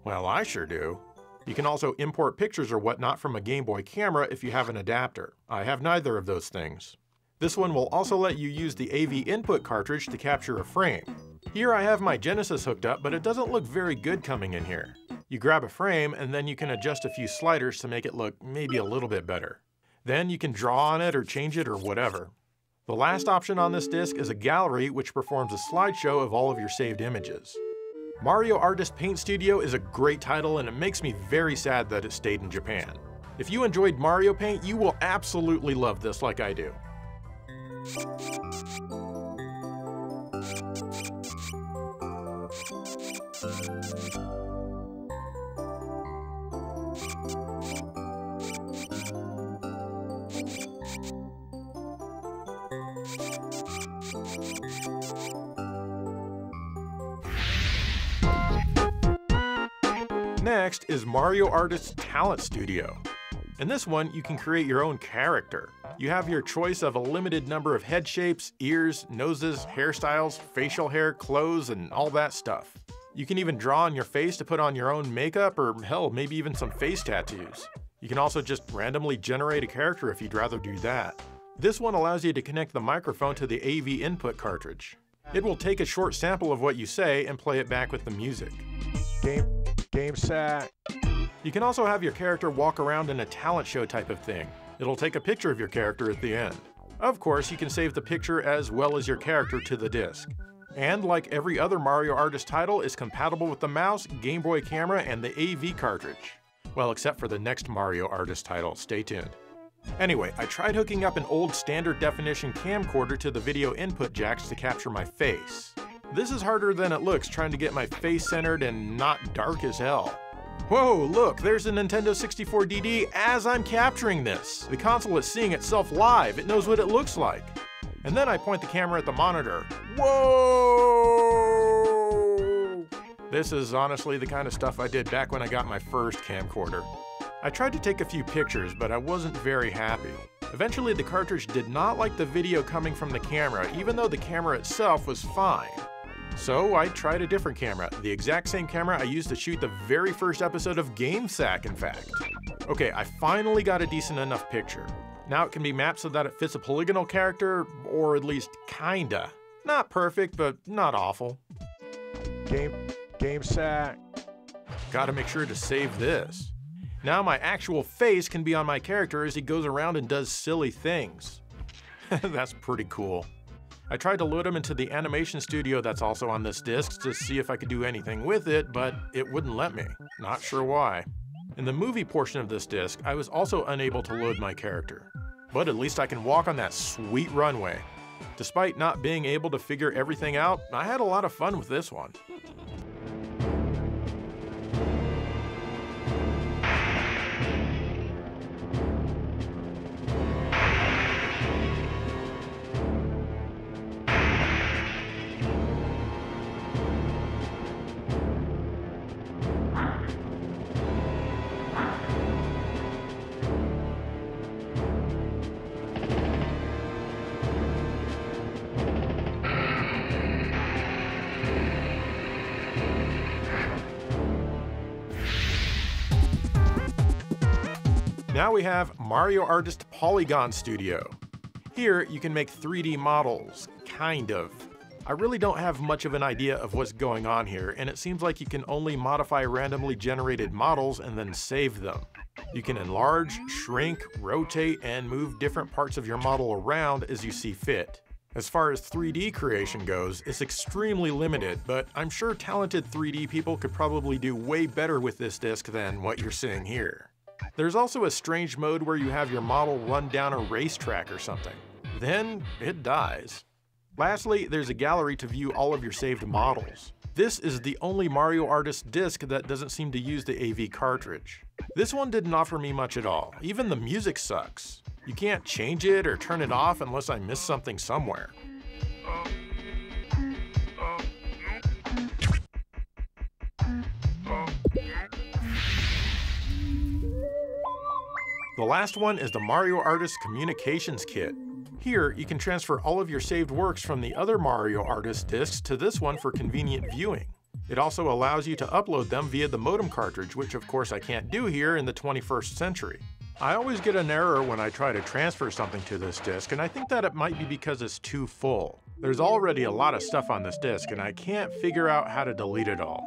Well, I sure do. You can also import pictures or whatnot from a Game Boy camera if you have an adapter. I have neither of those things. This one will also let you use the AV input cartridge to capture a frame. Here I have my Genesis hooked up, but it doesn't look very good coming in here. You grab a frame and then you can adjust a few sliders to make it look maybe a little bit better. Then you can draw on it or change it or whatever. The last option on this disc is a gallery, which performs a slideshow of all of your saved images. Mario Artist Paint Studio is a great title, and it makes me very sad that it stayed in Japan. If you enjoyed Mario Paint, you will absolutely love this like I do. Next is Mario Artist Talent Studio. In this one, you can create your own character. You have your choice of a limited number of head shapes, ears, noses, hairstyles, facial hair, clothes, and all that stuff. You can even draw on your face to put on your own makeup, or hell, maybe even some face tattoos. You can also just randomly generate a character if you'd rather do that. This one allows you to connect the microphone to the AV input cartridge. It will take a short sample of what you say and play it back with the music. Game set. You can also have your character walk around in a talent show type of thing. It'll take a picture of your character at the end. Of course, you can save the picture as well as your character to the disc. And like every other Mario Artist title, is compatible with the mouse, Game Boy camera, and the AV cartridge. Well, except for the next Mario Artist title. Stay tuned. Anyway, I tried hooking up an old standard definition camcorder to the video input jacks to capture my face. This is harder than it looks, trying to get my face centered and not dark as hell. Whoa, look, there's a Nintendo 64 DD as I'm capturing this. The console is seeing itself live, it knows what it looks like. And then I point the camera at the monitor. Whoa! This is honestly the kind of stuff I did back when I got my first camcorder. I tried to take a few pictures, but I wasn't very happy. Eventually the cartridge did not like the video coming from the camera, even though the camera itself was fine. So I tried a different camera, the exact same camera I used to shoot the very first episode of GameSack, in fact. Okay, I finally got a decent enough picture. Now it can be mapped so that it fits a polygonal character, or at least kinda. Not perfect, but not awful. GameSack. Gotta make sure to save this. Now my actual face can be on my character as he goes around and does silly things. That's pretty cool. I tried to load him into the animation studio that's also on this disc to see if I could do anything with it, but it wouldn't let me. Not sure why. In the movie portion of this disc, I was also unable to load my character. But at least I can walk on that sweet runway. Despite not being able to figure everything out, I had a lot of fun with this one. Now we have Mario Artist Polygon Studio. Here you can make 3D models, kind of. I really don't have much of an idea of what's going on here, and it seems like you can only modify randomly generated models and then save them. You can enlarge, shrink, rotate, and move different parts of your model around as you see fit. As far as 3D creation goes, it's extremely limited, but I'm sure talented 3D people could probably do way better with this disc than what you're seeing here. There's also a strange mode where you have your model run down a racetrack or something. Then it dies. Lastly, there's a gallery to view all of your saved models. This is the only Mario Artist disc that doesn't seem to use the AV cartridge. This one didn't offer me much at all. Even the music sucks. You can't change it or turn it off unless I missed something somewhere. The last one is the Mario Artist Communications Kit. Here, you can transfer all of your saved works from the other Mario Artist discs to this one for convenient viewing. It also allows you to upload them via the modem cartridge, which of course I can't do here in the 21st century. I always get an error when I try to transfer something to this disc, and I think that it might be because it's too full. There's already a lot of stuff on this disc, and I can't figure out how to delete it all.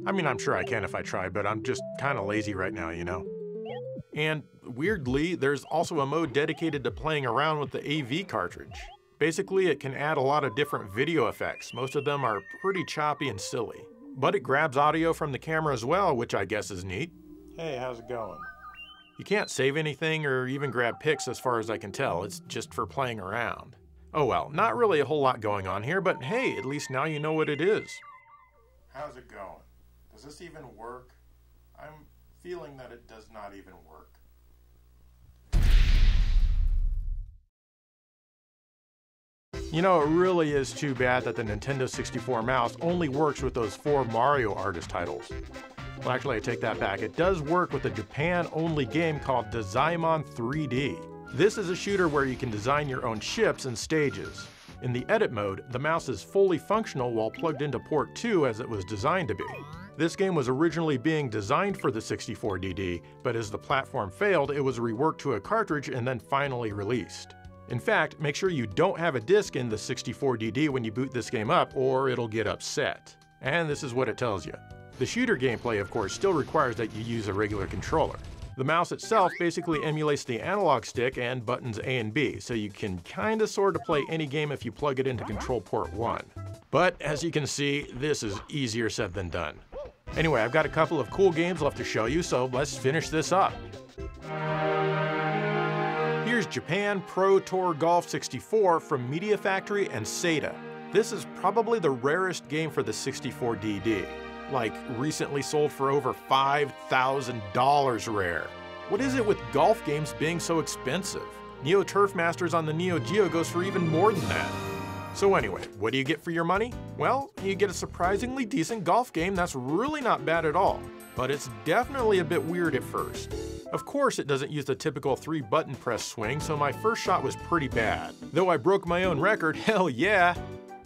I mean, I'm sure I can if I try, but I'm just kind of lazy right now, you know? And weirdly, there's also a mode dedicated to playing around with the AV cartridge. Basically, it can add a lot of different video effects. Most of them are pretty choppy and silly. But it grabs audio from the camera as well, which I guess is neat. Hey, how's it going? You can't save anything or even grab pics as far as I can tell. It's just for playing around. Oh well, not really a whole lot going on here, but hey, at least now you know what it is. How's it going? Does this even work? I'm feeling that it does not even work. You know, it really is too bad that the Nintendo 64 mouse only works with those 4 Mario Artist titles. Well, actually, I take that back. It does work with a Japan-only game called Desaimon 3D. This is a shooter where you can design your own ships and stages. In the edit mode, the mouse is fully functional while plugged into port 2 as it was designed to be. This game was originally being designed for the 64DD, but as the platform failed, it was reworked to a cartridge and then finally released. In fact, make sure you don't have a disc in the 64DD when you boot this game up, or it'll get upset. And this is what it tells you. The shooter gameplay, of course, still requires that you use a regular controller. The mouse itself basically emulates the analog stick and buttons A and B, so you can kinda sorta play any game if you plug it into control port 1. But as you can see, this is easier said than done. Anyway, I've got a couple of cool games left to show you, so let's finish this up. Here's Japan Pro Tour Golf 64 from Media Factory and Sega. This is probably the rarest game for the 64DD. Like, recently sold for over $5,000 rare. What is it with golf games being so expensive? Neo Turf Masters on the Neo Geo goes for even more than that. So anyway, what do you get for your money? Well, you get a surprisingly decent golf game that's really not bad at all. But it's definitely a bit weird at first. Of course, it doesn't use the typical 3-button press swing, so my first shot was pretty bad. Though I broke my own record, hell yeah!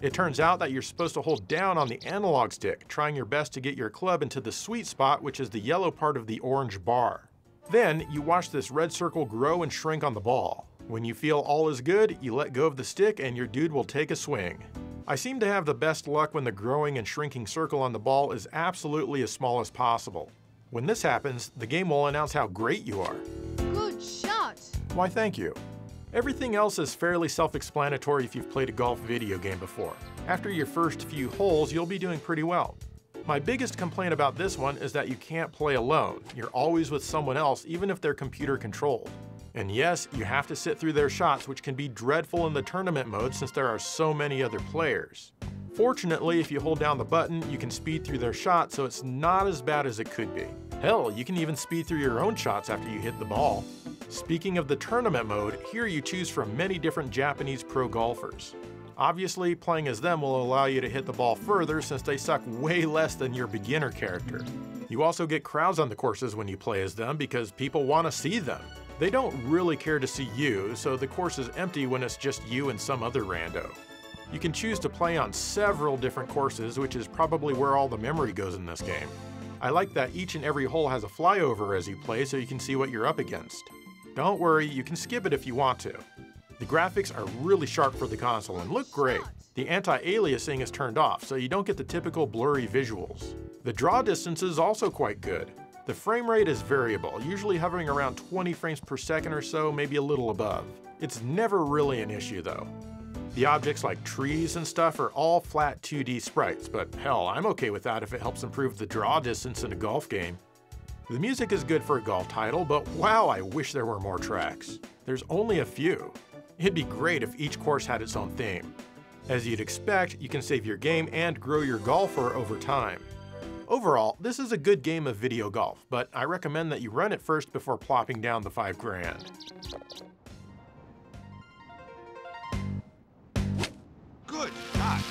It turns out that you're supposed to hold down on the analog stick, trying your best to get your club into the sweet spot, which is the yellow part of the orange bar. Then, you watch this red circle grow and shrink on the ball. When you feel all is good, you let go of the stick and your dude will take a swing. I seem to have the best luck when the growing and shrinking circle on the ball is absolutely as small as possible. When this happens, the game will announce how great you are. Good shot! Why, thank you. Everything else is fairly self-explanatory if you've played a golf video game before. After your first few holes, you'll be doing pretty well. My biggest complaint about this one is that you can't play alone. You're always with someone else, even if they're computer controlled. And yes, you have to sit through their shots, which can be dreadful in the tournament mode since there are so many other players. Fortunately, if you hold down the button, you can speed through their shot, so it's not as bad as it could be. Hell, you can even speed through your own shots after you hit the ball. Speaking of the tournament mode, here you choose from many different Japanese pro golfers. Obviously, playing as them will allow you to hit the ball further since they suck way less than your beginner character. You also get crowds on the courses when you play as them because people want to see them. They don't really care to see you, so the course is empty when it's just you and some other rando. You can choose to play on several different courses, which is probably where all the memory goes in this game. I like that each and every hole has a flyover as you play so you can see what you're up against. Don't worry, you can skip it if you want to. The graphics are really sharp for the console and look great. The anti-aliasing is turned off, so you don't get the typical blurry visuals. The draw distance is also quite good. The frame rate is variable, usually hovering around 20 frames per second or so, maybe a little above. It's never really an issue though. The objects like trees and stuff are all flat 2D sprites, but hell, I'm okay with that if it helps improve the draw distance in a golf game. The music is good for a golf title, but wow, I wish there were more tracks. There's only a few. It'd be great if each course had its own theme. As you'd expect, you can save your game and grow your golfer over time. Overall, this is a good game of video golf, but I recommend that you run it first before plopping down the $5 grand. Good shot!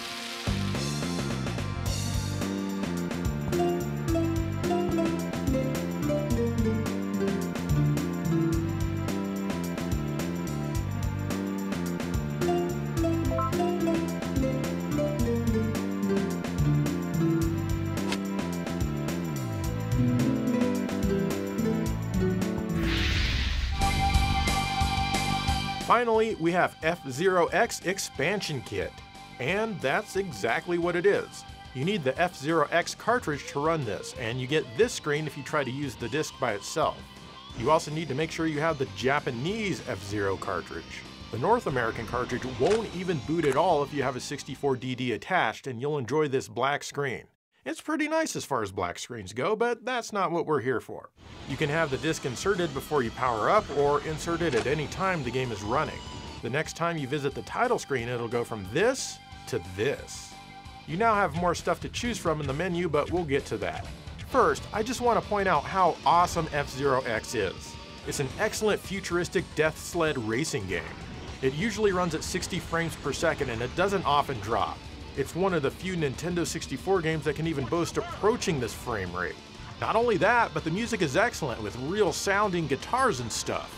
Finally, we have F-Zero X Expansion Kit. And that's exactly what it is. You need the F-Zero X cartridge to run this, and you get this screen if you try to use the disc by itself. You also need to make sure you have the Japanese F-Zero cartridge. The North American cartridge won't even boot at all if you have a 64DD attached, and you'll enjoy this black screen. It's pretty nice as far as black screens go, but that's not what we're here for. You can have the disc inserted before you power up, or insert it at any time the game is running. The next time you visit the title screen, it'll go from this to this. You now have more stuff to choose from in the menu, but we'll get to that. First, I just want to point out how awesome F-Zero X is. It's an excellent futuristic death sled racing game. It usually runs at 60 frames per second and it doesn't often drop. It's one of the few Nintendo 64 games that can even boast approaching this frame rate. Not only that, but the music is excellent with real sounding guitars and stuff.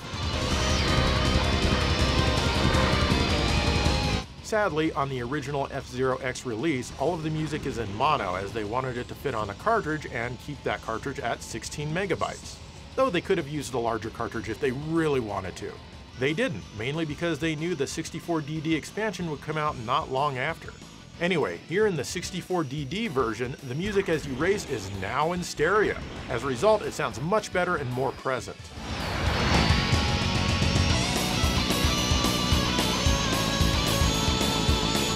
Sadly, on the original F-Zero X release, all of the music is in mono as they wanted it to fit on a cartridge and keep that cartridge at 16 megabytes. Though they could have used a larger cartridge if they really wanted to. They didn't, mainly because they knew the 64DD expansion would come out not long after. Anyway, here in the 64DD version, the music as you race is now in stereo. As a result, it sounds much better and more present.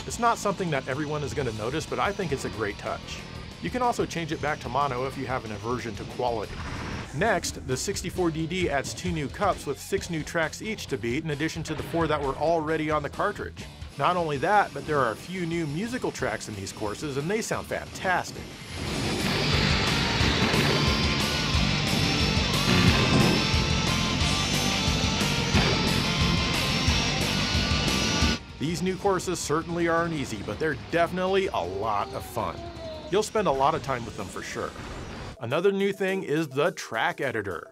It's not something that everyone is going to notice, but I think it's a great touch. You can also change it back to mono if you have an aversion to quality. Next, the 64DD adds 2 new cups with 6 new tracks each to beat in addition to the 4 that were already on the cartridge. Not only that, but there are a few new musical tracks in these courses and they sound fantastic. These new courses certainly aren't easy, but they're definitely a lot of fun. You'll spend a lot of time with them for sure. Another new thing is the track editor.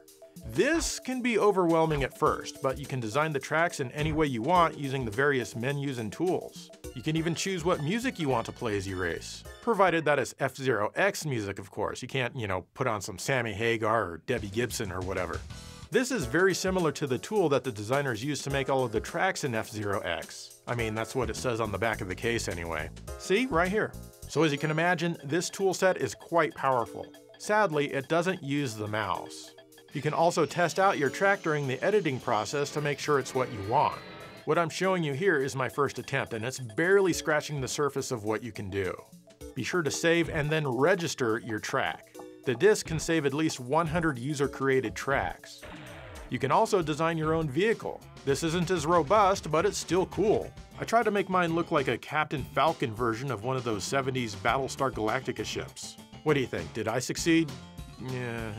This can be overwhelming at first, but you can design the tracks in any way you want using the various menus and tools. You can even choose what music you want to play as you race. Provided that it's F-Zero X music, of course. You can't, put on some Sammy Hagar or Debbie Gibson or whatever. This is very similar to the tool that the designers used to make all of the tracks in F-Zero X. I mean, that's what it says on the back of the case anyway. See, right here. So as you can imagine, this tool set is quite powerful. Sadly, it doesn't use the mouse. You can also test out your track during the editing process to make sure it's what you want. What I'm showing you here is my first attempt, and it's barely scratching the surface of what you can do. Be sure to save and then register your track. The disc can save at least 100 user-created tracks. You can also design your own vehicle. This isn't as robust, but it's still cool. I tried to make mine look like a Captain Falcon version of one of those 70s Battlestar Galactica ships. What do you think? Did I succeed? Yeah.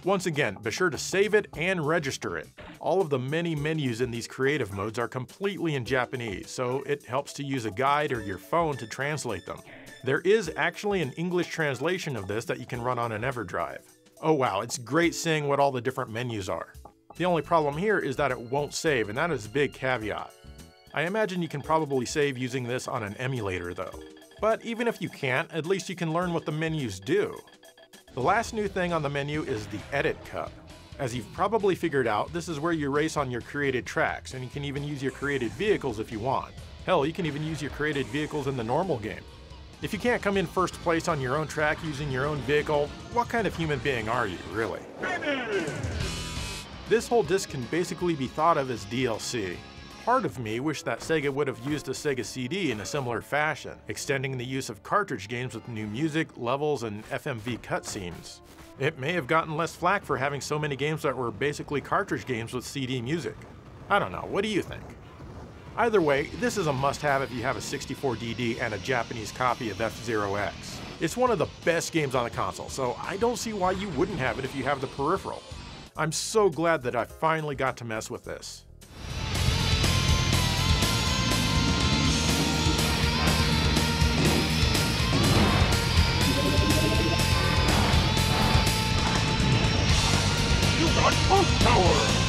Once again, be sure to save it and register it. All of the many menus in these creative modes are completely in Japanese, so it helps to use a guide or your phone to translate them. There is actually an English translation of this that you can run on an EverDrive. Oh wow, it's great seeing what all the different menus are. The only problem here is that it won't save, and that is a big caveat. I imagine you can probably save using this on an emulator though. But even if you can't, at least you can learn what the menus do. The last new thing on the menu is the Edit Cup. As you've probably figured out, this is where you race on your created tracks, and you can even use your created vehicles if you want. Hell, you can even use your created vehicles in the normal game. If you can't come in first place on your own track using your own vehicle, what kind of human being are you, really? This whole disc can basically be thought of as DLC. Part of me wished that Sega would have used a Sega CD in a similar fashion, extending the use of cartridge games with new music, levels, and FMV cutscenes. It may have gotten less flack for having so many games that were basically cartridge games with CD music. I don't know, what do you think? Either way, this is a must-have if you have a 64DD and a Japanese copy of F-Zero X. It's one of the best games on the console, so I don't see why you wouldn't have it if you have the peripheral. I'm so glad that I finally got to mess with this. Tower!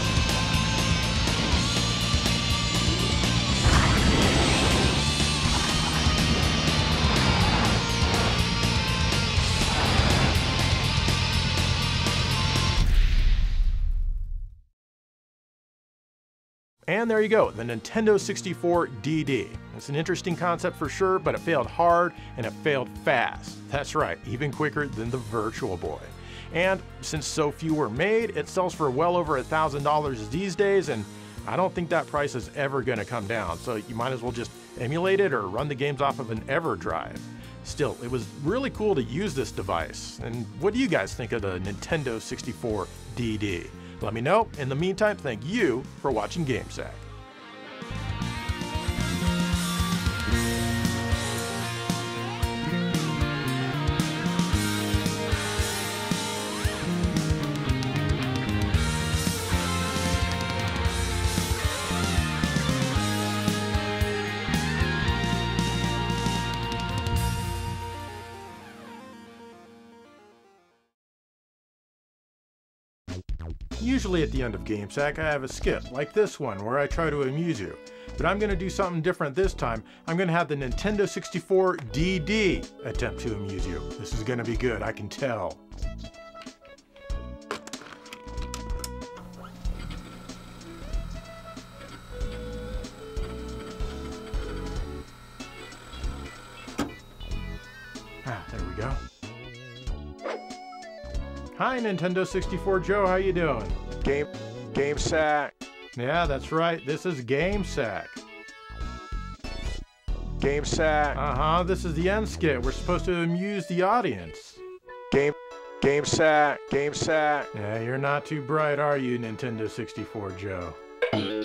And there you go, the Nintendo 64 DD. It's an interesting concept for sure, but it failed hard and it failed fast. That's right, even quicker than the Virtual Boy. And since so few were made, it sells for well over $1,000 these days, and I don't think that price is ever going to come down, so you might as well just emulate it or run the games off of an EverDrive. Still, it was really cool to use this device. And what do you guys think of the Nintendo 64 DD? Let me know. In the meantime, thank you for watching GameSack. Usually at the end of GameSack, I have a skit, like this one, where I try to amuse you. But I'm going to do something different this time. I'm going to have the Nintendo 64 DD attempt to amuse you. This is going to be good, I can tell. There we go. Hi, Nintendo 64 Joe, how you doing? GameSack. Yeah, that's right. This is GameSack. GameSack. Uh-huh, this is the end skit. We're supposed to amuse the audience. GameSack. Yeah, you're not too bright, are you, Nintendo 64 Joe? Hey,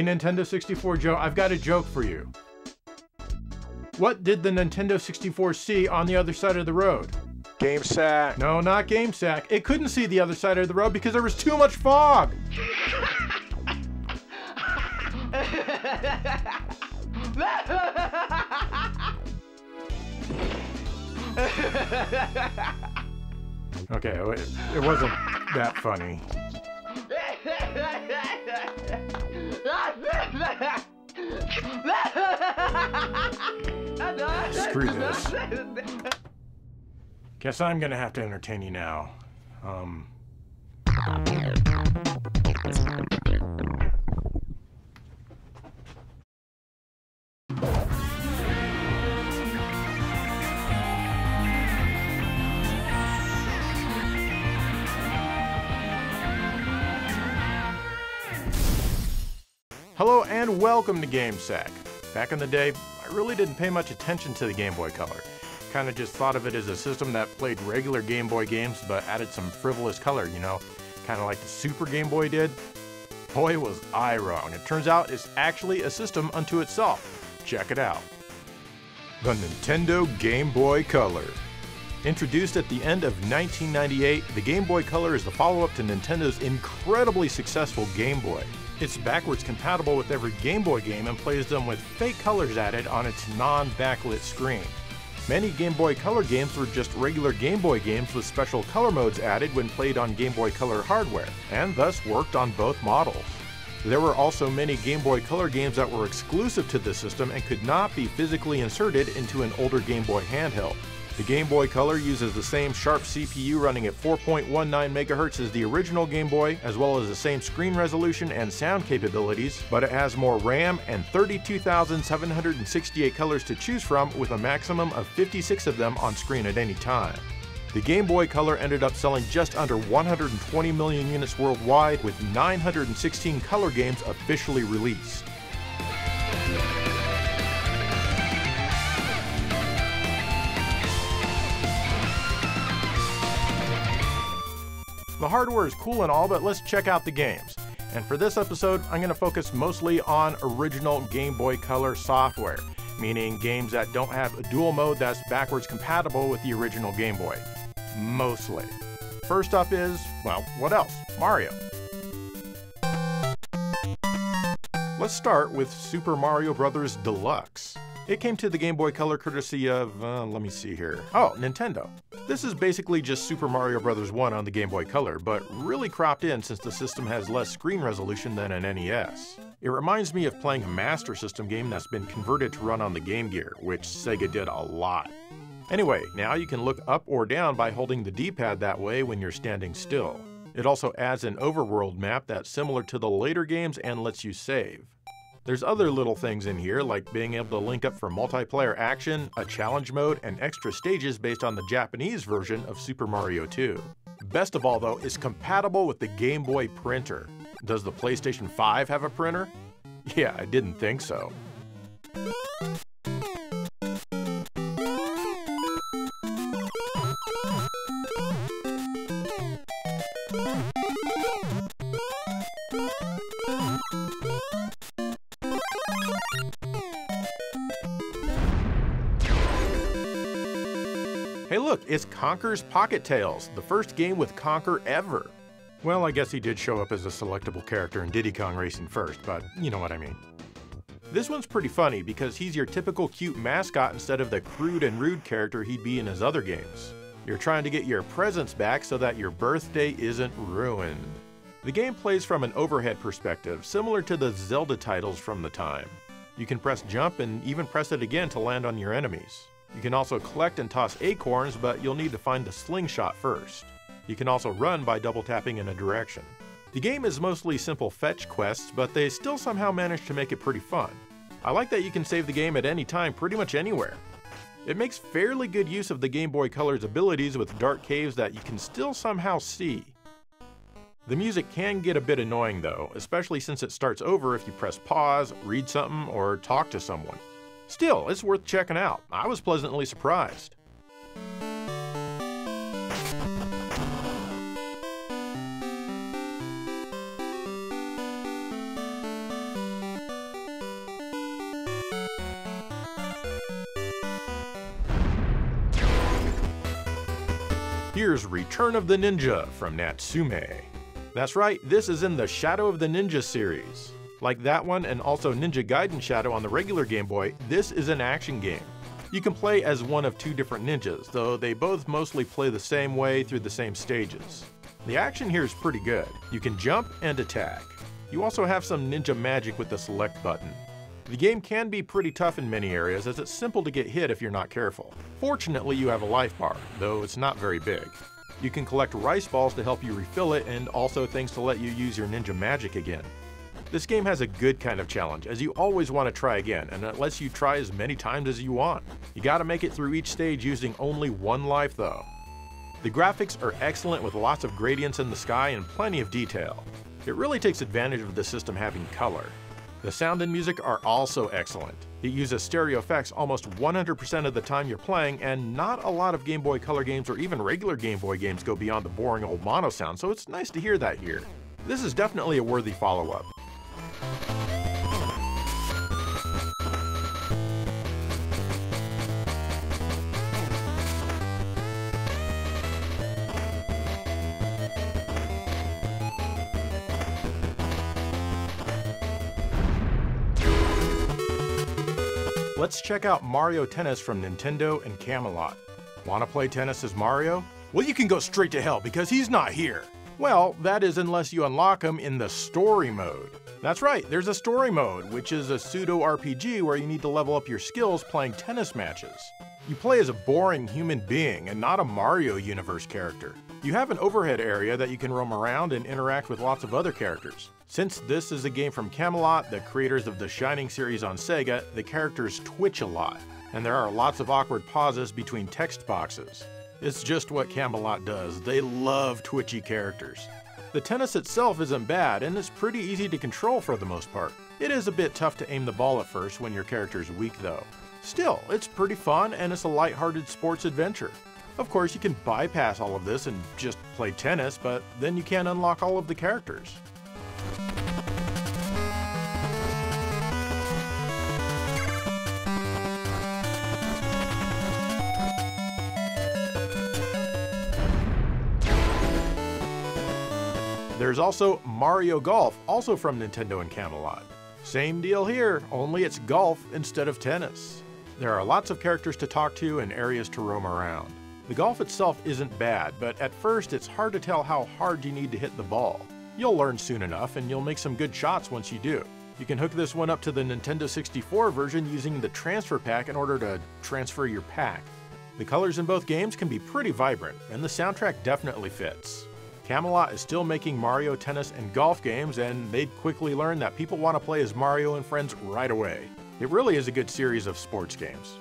Nintendo 64 Joe, I've got a joke for you. What did the Nintendo 64 see on the other side of the road? GameSack. No, not GameSack. It couldn't see the other side of the road because there was too much fog. Okay, it wasn't that funny. Screw this. Guess I'm gonna have to entertain you now. Hello and welcome to GameSack. Back in the day, I really didn't pay much attention to the Game Boy Color. Kind of just thought of it as a system that played regular Game Boy games but added some frivolous color, you know, kind of like the Super Game Boy did. Boy, was I wrong. It turns out it's actually a system unto itself. Check it out. The Nintendo Game Boy Color. Introduced at the end of 1998, the Game Boy Color is the follow-up to Nintendo's incredibly successful Game Boy. It's backwards compatible with every Game Boy game and plays them with fake colors added on its non-backlit screen. Many Game Boy Color games were just regular Game Boy games with special color modes added when played on Game Boy Color hardware, and thus worked on both models. There were also many Game Boy Color games that were exclusive to the system and could not be physically inserted into an older Game Boy handheld. The Game Boy Color uses the same sharp CPU running at 4.19 MHz as the original Game Boy, as well as the same screen resolution and sound capabilities, but it has more RAM and 32,768 colors to choose from, with a maximum of 56 of them on screen at any time. The Game Boy Color ended up selling just under 120 million units worldwide, with 916 color games officially released. The hardware is cool and all, but let's check out the games. And for this episode, I'm going to focus mostly on original Game Boy Color software, meaning games that don't have a dual mode that's backwards compatible with the original Game Boy. Mostly. First up is, well, what else? Mario. Let's start with Super Mario Bros. Deluxe. It came to the Game Boy Color courtesy of, let me see here. Oh, Nintendo. This is basically just Super Mario Bros. 1 on the Game Boy Color, but really cropped in since the system has less screen resolution than an NES. It reminds me of playing a Master System game that's been converted to run on the Game Gear, which Sega did a lot. Anyway, now you can look up or down by holding the D-pad that way when you're standing still. It also adds an overworld map that's similar to the later games and lets you save. There's other little things in here, like being able to link up for multiplayer action, a challenge mode, and extra stages based on the Japanese version of Super Mario 2. Best of all though, it's compatible with the Game Boy printer. Does the PlayStation 5 have a printer? Yeah, I didn't think so. Hey look, it's Conker's Pocket Tales, the first game with Conker ever. Well, I guess he did show up as a selectable character in Diddy Kong Racing first, but you know what I mean. This one's pretty funny because he's your typical cute mascot instead of the crude and rude character he'd be in his other games. You're trying to get your presents back so that your birthday isn't ruined. The game plays from an overhead perspective, similar to the Zelda titles from the time. You can press jump and even press it again to land on your enemies. You can also collect and toss acorns, but you'll need to find the slingshot first. You can also run by double tapping in a direction. The game is mostly simple fetch quests, but they still somehow manage to make it pretty fun. I like that you can save the game at any time, pretty much anywhere. It makes fairly good use of the Game Boy Color's abilities with dark caves that you can still somehow see. The music can get a bit annoying though, especially since it starts over if you press pause, read something, or talk to someone. Still, it's worth checking out. I was pleasantly surprised. Here's Return of the Ninja from Natsume. That's right, this is in the Shadow of the Ninja series. Like that one and also Ninja Gaiden Shadow on the regular Game Boy, this is an action game. You can play as one of two different ninjas, though they both mostly play the same way through the same stages. The action here is pretty good. You can jump and attack. You also have some ninja magic with the select button. The game can be pretty tough in many areas as it's simple to get hit if you're not careful. Fortunately, you have a life bar, though it's not very big. You can collect rice balls to help you refill it and also things to let you use your ninja magic again. This game has a good kind of challenge, as you always want to try again, and it lets you try as many times as you want. You gotta make it through each stage using only one life though. The graphics are excellent with lots of gradients in the sky and plenty of detail. It really takes advantage of the system having color. The sound and music are also excellent. It uses stereo effects almost 100% of the time you're playing, and not a lot of Game Boy Color games or even regular Game Boy games go beyond the boring old mono sound, so it's nice to hear that here. This is definitely a worthy follow-up. Let's check out Mario Tennis from Nintendo and Camelot. Wanna play tennis as Mario? Well, you can go straight to hell because he's not here. Well, that is unless you unlock him in the story mode. That's right, there's a story mode, which is a pseudo-RPG where you need to level up your skills playing tennis matches. You play as a boring human being and not a Mario Universe character. You have an overhead area that you can roam around and interact with lots of other characters. Since this is a game from Camelot, the creators of the Shining series on Sega, the characters twitch a lot, and there are lots of awkward pauses between text boxes. It's just what Camelot does. They love twitchy characters. The tennis itself isn't bad, and it's pretty easy to control for the most part. It is a bit tough to aim the ball at first when your character's weak though. Still, it's pretty fun and it's a lighthearted sports adventure. Of course, you can bypass all of this and just play tennis, but then you can't unlock all of the characters. There's also Mario Golf, also from Nintendo and Camelot. Same deal here, only it's golf instead of tennis. There are lots of characters to talk to and areas to roam around. The golf itself isn't bad, but at first it's hard to tell how hard you need to hit the ball. You'll learn soon enough and you'll make some good shots once you do. You can hook this one up to the Nintendo 64 version using the transfer pack in order to transfer your pack. The colors in both games can be pretty vibrant, and the soundtrack definitely fits. Camelot is still making Mario tennis and golf games, and they'd quickly learn that people want to play as Mario and friends right away. It really is a good series of sports games.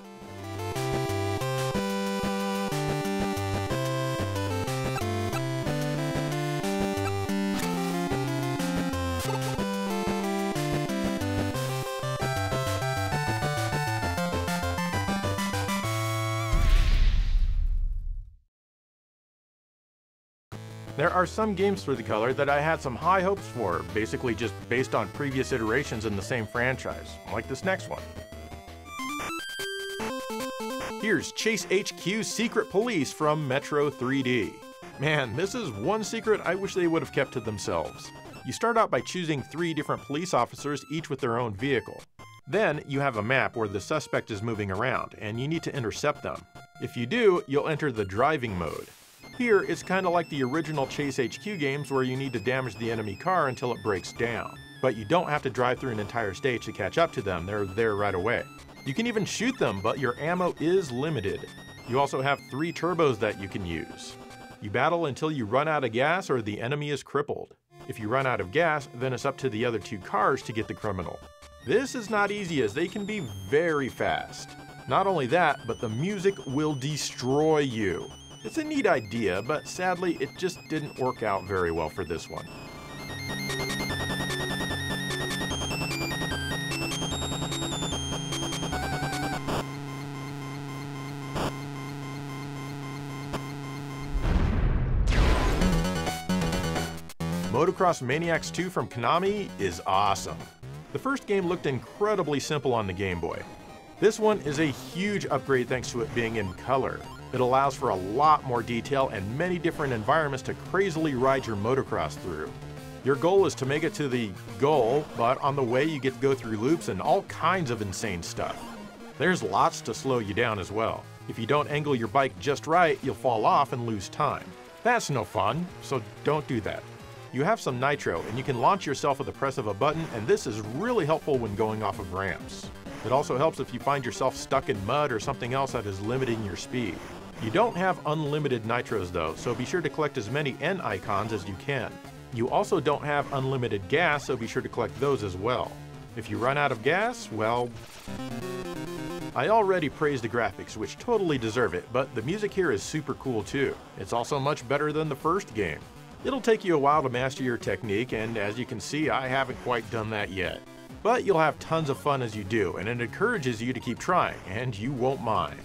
There are some games for the color that I had some high hopes for, basically just based on previous iterations in the same franchise, like this next one. Here's Chase HQ Secret Police from Metro 3D. Man, this is one secret I wish they would have kept to themselves. You start out by choosing 3 different police officers, each with their own vehicle. Then you have a map where the suspect is moving around, and you need to intercept them. If you do, you'll enter the driving mode. Here, it's kind of like the original Chase HQ games where you need to damage the enemy car until it breaks down. But you don't have to drive through an entire stage to catch up to them, they're there right away. You can even shoot them, but your ammo is limited. You also have 3 turbos that you can use. You battle until you run out of gas or the enemy is crippled. If you run out of gas, then it's up to the other 2 cars to get the criminal. This is not easy as they can be very fast. Not only that, but the music will destroy you. It's a neat idea, but sadly it just didn't work out very well for this one. Motocross Maniacs 2 from Konami is awesome. The first game looked incredibly simple on the Game Boy. This one is a huge upgrade thanks to it being in color. It allows for a lot more detail and many different environments to crazily ride your motocross through. Your goal is to make it to the goal, but on the way you get to go through loops and all kinds of insane stuff. There's lots to slow you down as well. If you don't angle your bike just right, you'll fall off and lose time. That's no fun, so don't do that. You have some nitro, and you can launch yourself with the press of a button, and this is really helpful when going off of ramps. It also helps if you find yourself stuck in mud or something else that is limiting your speed. You don't have unlimited nitros though, so be sure to collect as many N icons as you can. You also don't have unlimited gas, so be sure to collect those as well. If you run out of gas, well... I already praised the graphics, which totally deserve it, but the music here is super cool too. It's also much better than the first game. It'll take you a while to master your technique, and as you can see, I haven't quite done that yet. But you'll have tons of fun as you do, and it encourages you to keep trying, and you won't mind.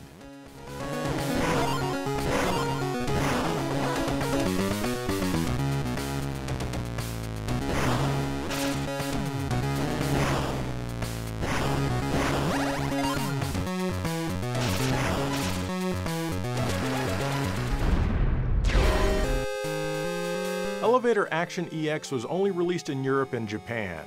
Elevator Action EX was only released in Europe and Japan.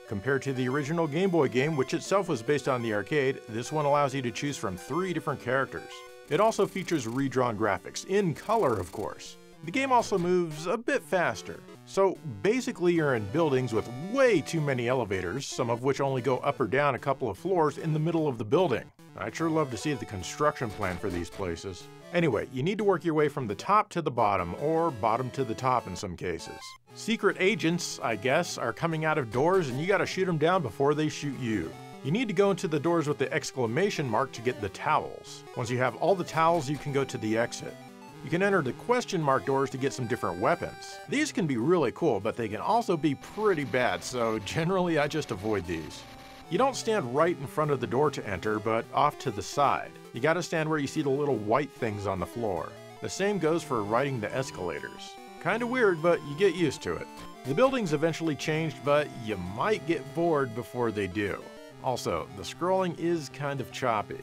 Compared to the original Game Boy game, which itself was based on the arcade, this one allows you to choose from 3 different characters. It also features redrawn graphics, in color of course. The game also moves a bit faster. So basically you're in buildings with way too many elevators, some of which only go up or down a couple of floors in the middle of the building. I'd sure love to see the construction plan for these places. Anyway, you need to work your way from the top to the bottom, or bottom to the top in some cases. Secret agents, I guess, are coming out of doors and you gotta shoot them down before they shoot you. You need to go into the doors with the exclamation mark to get the towels. Once you have all the towels, you can go to the exit. You can enter the question mark doors to get some different weapons. These can be really cool, but they can also be pretty bad, so generally I just avoid these. You don't stand right in front of the door to enter, but off to the side. You gotta stand where you see the little white things on the floor. The same goes for riding the escalators. Kinda weird, but you get used to it. The buildings eventually changed, but you might get bored before they do. Also, the scrolling is kind of choppy.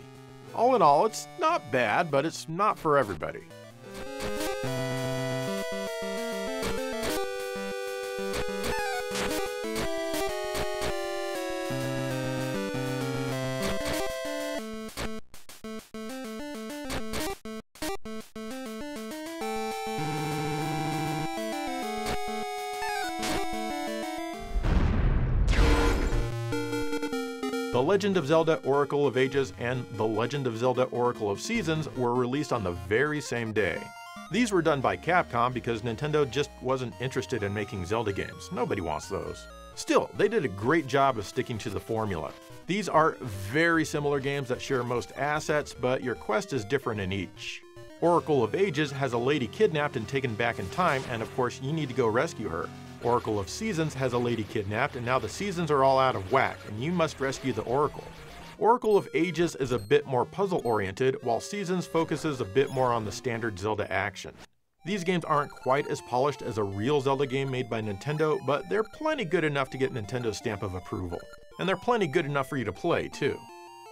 All in all, it's not bad, but it's not for everybody. The Legend of Zelda Oracle of Ages and The Legend of Zelda Oracle of Seasons were released on the very same day. These were done by Capcom because Nintendo just wasn't interested in making Zelda games. Nobody wants those. Still, they did a great job of sticking to the formula. These are very similar games that share most assets, but your quest is different in each. Oracle of Ages has a lady kidnapped and taken back in time, and of course you need to go rescue her. Oracle of Seasons has a lady kidnapped, and now the seasons are all out of whack, and you must rescue the Oracle. Oracle of Ages is a bit more puzzle-oriented, while Seasons focuses a bit more on the standard Zelda action. These games aren't quite as polished as a real Zelda game made by Nintendo, but they're plenty good enough to get Nintendo's stamp of approval. And they're plenty good enough for you to play, too.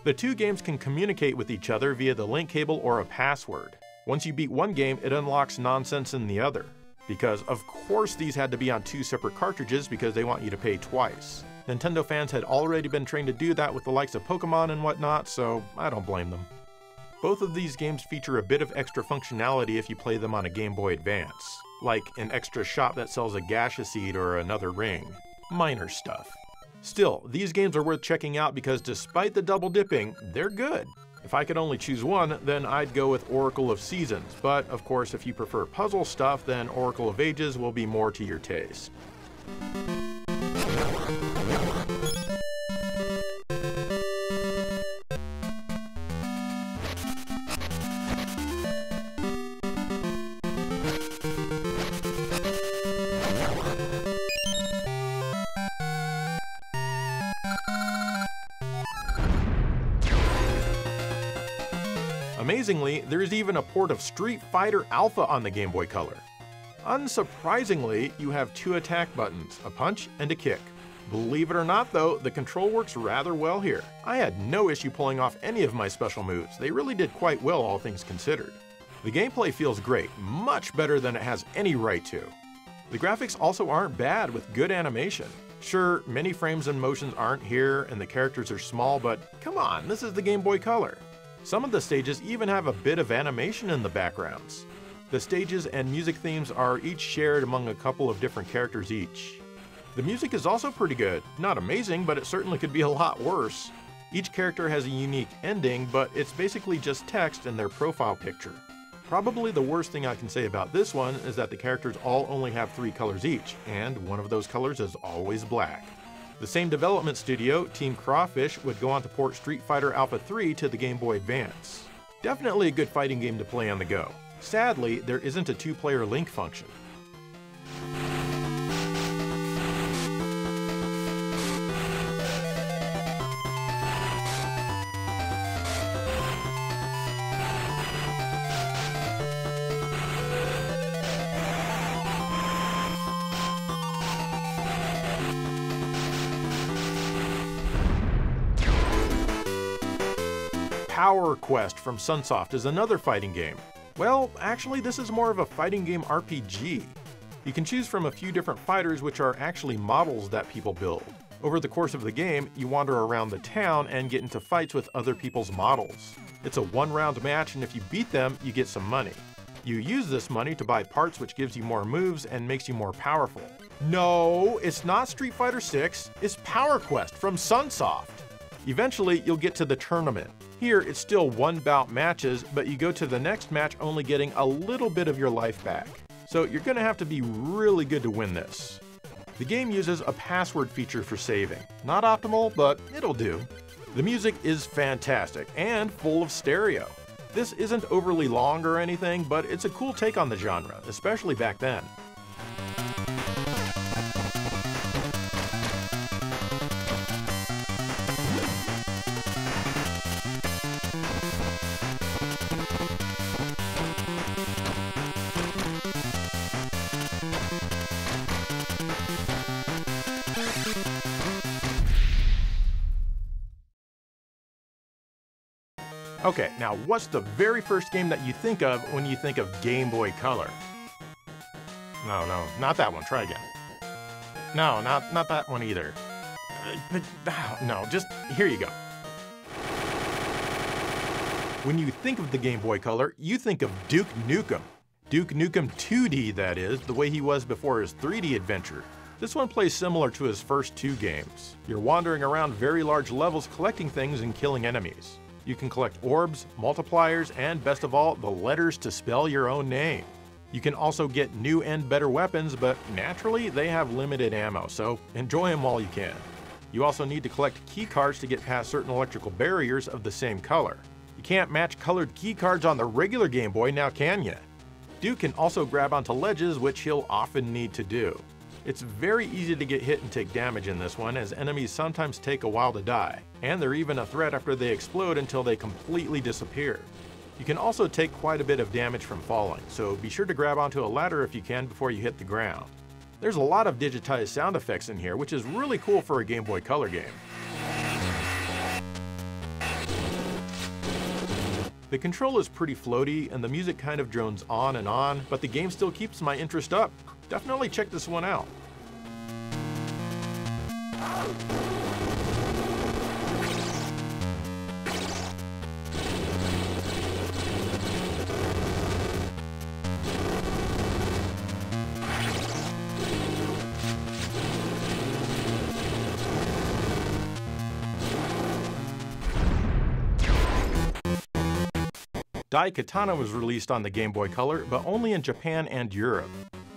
The two games can communicate with each other via the link cable or a password. Once you beat one game, it unlocks nonsense in the other. Because, of course, these had to be on two separate cartridges because they want you to pay twice. Nintendo fans had already been trained to do that with the likes of Pokemon and whatnot, so I don't blame them. Both of these games feature a bit of extra functionality if you play them on a Game Boy Advance, like an extra shop that sells a gacha seed or another ring. Minor stuff. Still, these games are worth checking out because despite the double dipping, they're good. If I could only choose one, then I'd go with Oracle of Seasons, but of course if you prefer puzzle stuff, then Oracle of Ages will be more to your taste. Amazingly, there's even a port of Street Fighter Alpha on the Game Boy Color. Unsurprisingly, you have two attack buttons, a punch and a kick. Believe it or not though, the control works rather well here. I had no issue pulling off any of my special moves. They really did quite well, all things considered. The gameplay feels great, much better than it has any right to. The graphics also aren't bad with good animation. Sure, many frames and motions aren't here and the characters are small, but come on, this is the Game Boy Color. Some of the stages even have a bit of animation in the backgrounds. The stages and music themes are each shared among a couple of different characters each. The music is also pretty good. Not amazing, but it certainly could be a lot worse. Each character has a unique ending, but it's basically just text and their profile picture. Probably the worst thing I can say about this one is that the characters all only have 3 colors each, and one of those colors is always black. The same development studio, Team Crawfish, would go on to port Street Fighter Alpha 3 to the Game Boy Advance. Definitely a good fighting game to play on the go. Sadly, there isn't a 2-player link function. Power Quest from Sunsoft is another fighting game. Well, actually this is more of a fighting game RPG. You can choose from a few different fighters which are actually models that people build. Over the course of the game, you wander around the town and get into fights with other people's models. It's a 1-round match and if you beat them, you get some money. You use this money to buy parts which gives you more moves and makes you more powerful. No, it's not Street Fighter 6, it's Power Quest from Sunsoft. Eventually, you'll get to the tournament. Here, it's still 1-bout matches, but you go to the next match only getting a little bit of your life back. So you're gonna have to be really good to win this. The game uses a password feature for saving. Not optimal, but it'll do. The music is fantastic and full of stereo. This isn't overly long or anything, but it's a cool take on the genre, especially back then. Okay, now what's the very first game that you think of when you think of Game Boy Color? No, not that one. Try again. No, not that one either. No, just here you go. When you think of the Game Boy Color, you think of Duke Nukem. Duke Nukem 2D, that is, the way he was before his 3D adventure. This one plays similar to his first 2 games. You're wandering around very large levels collecting things and killing enemies. You can collect orbs, multipliers, and best of all, the letters to spell your own name. You can also get new and better weapons, but naturally they have limited ammo, so enjoy them while you can. You also need to collect key cards to get past certain electrical barriers of the same color. You can't match colored key cards on the regular Game Boy, now can ya? Duke can also grab onto ledges, which he'll often need to do. It's very easy to get hit and take damage in this one, as enemies sometimes take a while to die, and they're even a threat after they explode until they completely disappear. You can also take quite a bit of damage from falling, so be sure to grab onto a ladder if you can before you hit the ground. There's a lot of digitized sound effects in here, which is really cool for a Game Boy Color game. The control is pretty floaty, and the music kind of drones on and on, but the game still keeps my interest up. Definitely check this one out. Daikatana was released on the Game Boy Color, but only in Japan and Europe.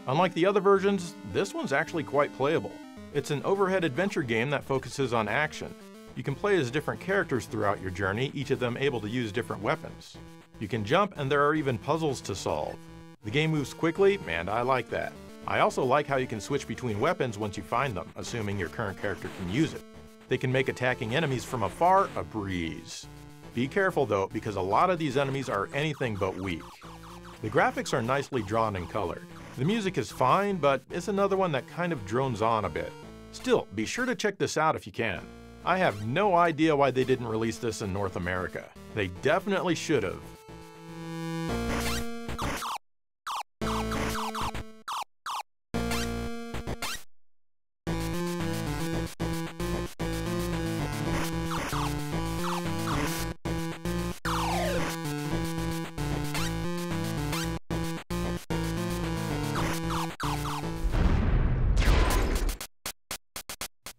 Unlike the other versions, this one's actually quite playable. It's an overhead adventure game that focuses on action. You can play as different characters throughout your journey, each of them able to use different weapons. You can jump, and there are even puzzles to solve. The game moves quickly, and I like that. I also like how you can switch between weapons once you find them, assuming your current character can use it. They can make attacking enemies from afar a breeze. Be careful though, because a lot of these enemies are anything but weak. The graphics are nicely drawn and colored. The music is fine, but it's another one that kind of drones on a bit. Still, be sure to check this out if you can. I have no idea why they didn't release this in North America. They definitely should have.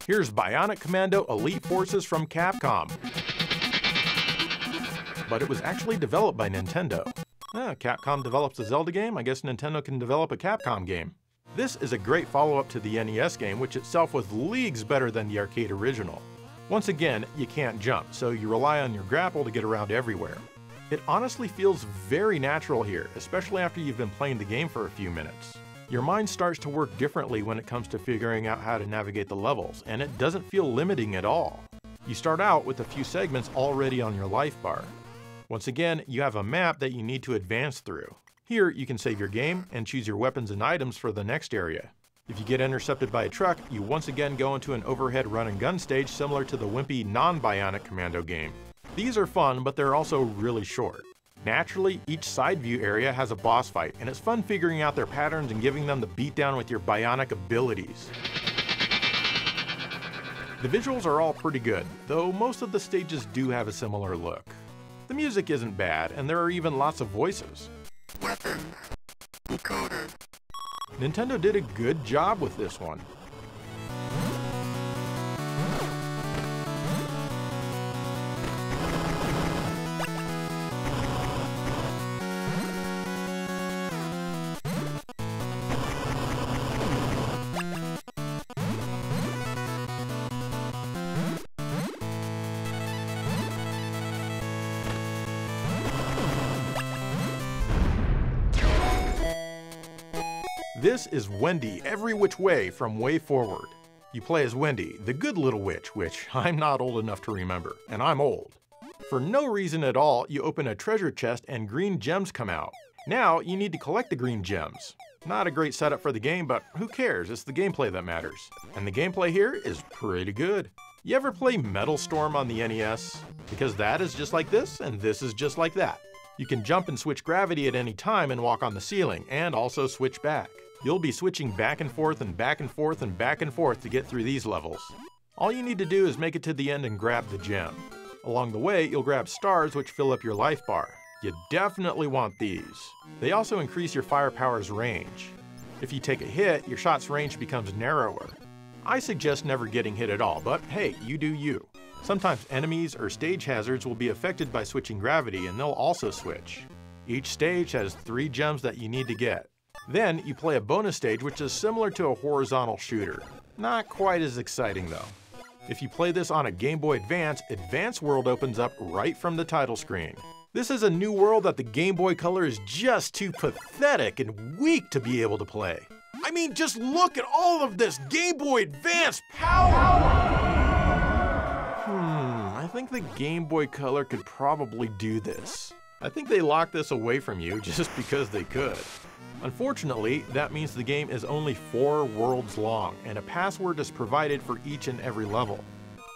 Here's Bionic Commando Elite Forces from Capcom. But it was actually developed by Nintendo. Capcom develops a Zelda game, I guess Nintendo can develop a Capcom game. This is a great follow-up to the NES game, which itself was leagues better than the arcade original. Once again, you can't jump, so you rely on your grapple to get around everywhere. It honestly feels very natural here, especially after you've been playing the game for a few minutes. Your mind starts to work differently when it comes to figuring out how to navigate the levels, and it doesn't feel limiting at all. You start out with a few segments already on your life bar. Once again, you have a map that you need to advance through. Here, you can save your game and choose your weapons and items for the next area. If you get intercepted by a truck, you once again go into an overhead run and gun stage similar to the wimpy non-Bionic Commando game. These are fun, but they're also really short. Naturally, each side view area has a boss fight, and it's fun figuring out their patterns and giving them the beatdown with your bionic abilities. The visuals are all pretty good, though most of the stages do have a similar look. The music isn't bad, and there are even lots of voices. Weapon decoded. Nintendo did a good job with this one. This is Wendy Every Which Way from Way Forward. You play as Wendy, the good little witch, which I'm not old enough to remember, and I'm old. For no reason at all, you open a treasure chest and green gems come out. Now you need to collect the green gems. Not a great setup for the game, but who cares? It's the gameplay that matters. And the gameplay here is pretty good. You ever play Metal Storm on the NES? Because that is just like this, and this is just like that. You can jump and switch gravity at any time and walk on the ceiling, and also switch back. You'll be switching back and forth and back and forth and back and forth to get through these levels. All you need to do is make it to the end and grab the gem. Along the way, you'll grab stars which fill up your life bar. You definitely want these. They also increase your firepower's range. If you take a hit, your shot's range becomes narrower. I suggest never getting hit at all, but hey, you do you. Sometimes enemies or stage hazards will be affected by switching gravity, and they'll also switch. Each stage has 3 gems that you need to get. Then you play a bonus stage which is similar to a horizontal shooter. Not quite as exciting though. If you play this on a Game Boy Advance, Advance World opens up right from the title screen. This is a new world that the Game Boy Color is just too pathetic and weak to be able to play. I mean, just look at all of this Game Boy Advance power! I think the Game Boy Color could probably do this. I think they locked this away from you just because they could. Unfortunately, that means the game is only 4 worlds long, and a password is provided for each and every level.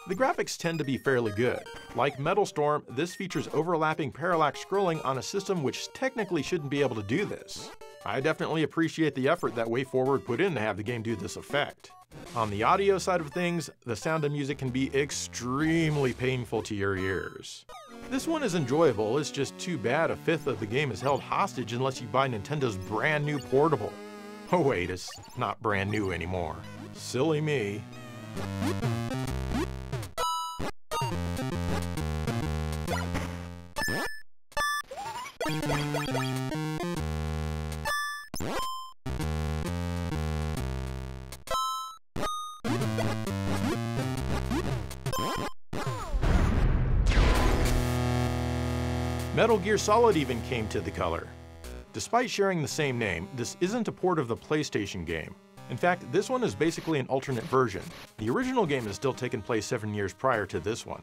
The graphics tend to be fairly good. Like Metal Storm, this features overlapping parallax scrolling on a system which technically shouldn't be able to do this. I definitely appreciate the effort that WayForward put in to have the game do this effect. On the audio side of things, the sound of music can be extremely painful to your ears. This one is enjoyable, it's just too bad a fifth of the game is held hostage unless you buy Nintendo's brand new portable. Oh wait, it's not brand new anymore. Silly me. Metal Gear Solid even came to the Color. Despite sharing the same name, this isn't a port of the PlayStation game. In fact, this one is basically an alternate version. The original game is still taking place 7 years prior to this one.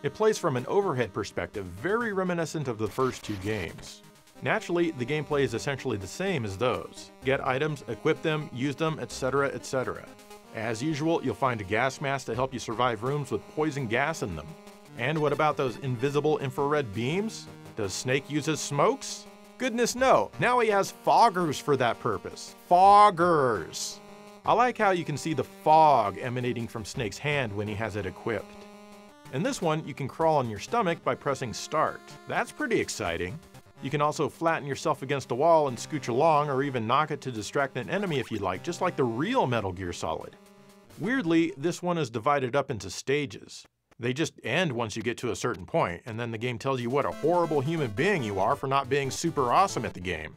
It plays from an overhead perspective, very reminiscent of the first 2 games. Naturally, the gameplay is essentially the same as those. Get items, equip them, use them, etc., etc. As usual, you'll find a gas mask to help you survive rooms with poison gas in them. And what about those invisible infrared beams? Does Snake use his smokes? Goodness no, now he has foggers for that purpose. Foggers! I like how you can see the fog emanating from Snake's hand when he has it equipped. In this one, you can crawl on your stomach by pressing start. That's pretty exciting. You can also flatten yourself against a wall and scooch along, or even knock it to distract an enemy if you'd like, just like the real Metal Gear Solid. Weirdly, this one is divided up into stages. They just end once you get to a certain point, and then the game tells you what a horrible human being you are for not being super awesome at the game.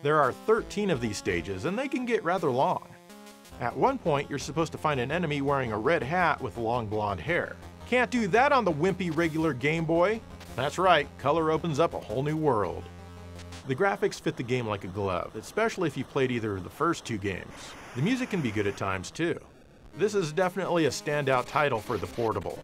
There are 13 of these stages, and they can get rather long. At one point, you're supposed to find an enemy wearing a red hat with long blonde hair. Can't do that on the wimpy regular Game Boy. That's right, Color opens up a whole new world. The graphics fit the game like a glove, especially if you played either of the first 2 games. The music can be good at times too. This is definitely a standout title for the portable.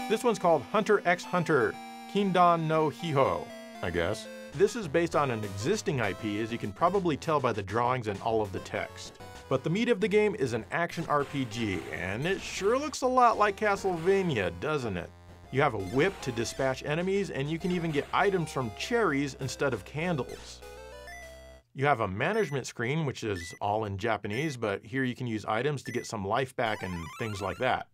This one's called Hunter x Hunter, Kindan no Hiho, I guess. This is based on an existing IP, as you can probably tell by the drawings and all of the text. But the meat of the game is an action RPG, and it sure looks a lot like Castlevania, doesn't it? You have a whip to dispatch enemies, and you can even get items from cherries instead of candles. You have a management screen, which is all in Japanese, but here you can use items to get some life back and things like that.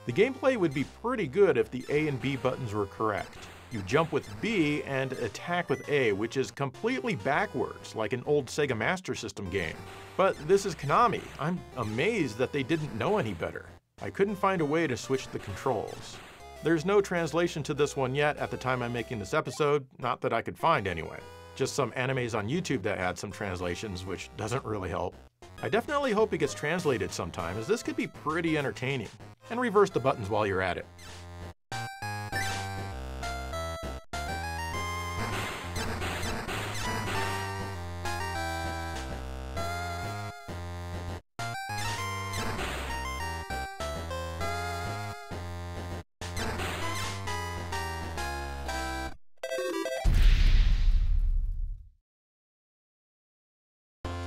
The gameplay would be pretty good if the A and B buttons were correct. You jump with B and attack with A, which is completely backwards, like an old Sega Master System game. But this is Konami. I'm amazed that they didn't know any better. I couldn't find a way to switch the controls. There's no translation to this one yet at the time I'm making this episode, not that I could find anyway. Just some animes on YouTube that had some translations, which doesn't really help. I definitely hope it gets translated sometime, as this could be pretty entertaining. And reverse the buttons while you're at it.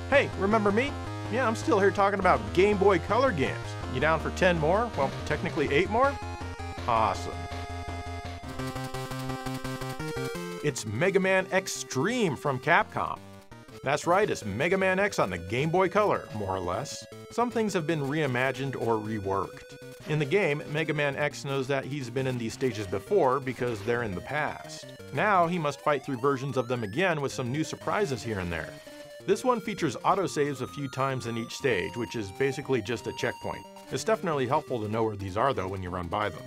Hey, remember me? Yeah, I'm still here talking about Game Boy Color games. You down for 10 more? Well, technically 8 more? Awesome. It's Mega Man Extreme from Capcom. That's right, it's Mega Man X on the Game Boy Color, more or less. Some things have been reimagined or reworked. In the game, Mega Man X knows that he's been in these stages before because they're in the past. Now he must fight through versions of them again with some new surprises here and there. This one features autosaves a few times in each stage, which is basically just a checkpoint. It's definitely helpful to know where these are though when you run by them.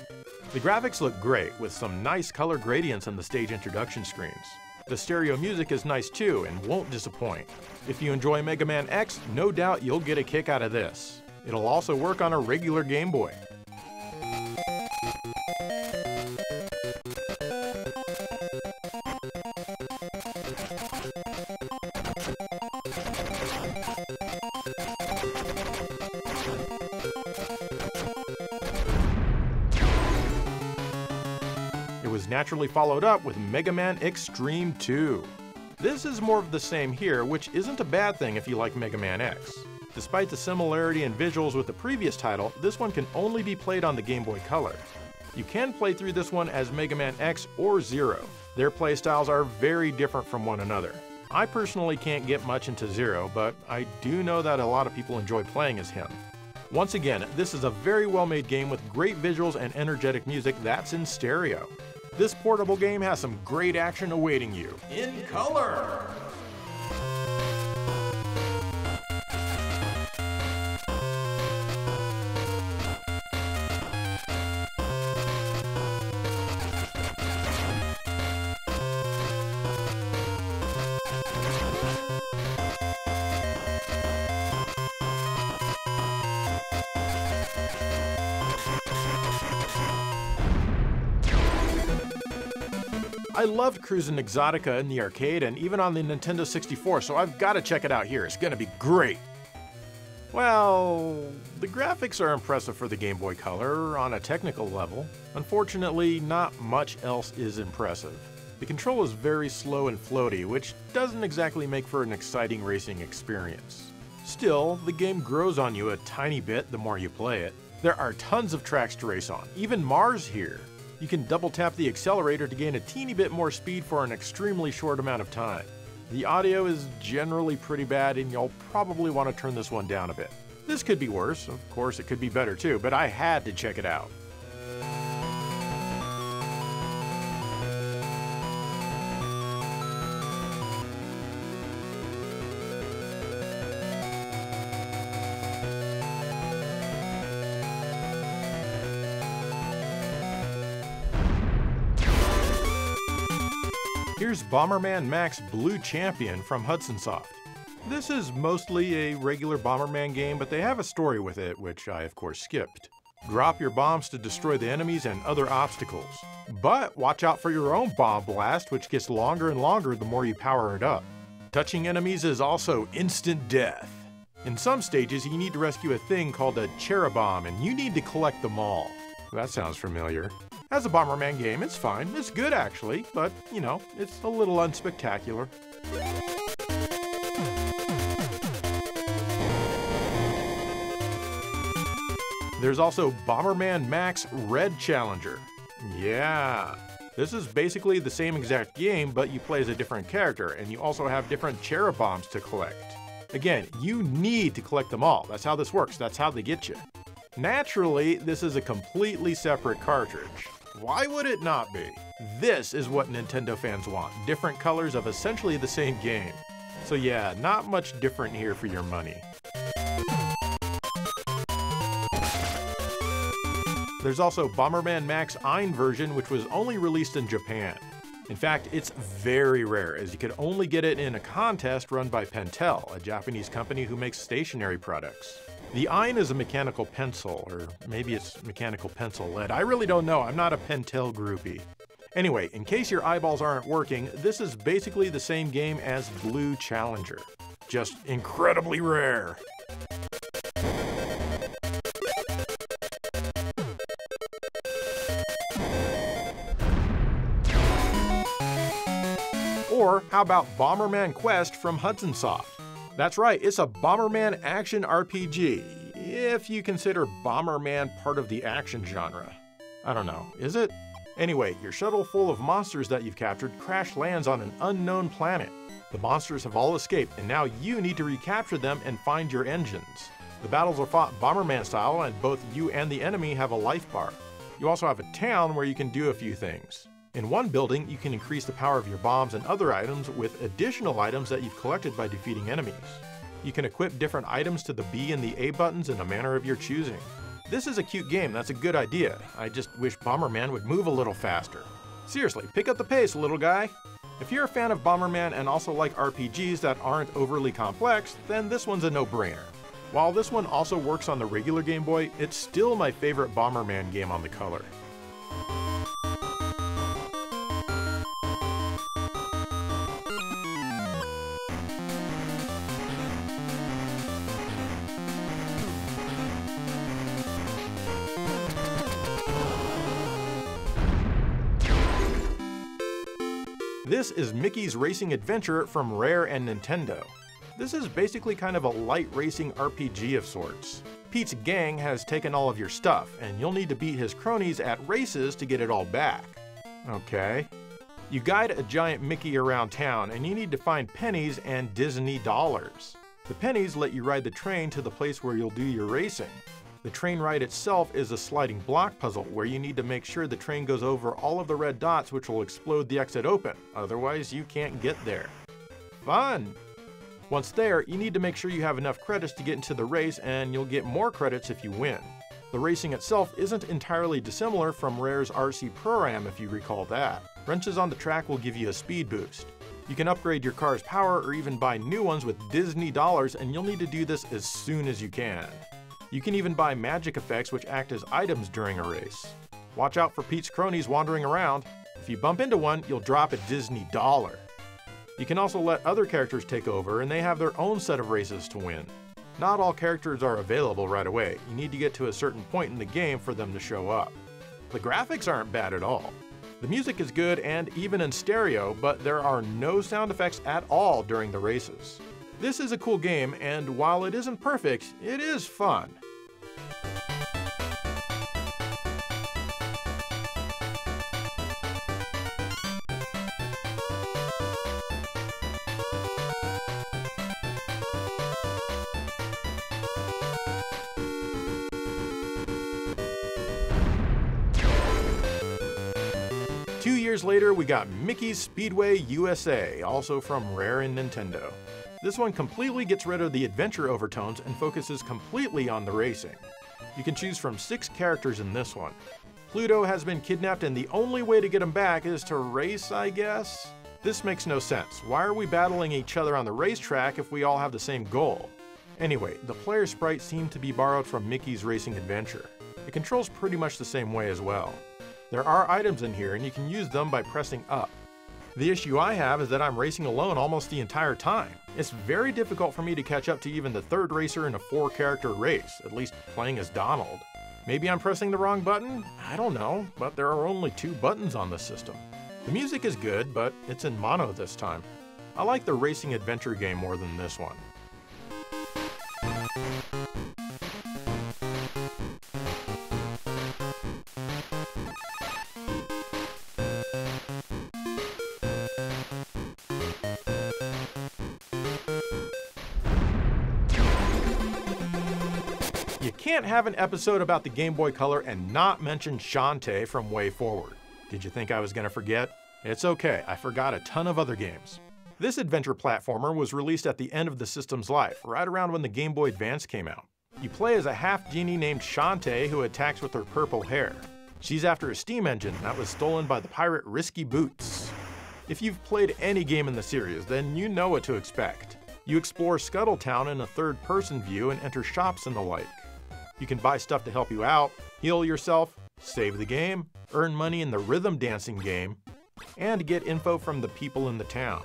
The graphics look great, with some nice color gradients on the stage introduction screens. The stereo music is nice too and won't disappoint. If you enjoy Mega Man X, no doubt you'll get a kick out of this. It'll also work on a regular Game Boy. It was naturally followed up with Mega Man Extreme 2. This is more of the same here, which isn't a bad thing if you like Mega Man X. Despite the similarity in visuals with the previous title, this one can only be played on the Game Boy Color. You can play through this one as Mega Man X or Zero. Their playstyles are very different from one another. I personally can't get much into Zero, but I do know that a lot of people enjoy playing as him. Once again, this is a very well-made game with great visuals and energetic music that's in stereo. This portable game has some great action awaiting you. In color! I loved Cruisin' Exotica in the arcade and even on the Nintendo 64, so I've got to check it out here. It's gonna be great. Well, the graphics are impressive for the Game Boy Color on a technical level. Unfortunately, not much else is impressive. The control is very slow and floaty, which doesn't exactly make for an exciting racing experience. Still, the game grows on you a tiny bit the more you play it. There are tons of tracks to race on, even Mars here. You can double tap the accelerator to gain a teeny bit more speed for an extremely short amount of time. The audio is generally pretty bad and you'll probably want to turn this one down a bit. This could be worse, of course it could be better too, but I had to check it out. Here's Bomberman Max Blue Champion from Hudson Soft. This is mostly a regular Bomberman game, but they have a story with it, which I of course skipped. Drop your bombs to destroy the enemies and other obstacles. But watch out for your own bomb blast, which gets longer and longer the more you power it up. Touching enemies is also instant death. In some stages, you need to rescue a thing called a Cherubomb, and you need to collect them all. That sounds familiar. As a Bomberman game, it's fine. It's good actually, but, you know, it's a little unspectacular. There's also Bomberman Max Red Challenger. Yeah, this is basically the same exact game, but you play as a different character, and you also have different Cherubombs to collect. Again, you need to collect them all. That's how this works. That's how they get you. Naturally, this is a completely separate cartridge. Why would it not be? This is what Nintendo fans want, different colors of essentially the same game. So yeah, not much different here for your money. There's also Bomberman Max Ein version, which was only released in Japan. In fact, it's very rare, as you could only get it in a contest run by Pentel, a Japanese company who makes stationery products. The Ein is a mechanical pencil, or maybe it's mechanical pencil lead. I really don't know, I'm not a Pentel groupie. Anyway, in case your eyeballs aren't working, this is basically the same game as Blue Challenger. Just incredibly rare. Or how about Bomberman Quest from Hudson Soft? That's right, it's a Bomberman action RPG, if you consider Bomberman part of the action genre. I don't know, is it? Anyway, your shuttle full of monsters that you've captured crash lands on an unknown planet. The monsters have all escaped, and now you need to recapture them and find your engines. The battles are fought Bomberman style, and both you and the enemy have a life bar. You also have a town where you can do a few things. In one building, you can increase the power of your bombs and other items with additional items that you've collected by defeating enemies. You can equip different items to the B and the A buttons in a manner of your choosing. This is a cute game, that's a good idea. I just wish Bomberman would move a little faster. Seriously, pick up the pace, little guy. If you're a fan of Bomberman and also like RPGs that aren't overly complex, then this one's a no-brainer. While this one also works on the regular Game Boy, it's still my favorite Bomberman game on the Color. This is Mickey's Racing Adventure from Rare and Nintendo. This is basically kind of a light racing RPG of sorts. Pete's gang has taken all of your stuff, and you'll need to beat his cronies at races to get it all back. Okay. You guide a giant Mickey around town, and you need to find pennies and Disney dollars. The pennies let you ride the train to the place where you'll do your racing. The train ride itself is a sliding block puzzle where you need to make sure the train goes over all of the red dots, which will explode the exit open, otherwise you can't get there. Fun! Once there, you need to make sure you have enough credits to get into the race, and you'll get more credits if you win. The racing itself isn't entirely dissimilar from Rare's RC Pro-Am, if you recall that. Wrenches on the track will give you a speed boost. You can upgrade your car's power or even buy new ones with Disney dollars, and you'll need to do this as soon as you can. You can even buy magic effects which act as items during a race. Watch out for Pete's cronies wandering around. If you bump into one, you'll drop a Disney dollar. You can also let other characters take over, and they have their own set of races to win. Not all characters are available right away. You need to get to a certain point in the game for them to show up. The graphics aren't bad at all. The music is good and even in stereo, but there are no sound effects at all during the races. This is a cool game, and while it isn't perfect, it is fun. Two years later, we got Mickey's Speedway USA, also from Rare and Nintendo. This one completely gets rid of the adventure overtones and focuses completely on the racing. You can choose from 6 characters in this one. Pluto has been kidnapped, and the only way to get him back is to race, I guess? This makes no sense. Why are we battling each other on the racetrack if we all have the same goal? Anyway, the player sprites seem to be borrowed from Mickey's Racing Adventure. It controls pretty much the same way as well. There are items in here, and you can use them by pressing up. The issue I have is that I'm racing alone almost the entire time. It's very difficult for me to catch up to even the third racer in a 4-character race, at least playing as Donald. Maybe I'm pressing the wrong button? I don't know, but there are only 2 buttons on this system. The music is good, but it's in mono this time. I like the racing adventure game more than this one. You can't have an episode about the Game Boy Color and not mention Shantae from Way Forward. Did you think I was gonna forget? It's okay, I forgot a ton of other games. This adventure platformer was released at the end of the system's life, right around when the Game Boy Advance came out. You play as a half-genie named Shantae who attacks with her purple hair. She's after a steam engine that was stolen by the pirate Risky Boots. If you've played any game in the series, then you know what to expect. You explore Scuttletown in a third-person view and enter shops and the like. You can buy stuff to help you out, heal yourself, save the game, earn money in the rhythm dancing game, and get info from the people in the town.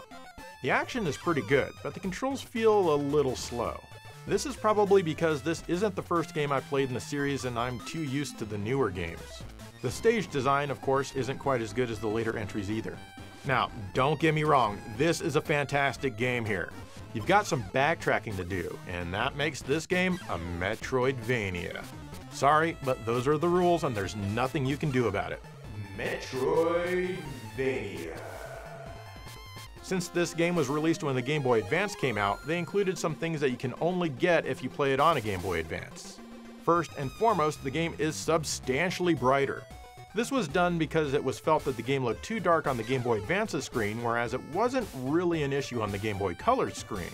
The action is pretty good, but the controls feel a little slow. This is probably because this isn't the first game I played in the series and I'm too used to the newer games. The stage design, of course, isn't quite as good as the later entries either. Now, don't get me wrong, this is a fantastic game here. You've got some backtracking to do, and that makes this game a Metroidvania. Sorry, but those are the rules and there's nothing you can do about it. Metroidvania. Since this game was released when the Game Boy Advance came out, they included some things that you can only get if you play it on a Game Boy Advance. First and foremost, the game is substantially brighter. This was done because it was felt that the game looked too dark on the Game Boy Advance's screen, whereas it wasn't really an issue on the Game Boy Color's screen.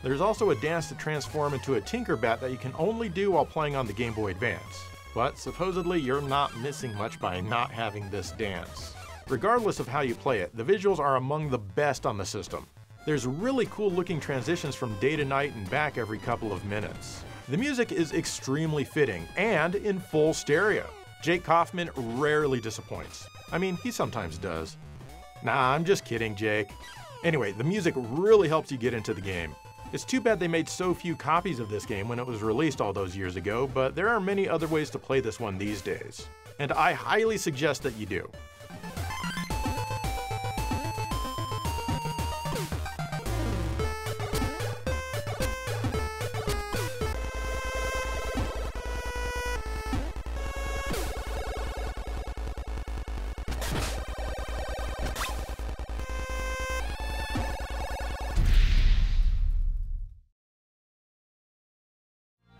There's also a dance to transform into a Tinkerbat that you can only do while playing on the Game Boy Advance. But supposedly you're not missing much by not having this dance. Regardless of how you play it, the visuals are among the best on the system. There's really cool looking transitions from day to night and back every couple of minutes. The music is extremely fitting and in full stereo. Jake Kaufman rarely disappoints. I mean, he sometimes does. Nah, I'm just kidding, Jake. Anyway, the music really helps you get into the game. It's too bad they made so few copies of this game when it was released all those years ago, but there are many other ways to play this one these days. And I highly suggest that you do.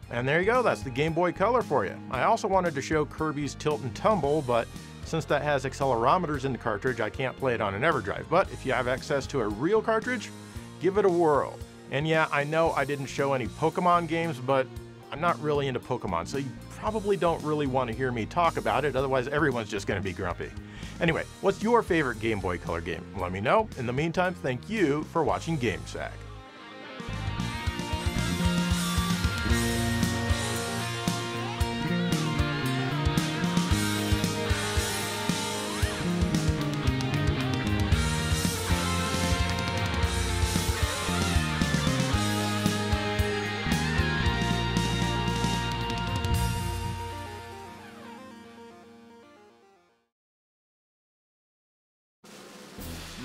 And there you go, that's the Game Boy Color for you. I also wanted to show Kirby's Tilt and Tumble, but since that has accelerometers in the cartridge, I can't play it on an EverDrive. But if you have access to a real cartridge, give it a whirl. And yeah, I know I didn't show any Pokemon games, but I'm not really into Pokemon, so you probably don't really want to hear me talk about it, otherwise everyone's just going to be grumpy. Anyway, what's your favorite Game Boy Color game? Let me know. In the meantime, thank you for watching GameSack.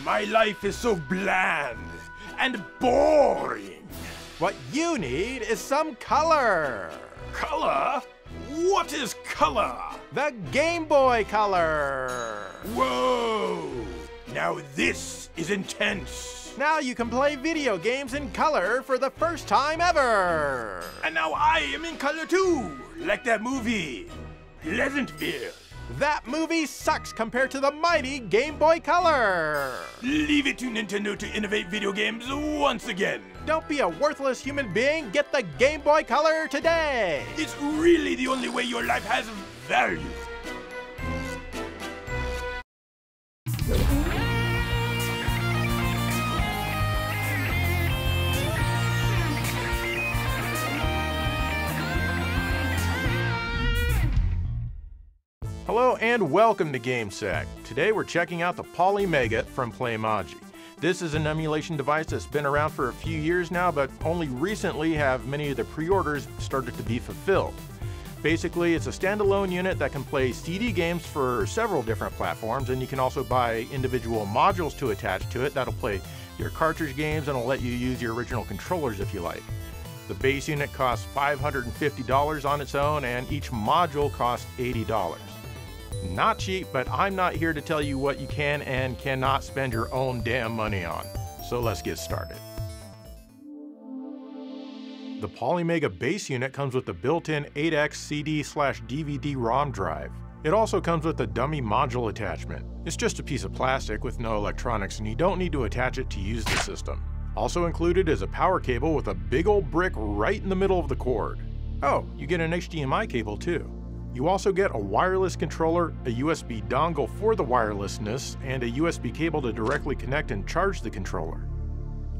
My life is so bland and boring. What you need is some color. Color? What is color? The Game Boy Color. Whoa! Now this is intense. Now you can play video games in color for the first time ever. And now I am in color too, like that movie, Pleasantville. That movie sucks compared to the mighty Game Boy Color! Leave it to Nintendo to innovate video games once again! Don't be a worthless human being, get the Game Boy Color today! It's really the only way your life has value! Hello and welcome to GameSack. Today we're checking out the Polymega from Polymega. This is an emulation device that's been around for a few years now, but only recently have many of the pre-orders started to be fulfilled. Basically, it's a standalone unit that can play CD games for several different platforms, and you can also buy individual modules to attach to it that'll play your cartridge games and will let you use your original controllers if you like. The base unit costs $550 on its own, and each module costs $80. Not cheap, but I'm not here to tell you what you can and cannot spend your own damn money on. So let's get started. The Polymega base unit comes with the built-in 8X CD/DVD ROM drive. It also comes with a dummy module attachment. It's just a piece of plastic with no electronics, and you don't need to attach it to use the system. Also included is a power cable with a big old brick right in the middle of the cord. Oh, you get an HDMI cable too. You also get a wireless controller, a USB dongle for the wirelessness, and a USB cable to directly connect and charge the controller.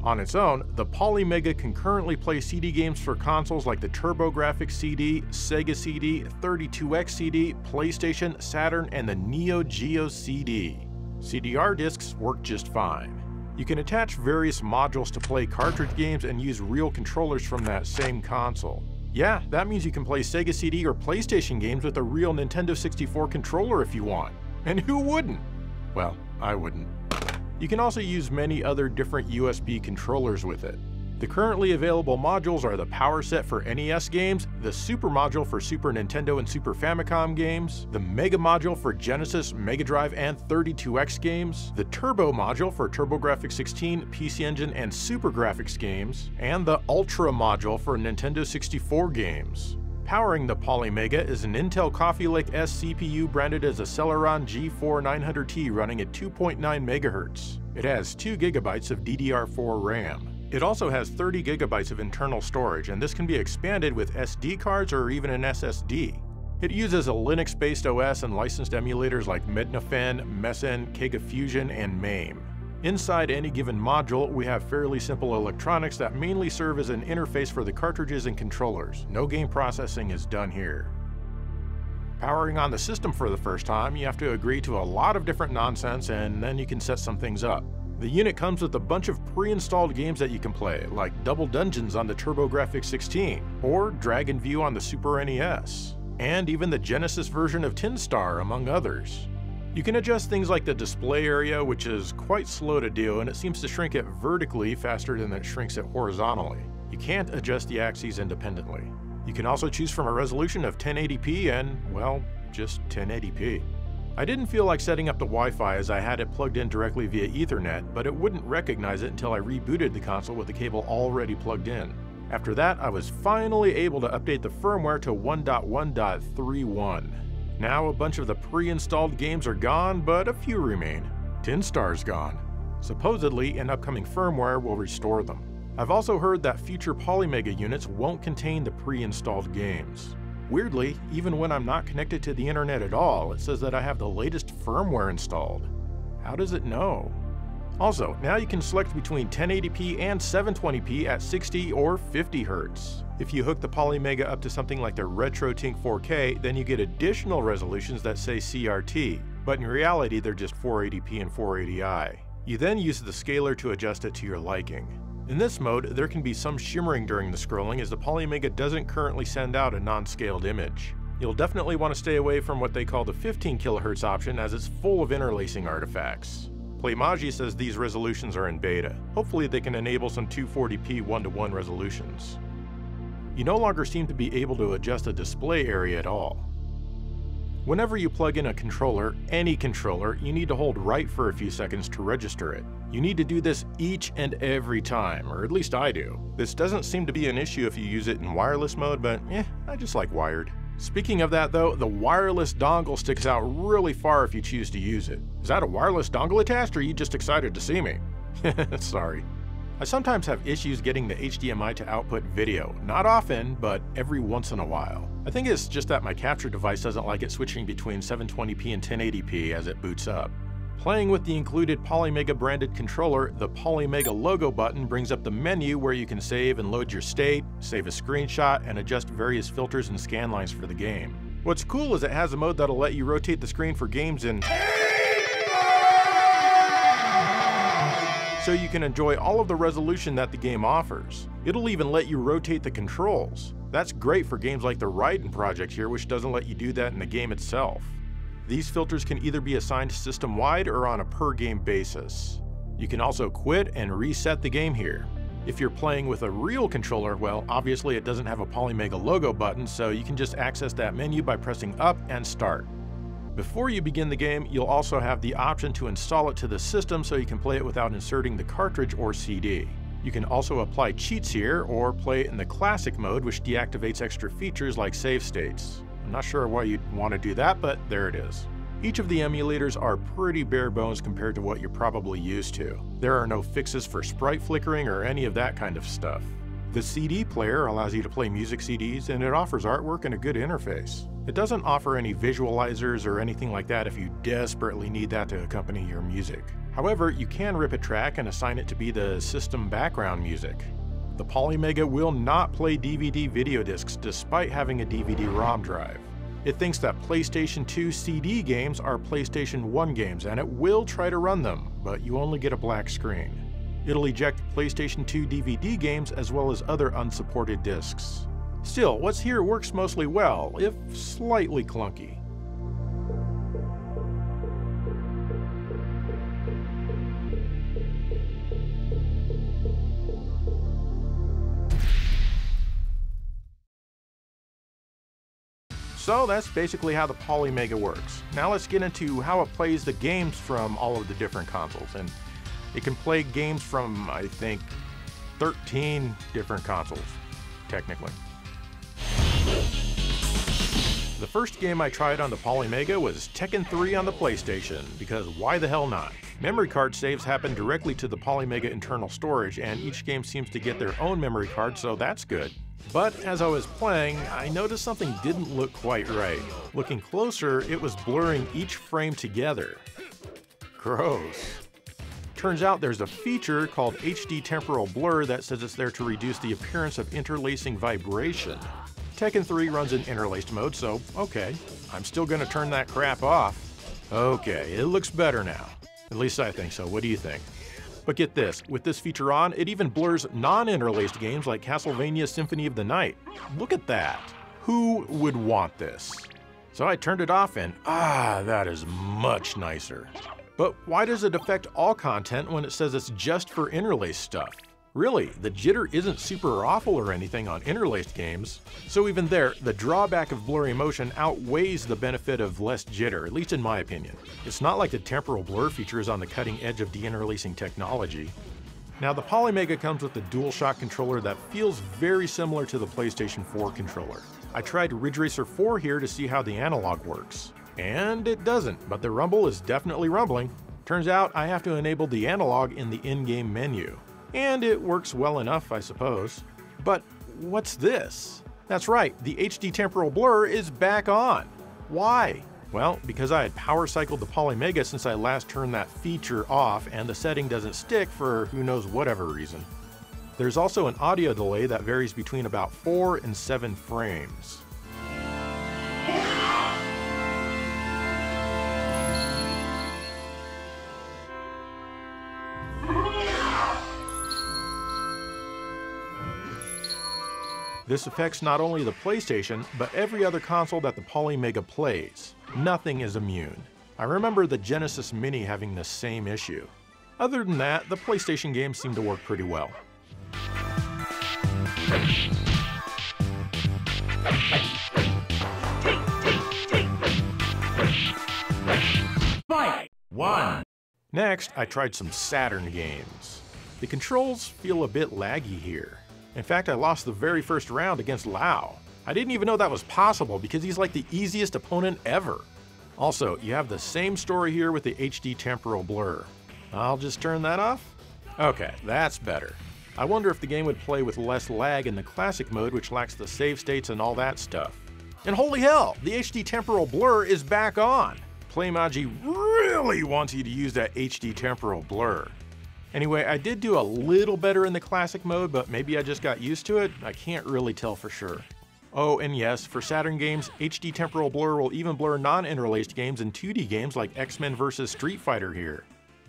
On its own, the Polymega can currently play CD games for consoles like the TurboGrafx CD, Sega CD, 32X CD, PlayStation, Saturn, and the Neo Geo CD. CDR discs work just fine. You can attach various modules to play cartridge games and use real controllers from that same console. Yeah, that means you can play Sega CD or PlayStation games with a real Nintendo 64 controller if you want. And who wouldn't? Well, I wouldn't. You can also use many other different USB controllers with it. The currently available modules are the Power Set for NES games, the Super Module for Super Nintendo and Super Famicom games, the Mega Module for Genesis, Mega Drive, and 32X games, the Turbo Module for TurboGrafx 16, PC Engine, and Super Graphics games, and the Ultra Module for Nintendo 64 games. Powering the Polymega is an Intel Coffee Lake S CPU branded as a Celeron G4 900T running at 2.9 MHz. It has 2 GB of DDR4 RAM. It also has 30 GB of internal storage, and this can be expanded with SD cards or even an SSD. It uses a Linux-based OS and licensed emulators like Mednafen, Messen, Kega Fusion, and MAME. Inside any given module, we have fairly simple electronics that mainly serve as an interface for the cartridges and controllers. No game processing is done here. Powering on the system for the first time, you have to agree to a lot of different nonsense, and then you can set some things up. The unit comes with a bunch of pre-installed games that you can play, like Double Dungeons on the TurboGrafx 16, or Dragon View on the Super NES, and even the Genesis version of Tin Star, among others. You can adjust things like the display area, which is quite slow to do, and it seems to shrink it vertically faster than it shrinks it horizontally. You can't adjust the axes independently. You can also choose from a resolution of 1080p and, well, just 1080p. I didn't feel like setting up the Wi-Fi as I had it plugged in directly via Ethernet, but it wouldn't recognize it until I rebooted the console with the cable already plugged in. After that, I was finally able to update the firmware to 1.1.31. Now a bunch of the pre-installed games are gone, but a few remain. Tin Star's gone. Supposedly, an upcoming firmware will restore them. I've also heard that future Polymega units won't contain the pre-installed games. Weirdly, even when I'm not connected to the internet at all, it says that I have the latest firmware installed. How does it know? Also, now you can select between 1080p and 720p at 60 or 50 Hz. If you hook the Polymega up to something like the RetroTink 4K, then you get additional resolutions that say CRT, but in reality they're just 480p and 480i. You then use the scaler to adjust it to your liking. In this mode, there can be some shimmering during the scrolling as the Polymega doesn't currently send out a non-scaled image. You'll definitely want to stay away from what they call the 15 kHz option as it's full of interlacing artifacts. Polymega says these resolutions are in beta. Hopefully they can enable some 240p 1:1 resolutions. You no longer seem to be able to adjust the display area at all. Whenever you plug in a controller, any controller, you need to hold right for a few seconds to register it. You need to do this each and every time, or at least I do. This doesn't seem to be an issue if you use it in wireless mode, but I just like wired. Speaking of that though, the wireless dongle sticks out really far if you choose to use it. Is that a wireless dongle attached, or are you just excited to see me? Sorry. I sometimes have issues getting the HDMI to output video. Not often, but every once in a while. I think it's just that my capture device doesn't like it switching between 720p and 1080p as it boots up. Playing with the included Polymega branded controller, the Polymega logo button brings up the menu where you can save and load your state, save a screenshot, and adjust various filters and scan lines for the game. What's cool is it has a mode that'll let you rotate the screen for games in so you can enjoy all of the resolution that the game offers. It'll even let you rotate the controls. That's great for games like the Raiden project here, which doesn't let you do that in the game itself. These filters can either be assigned system-wide or on a per-game basis. You can also quit and reset the game here. If you're playing with a real controller, well, obviously it doesn't have a Polymega logo button, so you can just access that menu by pressing up and start. Before you begin the game, you'll also have the option to install it to the system so you can play it without inserting the cartridge or CD. You can also apply cheats here, or play it in the classic mode, which deactivates extra features like save states. I'm not sure why you'd want to do that, but there it is. Each of the emulators are pretty bare bones compared to what you're probably used to. There are no fixes for sprite flickering or any of that kind of stuff. The CD player allows you to play music CDs, and it offers artwork and a good interface. It doesn't offer any visualizers or anything like that if you desperately need that to accompany your music. However, you can rip a track and assign it to be the system background music. The Polymega will not play DVD video discs despite having a DVD-ROM drive. It thinks that PlayStation 2 CD games are PlayStation 1 games, and it will try to run them, but you only get a black screen. It'll eject PlayStation 2 DVD games as well as other unsupported discs. Still, what's here works mostly well, if slightly clunky. So that's basically how the Polymega works. Now let's get into how it plays the games from all of the different consoles. And it can play games from, I think, 13 different consoles, technically. The first game I tried on the Polymega was Tekken 3 on the PlayStation, because why the hell not? Memory card saves happen directly to the Polymega internal storage, and each game seems to get their own memory card, so that's good. But as I was playing, I noticed something didn't look quite right. Looking closer, it was blurring each frame together. Gross. Turns out there's a feature called HD temporal blur that says it's there to reduce the appearance of interlacing vibration. Tekken 3 runs in interlaced mode, so okay, I'm still gonna turn that crap off. Okay, it looks better now. At least I think so. What do you think? But get this, with this feature on, it even blurs non-interlaced games like Castlevania Symphony of the Night. Look at that. Who would want this? So I turned it off and that is much nicer. But why does it affect all content when it says it's just for interlaced stuff? Really, the jitter isn't super awful or anything on interlaced games. So even there, the drawback of blurry motion outweighs the benefit of less jitter, at least in my opinion. It's not like the temporal blur feature is on the cutting edge of deinterlacing technology. Now the Polymega comes with a DualShock controller that feels very similar to the PlayStation 4 controller. I tried Ridge Racer 4 here to see how the analog works. And it doesn't, but the rumble is definitely rumbling. Turns out I have to enable the analog in the in-game menu. And it works well enough, I suppose. But what's this? That's right, the HD temporal blur is back on. Why? Well, because I had power cycled the Polymega since I last turned that feature off, and the setting doesn't stick for who knows whatever reason. There's also an audio delay that varies between about 4 and 7 frames. This affects not only the PlayStation, but every other console that the Polymega plays. Nothing is immune. I remember the Genesis Mini having the same issue. Other than that, the PlayStation games seem to work pretty well. Fight! 1. Next, I tried some Saturn games. The controls feel a bit laggy here. In fact, I lost the very first round against Lau. I didn't even know that was possible because he's like the easiest opponent ever. Also, you have the same story here with the HD temporal blur. I'll just turn that off? Okay, that's better. I wonder if the game would play with less lag in the classic mode, which lacks the save states and all that stuff. And holy hell, the HD temporal blur is back on! Playmaji really wants you to use that HD temporal blur. Anyway, I did do a little better in the classic mode, but maybe I just got used to it. I can't really tell for sure. Oh, and yes, for Saturn games, HD temporal blur will even blur non-interlaced games and 2D games like X-Men vs. Street Fighter here.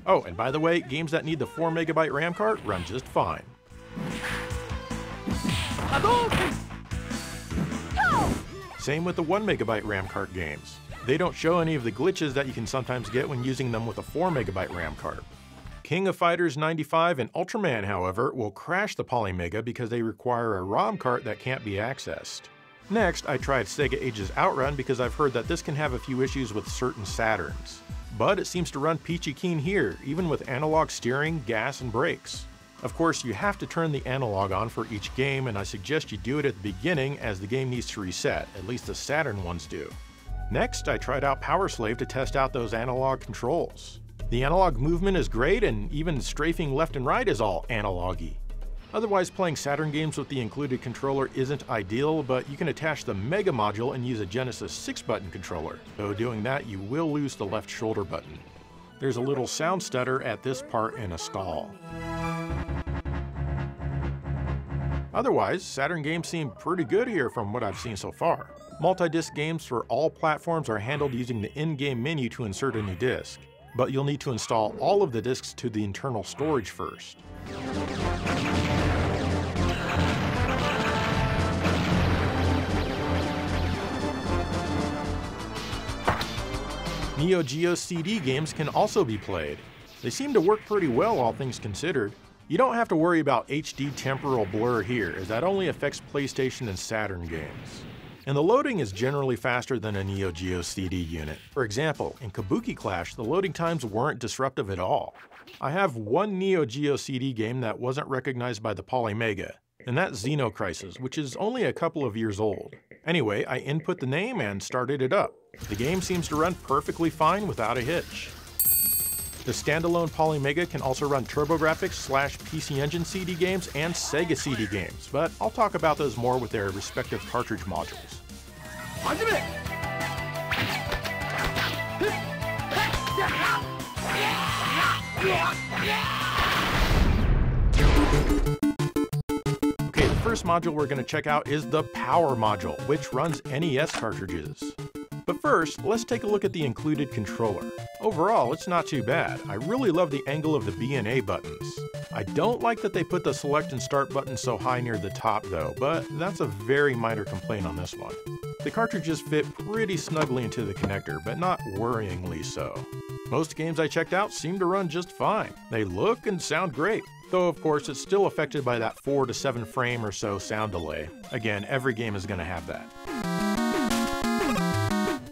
Oh, and by the way, games that need the 4MB RAM card run just fine. Same with the 1MB RAM card games. They don't show any of the glitches that you can sometimes get when using them with a 4MB RAM card. King of Fighters 95 and Ultraman, however, will crash the Polymega because they require a ROM cart that can't be accessed. Next, I tried Sega Ages Outrun because I've heard that this can have a few issues with certain Saturns. But it seems to run peachy keen here, even with analog steering, gas, and brakes. Of course, you have to turn the analog on for each game, and I suggest you do it at the beginning as the game needs to reset, at least the Saturn ones do. Next, I tried out Power Slave to test out those analog controls. The analog movement is great, and even strafing left and right is all analog-y. Otherwise, playing Saturn games with the included controller isn't ideal, but you can attach the Mega module and use a Genesis 6-button controller, though doing that you will lose the left shoulder button. There's a little sound stutter at this part in a stall. Otherwise, Saturn games seem pretty good here from what I've seen so far. Multi-disc games for all platforms are handled using the in-game menu to insert a new disc, but you'll need to install all of the discs to the internal storage first. Neo Geo CD games can also be played. They seem to work pretty well, all things considered. You don't have to worry about HD temporal blur here, as that only affects PlayStation and Saturn games. and the loading is generally faster than a Neo Geo CD unit. For example, in Kabuki Clash, the loading times weren't disruptive at all. I have one Neo Geo CD game that wasn't recognized by the Polymega, and that's Xeno Crisis, which is only a couple of years old. Anyway, I input the name and started it up. The game seems to run perfectly fine without a hitch. The standalone Polymega can also run TurboGrafx / PC Engine CD games and Sega CD games, but I'll talk about those more with their respective cartridge modules. Okay, the first module we're going to check out is the Power module, which runs NES cartridges. But first, let's take a look at the included controller. Overall, it's not too bad. I really love the angle of the B and A buttons. I don't like that they put the select and start buttons so high near the top though, but that's a very minor complaint on this one. The cartridges fit pretty snugly into the connector, but not worryingly so. Most games I checked out seem to run just fine. They look and sound great, though of course it's still affected by that 4 to 7 frame or so sound delay. Again, every game is going to have that.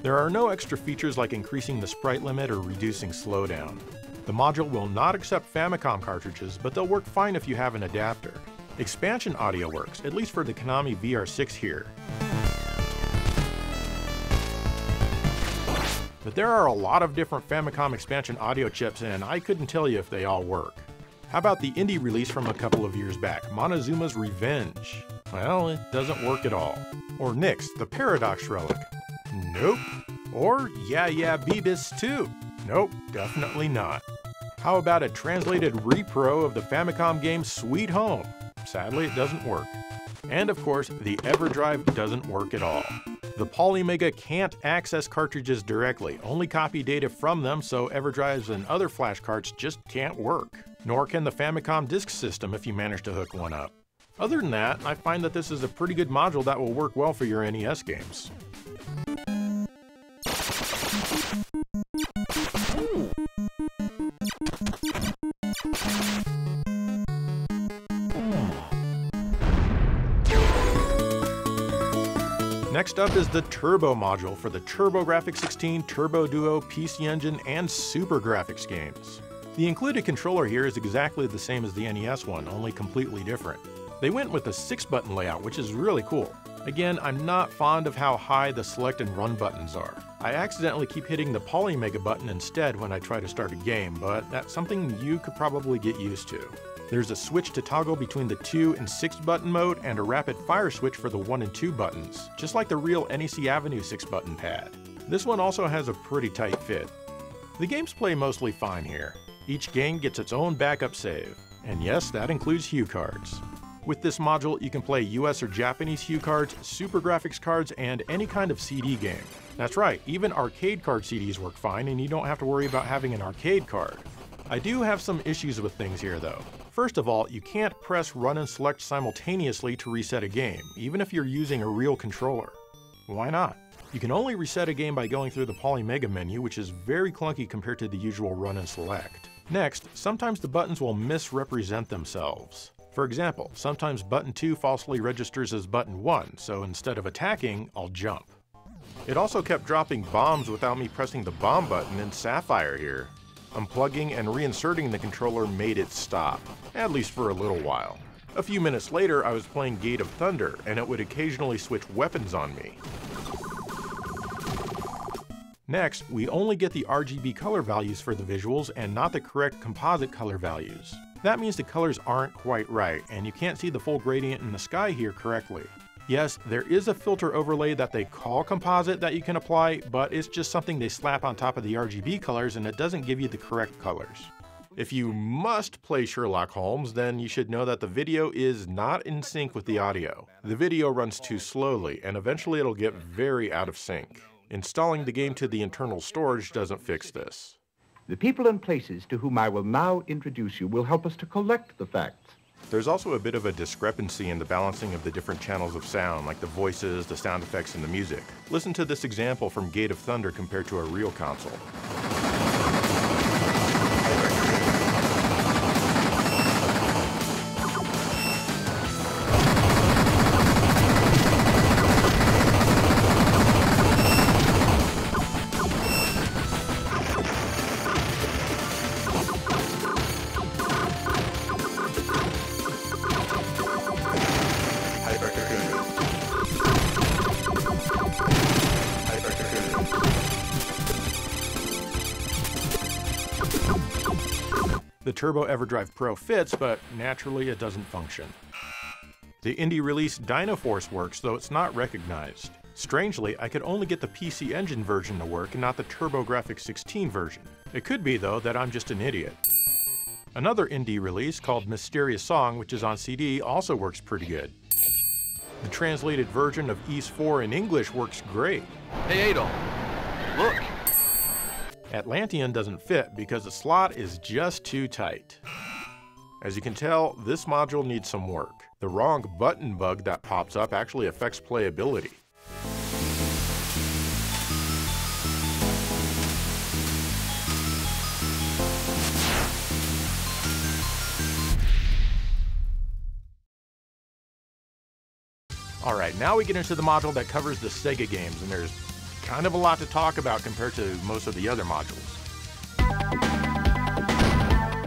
There are no extra features like increasing the sprite limit or reducing slowdown. The module will not accept Famicom cartridges, but they'll work fine if you have an adapter. Expansion audio works, at least for the Konami VR6 here. But there are a lot of different Famicom expansion audio chips, and I couldn't tell you if they all work. How about the indie release from a couple of years back, Montezuma's Revenge? Well, it doesn't work at all. Or Nyx, the Paradox Relic? Nope. Or Yeah Yeah Beavis 2? Nope, definitely not. How about a translated repro of the Famicom game Sweet Home? Sadly, it doesn't work. And of course, the EverDrive doesn't work at all. The Polymega can't access cartridges directly, only copy data from them, so EverDrives and other flash carts just can't work. Nor can the Famicom Disk System if you manage to hook one up. Other than that, I find that this is a pretty good module that will work well for your NES games. Next up is the Turbo module for the TurboGrafx 16, Turbo Duo, PC Engine, and Super Graphics games. The included controller here is exactly the same as the NES one, only completely different. They went with a 6-button layout, which is really cool. Again, I'm not fond of how high the select and run buttons are. I accidentally keep hitting the Polymega button instead when I try to start a game, but that's something you could probably get used to. There's a switch to toggle between the 2 and 6 button mode and a rapid fire switch for the 1 and 2 buttons, just like the real NEC Avenue 6-button pad. This one also has a pretty tight fit. The games play mostly fine here. Each game gets its own backup save, and yes, that includes Hue cards. With this module, you can play US or Japanese Hue cards, Super Graphics cards, and any kind of CD game. That's right, even arcade card CDs work fine, and you don't have to worry about having an arcade card. I do have some issues with things here though. First of all, you can't press run and select simultaneously to reset a game, even if you're using a real controller. Why not? You can only reset a game by going through the Polymega menu, which is very clunky compared to the usual run and select. Next, sometimes the buttons will misrepresent themselves. For example, sometimes button 2 falsely registers as button 1, so instead of attacking, I'll jump. It also kept dropping bombs without me pressing the bomb button in Sapphire here. Unplugging and reinserting the controller made it stop, at least for a little while. A few minutes later, I was playing Gate of Thunder, and it would occasionally switch weapons on me. Next, we only get the RGB color values for the visuals and not the correct composite color values. That means the colors aren't quite right, and you can't see the full gradient in the sky here correctly. Yes, there is a filter overlay that they call composite that you can apply, but it's just something they slap on top of the RGB colors and it doesn't give you the correct colors. If you must play Sherlock Holmes, then you should know that the video is not in sync with the audio. The video runs too slowly, and eventually it'll get very out of sync. Installing the game to the internal storage doesn't fix this. The people and places to whom I will now introduce you will help us to collect the facts. There's also a bit of a discrepancy in the balancing of the different channels of sound, like the voices, the sound effects, and the music. Listen to this example from Gate of Thunder compared to a real console. The Turbo EverDrive Pro fits, but naturally it doesn't function. The indie release Dino Force works, though it's not recognized. Strangely, I could only get the PC Engine version to work and not the TurboGrafx 16 version. It could be, though, that I'm just an idiot. Another indie release called Mysterious Song, which is on CD, also works pretty good. The translated version of Ys 4 in English works great. Hey Adol, look! Atlantean doesn't fit because the slot is just too tight. As you can tell, this module needs some work. The wrong button bug that pops up actually affects playability. Alright, now we get into the module that covers the Sega games, and there's kind of a lot to talk about compared to most of the other modules.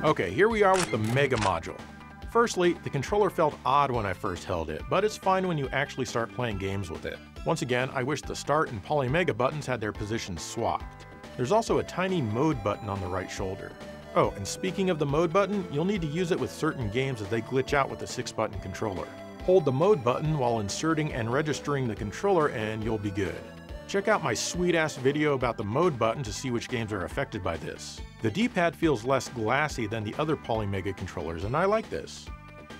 Okay, here we are with the Mega module. Firstly, the controller felt odd when I first held it, but it's fine when you actually start playing games with it. Once again, I wish the Start and Polymega buttons had their positions swapped. There's also a tiny mode button on the right shoulder. Oh, and speaking of the mode button, you'll need to use it with certain games as they glitch out with the 6-button controller. Hold the mode button while inserting and registering the controller and you'll be good. Check out my sweet-ass video about the mode button to see which games are affected by this. The D-pad feels less glassy than the other Polymega controllers, and I like this.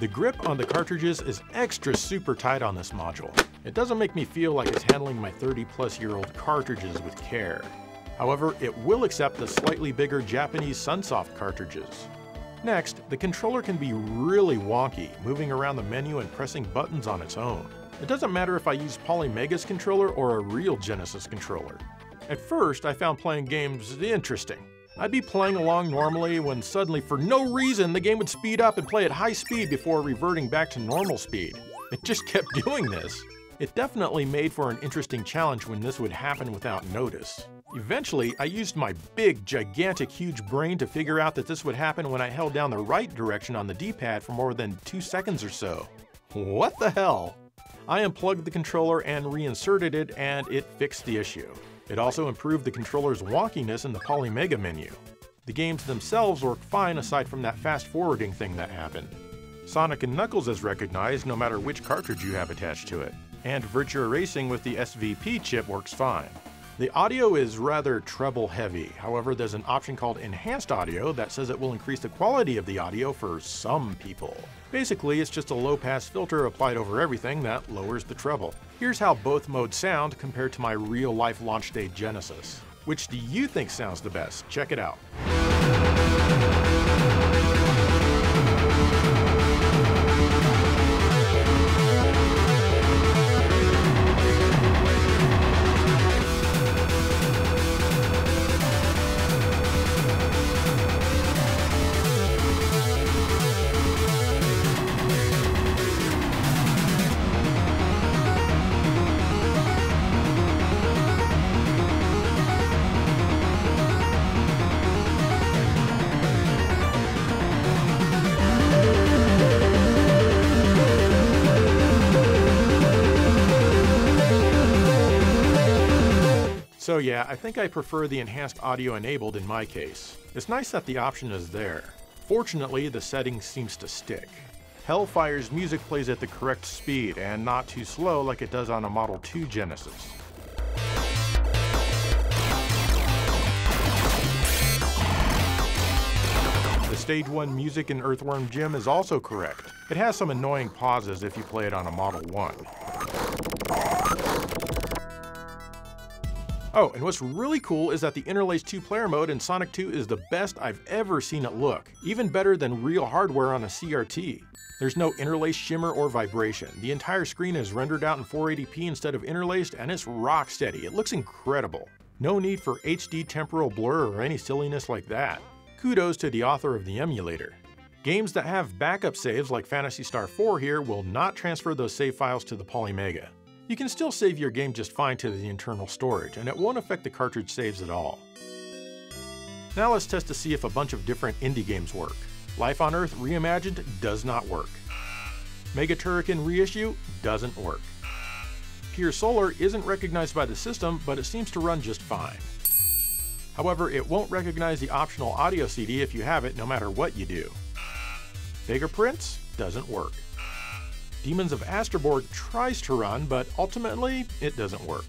The grip on the cartridges is extra super tight on this module. It doesn't make me feel like it's handling my 30-plus-year-old cartridges with care. However, it will accept the slightly bigger Japanese Sunsoft cartridges. Next, the controller can be really wonky, moving around the menu and pressing buttons on its own. It doesn't matter if I use Polymega's controller or a real Genesis controller. At first, I found playing games interesting. I'd be playing along normally when suddenly, for no reason, the game would speed up and play at high speed before reverting back to normal speed. It just kept doing this. It definitely made for an interesting challenge when this would happen without notice. Eventually, I used my big, gigantic, huge brain to figure out that this would happen when I held down the right direction on the D-pad for more than 2 seconds or so. What the hell? I unplugged the controller and reinserted it, and it fixed the issue. It also improved the controller's wonkiness in the Polymega menu. The games themselves work fine aside from that fast-forwarding thing that happened. Sonic & Knuckles is recognized no matter which cartridge you have attached to it, and Virtua Racing with the SVP chip works fine. The audio is rather treble heavy, however there's an option called Enhanced Audio that says it will increase the quality of the audio for some people. Basically, it's just a low-pass filter applied over everything that lowers the treble. Here's how both modes sound compared to my real-life launch day Genesis. Which do you think sounds the best? Check it out. So yeah, I think I prefer the enhanced audio enabled in my case. It's nice that the option is there. Fortunately, the setting seems to stick. Hellfire's music plays at the correct speed and not too slow like it does on a Model 2 Genesis. The Stage 1 music in Earthworm Jim is also correct. It has some annoying pauses if you play it on a Model 1. Oh, and what's really cool is that the interlaced 2-player mode in Sonic 2 is the best I've ever seen it look, even better than real hardware on a CRT. There's no interlaced shimmer or vibration. The entire screen is rendered out in 480p instead of interlaced, and it's rock steady. It looks incredible. No need for HD temporal blur or any silliness like that. Kudos to the author of the emulator. Games that have backup saves like Phantasy Star 4 here will not transfer those save files to the Polymega. You can still save your game just fine to the internal storage, and it won't affect the cartridge saves at all. Now let's test to see if a bunch of different indie games work. Life on Earth Reimagined does not work. Mega Turrican Reissue doesn't work. Pure Solar isn't recognized by the system, but it seems to run just fine. However, it won't recognize the optional audio CD if you have it, no matter what you do. Fingerprints doesn't work. Demons of Astrborg tries to run, but ultimately, it doesn't work.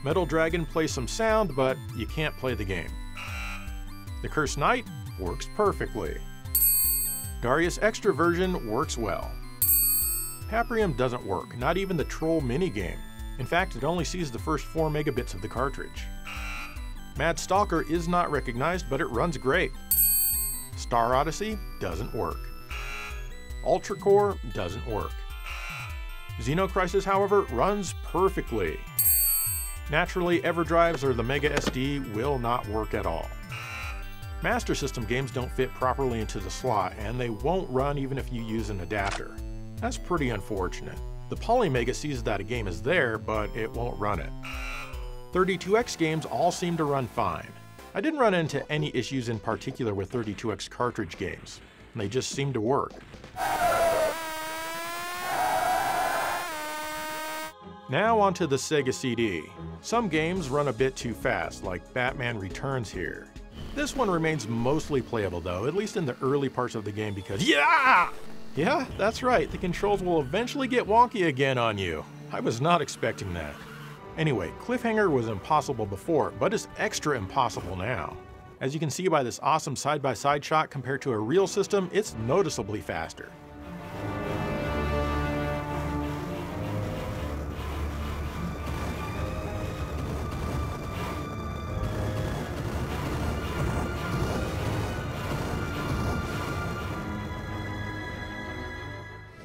Metal Dragon plays some sound, but you can't play the game. The Cursed Knight works perfectly. Darius Extra version works well. Paprium doesn't work, not even the Troll minigame. In fact, it only sees the first 4 megabits of the cartridge. Mad Stalker is not recognized, but it runs great. Star Odyssey doesn't work. Ultra Core doesn't work. Xenocrisis, however, runs perfectly. Naturally, EverDrives or the Mega SD will not work at all. Master System games don't fit properly into the slot, and they won't run even if you use an adapter. That's pretty unfortunate. The Polymega sees that a game is there, but it won't run it. 32X games all seem to run fine. I didn't run into any issues in particular with 32X cartridge games. They just seem to work. Now onto the Sega CD. Some games run a bit too fast, like Batman Returns here. This one remains mostly playable though, at least in the early parts of the game because yeah, that's right, the controls will eventually get wonky again on you. I was not expecting that. Anyway, Cliffhanger was impossible before, but is extra impossible now. As you can see by this awesome side-by-side shot compared to a real system, it's noticeably faster.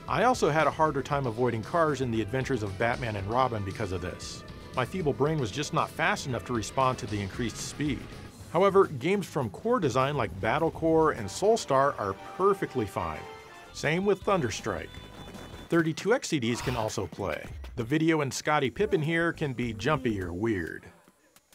I also had a harder time avoiding cars in the adventures of Batman and Robin because of this. My feeble brain was just not fast enough to respond to the increased speed. However, games from Core Design like Battle Core and Soulstar are perfectly fine. Same with Thunderstrike. 32X CDs can also play. The video in Scottie Pippen here can be jumpy or weird.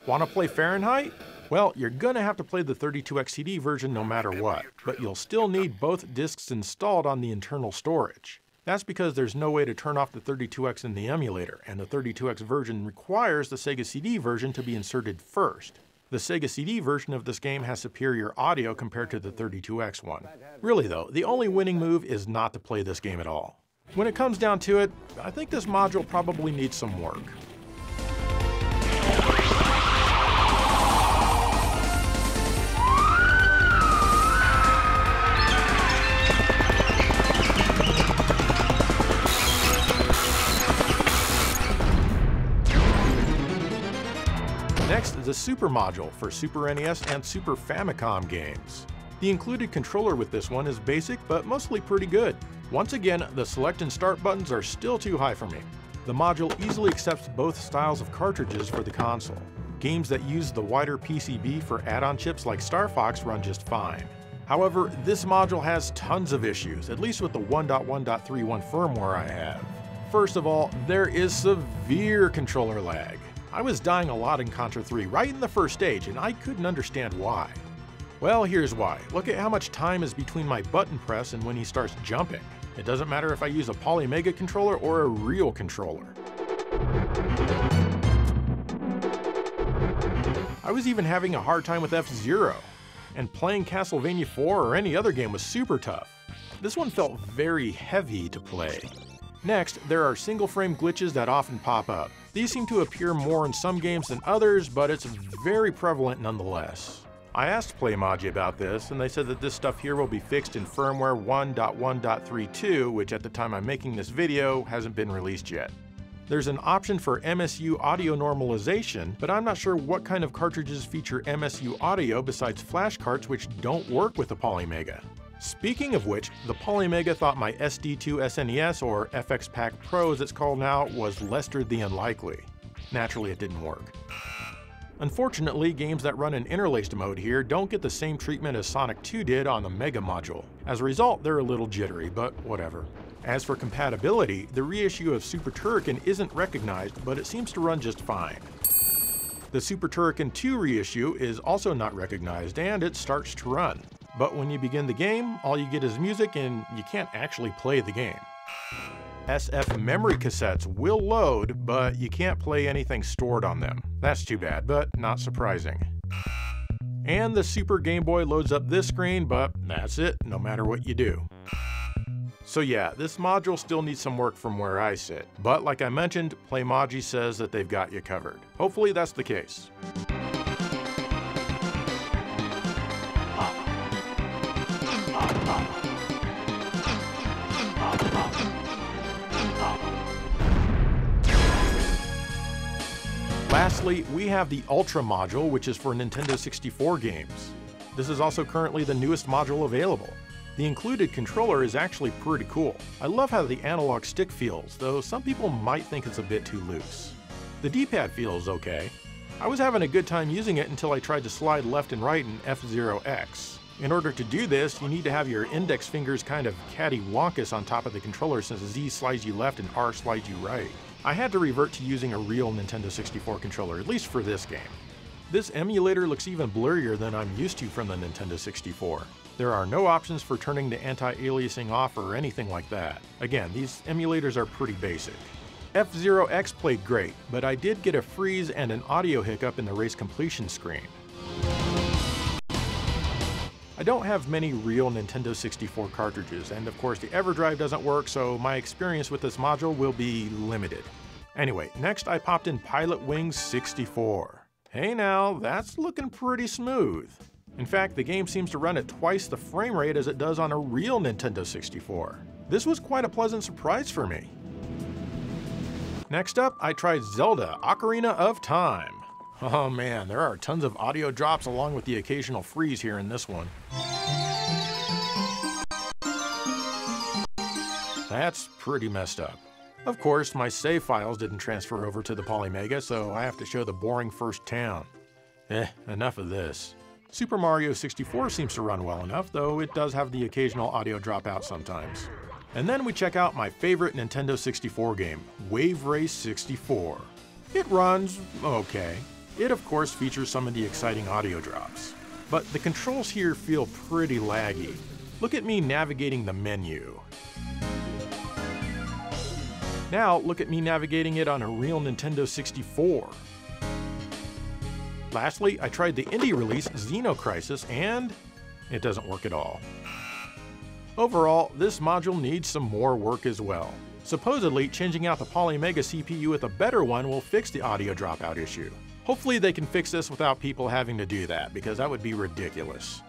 Wanna play Fahrenheit? Well, you're gonna have to play the 32X CD version no matter what, but you'll still need both discs installed on the internal storage. That's because there's no way to turn off the 32X in the emulator, and the 32X version requires the Sega CD version to be inserted first. The Sega CD version of this game has superior audio compared to the 32X one. Really though, the only winning move is not to play this game at all. When it comes down to it, I think this module probably needs some work. Next, the Super module for Super NES and Super Famicom games. The included controller with this one is basic, but mostly pretty good. Once again, the select and start buttons are still too high for me. The module easily accepts both styles of cartridges for the console. Games that use the wider PCB for add-on chips like Star Fox run just fine. However, this module has tons of issues, at least with the 1.1.31 firmware I have. First of all, there is severe controller lag. I was dying a lot in Contra 3 right in the first stage, and I couldn't understand why. Well, here's why. Look at how much time is between my button press and when he starts jumping. It doesn't matter if I use a Polymega controller or a real controller. I was even having a hard time with F-Zero, and playing Castlevania 4 or any other game was super tough. This one felt very heavy to play. Next, there are single-frame glitches that often pop up. These seem to appear more in some games than others, but it's very prevalent nonetheless. I asked Playmaji about this, and they said that this stuff here will be fixed in firmware 1.1.32, which at the time I'm making this video hasn't been released yet. There's an option for MSU audio normalization, but I'm not sure what kind of cartridges feature MSU audio besides flash carts which don't work with the Polymega. Speaking of which, the Polymega thought my SD2 SNES, or FX Pack Pro as it's called now, was lesser the unlikely. Naturally, it didn't work. Unfortunately, games that run in interlaced mode here don't get the same treatment as Sonic 2 did on the Mega module. As a result, they're a little jittery, but whatever. As for compatibility, the reissue of Super Turrican isn't recognized, but it seems to run just fine. The Super Turrican 2 reissue is also not recognized, and it starts to run. But when you begin the game, all you get is music and you can't actually play the game. SF memory cassettes will load, but you can't play anything stored on them. That's too bad, but not surprising. And the Super Game Boy loads up this screen, but that's it, no matter what you do. So yeah, this module still needs some work from where I sit, but like I mentioned, Playmoji says that they've got you covered. Hopefully that's the case. Lastly, we have the Ultra module, which is for Nintendo 64 games. This is also currently the newest module available. The included controller is actually pretty cool. I love how the analog stick feels, though some people might think it's a bit too loose. The D-pad feels okay. I was having a good time using it until I tried to slide left and right in F-Zero X. In order to do this, you need to have your index fingers kind of catty-wonkus on top of the controller since Z slides you left and R slides you right. I had to revert to using a real Nintendo 64 controller, at least for this game. This emulator looks even blurrier than I'm used to from the Nintendo 64. There are no options for turning the anti-aliasing off or anything like that. Again, these emulators are pretty basic. F-Zero X played great, but I did get a freeze and an audio hiccup in the race completion screen. I don't have many real Nintendo 64 cartridges, and of course the EverDrive doesn't work, so my experience with this module will be limited. Anyway, next I popped in Pilot Wings 64. Hey now, that's looking pretty smooth. In fact, the game seems to run at twice the frame rate as it does on a real Nintendo 64. This was quite a pleasant surprise for me. Next up, I tried Zelda Ocarina of Time. Oh man, there are tons of audio drops along with the occasional freeze here in this one. That's pretty messed up. Of course, my save files didn't transfer over to the Polymega, so I have to show the boring first town. Enough of this. Super Mario 64 seems to run well enough, though it does have the occasional audio dropout sometimes. And then we check out my favorite Nintendo 64 game, Wave Race 64. It runs okay. It of course features some of the exciting audio drops. But the controls here feel pretty laggy. Look at me navigating the menu. Now look at me navigating it on a real Nintendo 64. Lastly, I tried the indie release Xenocrisis and it doesn't work at all. Overall, this module needs some more work as well. Supposedly, changing out the Polymega CPU with a better one will fix the audio dropout issue. Hopefully they can fix this without people having to do that, because that would be ridiculous.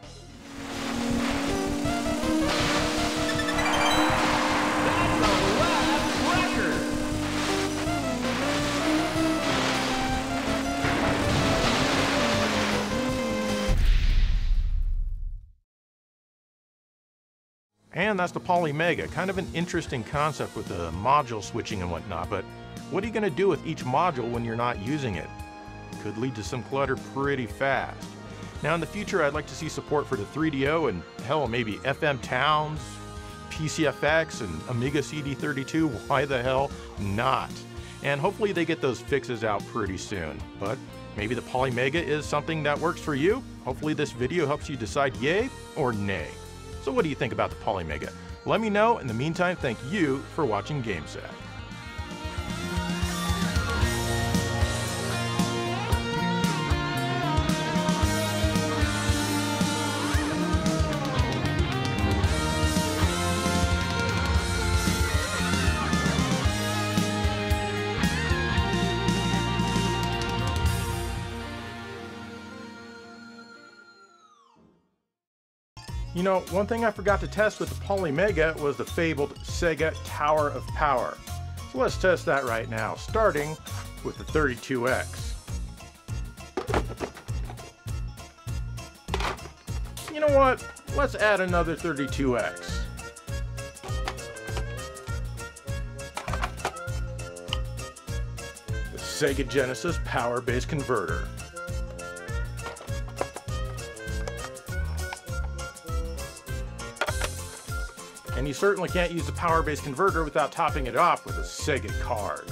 And that's the Polymega, kind of an interesting concept with the module switching and whatnot, but what are you going to do with each module when you're not using it? Could lead to some clutter pretty fast. Now in the future I'd like to see support for the 3DO and hell, maybe FM Towns, PCFX and Amiga CD32, why the hell not? And hopefully they get those fixes out pretty soon, but maybe the Polymega is something that works for you. Hopefully this video helps you decide yay or nay. So what do you think about the Polymega? Let me know. In the meantime, thank you for watching GameSat. You know, one thing I forgot to test with the Polymega was the fabled Sega Tower of Power. So let's test that right now, starting with the 32X. You know what? Let's add another 32X. The Sega Genesis Power-Based Converter. And you certainly can't use the power-based converter without topping it off with a Sega card.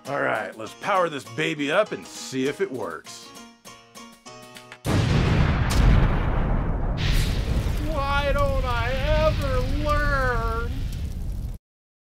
Alright, let's power this baby up and see if it works.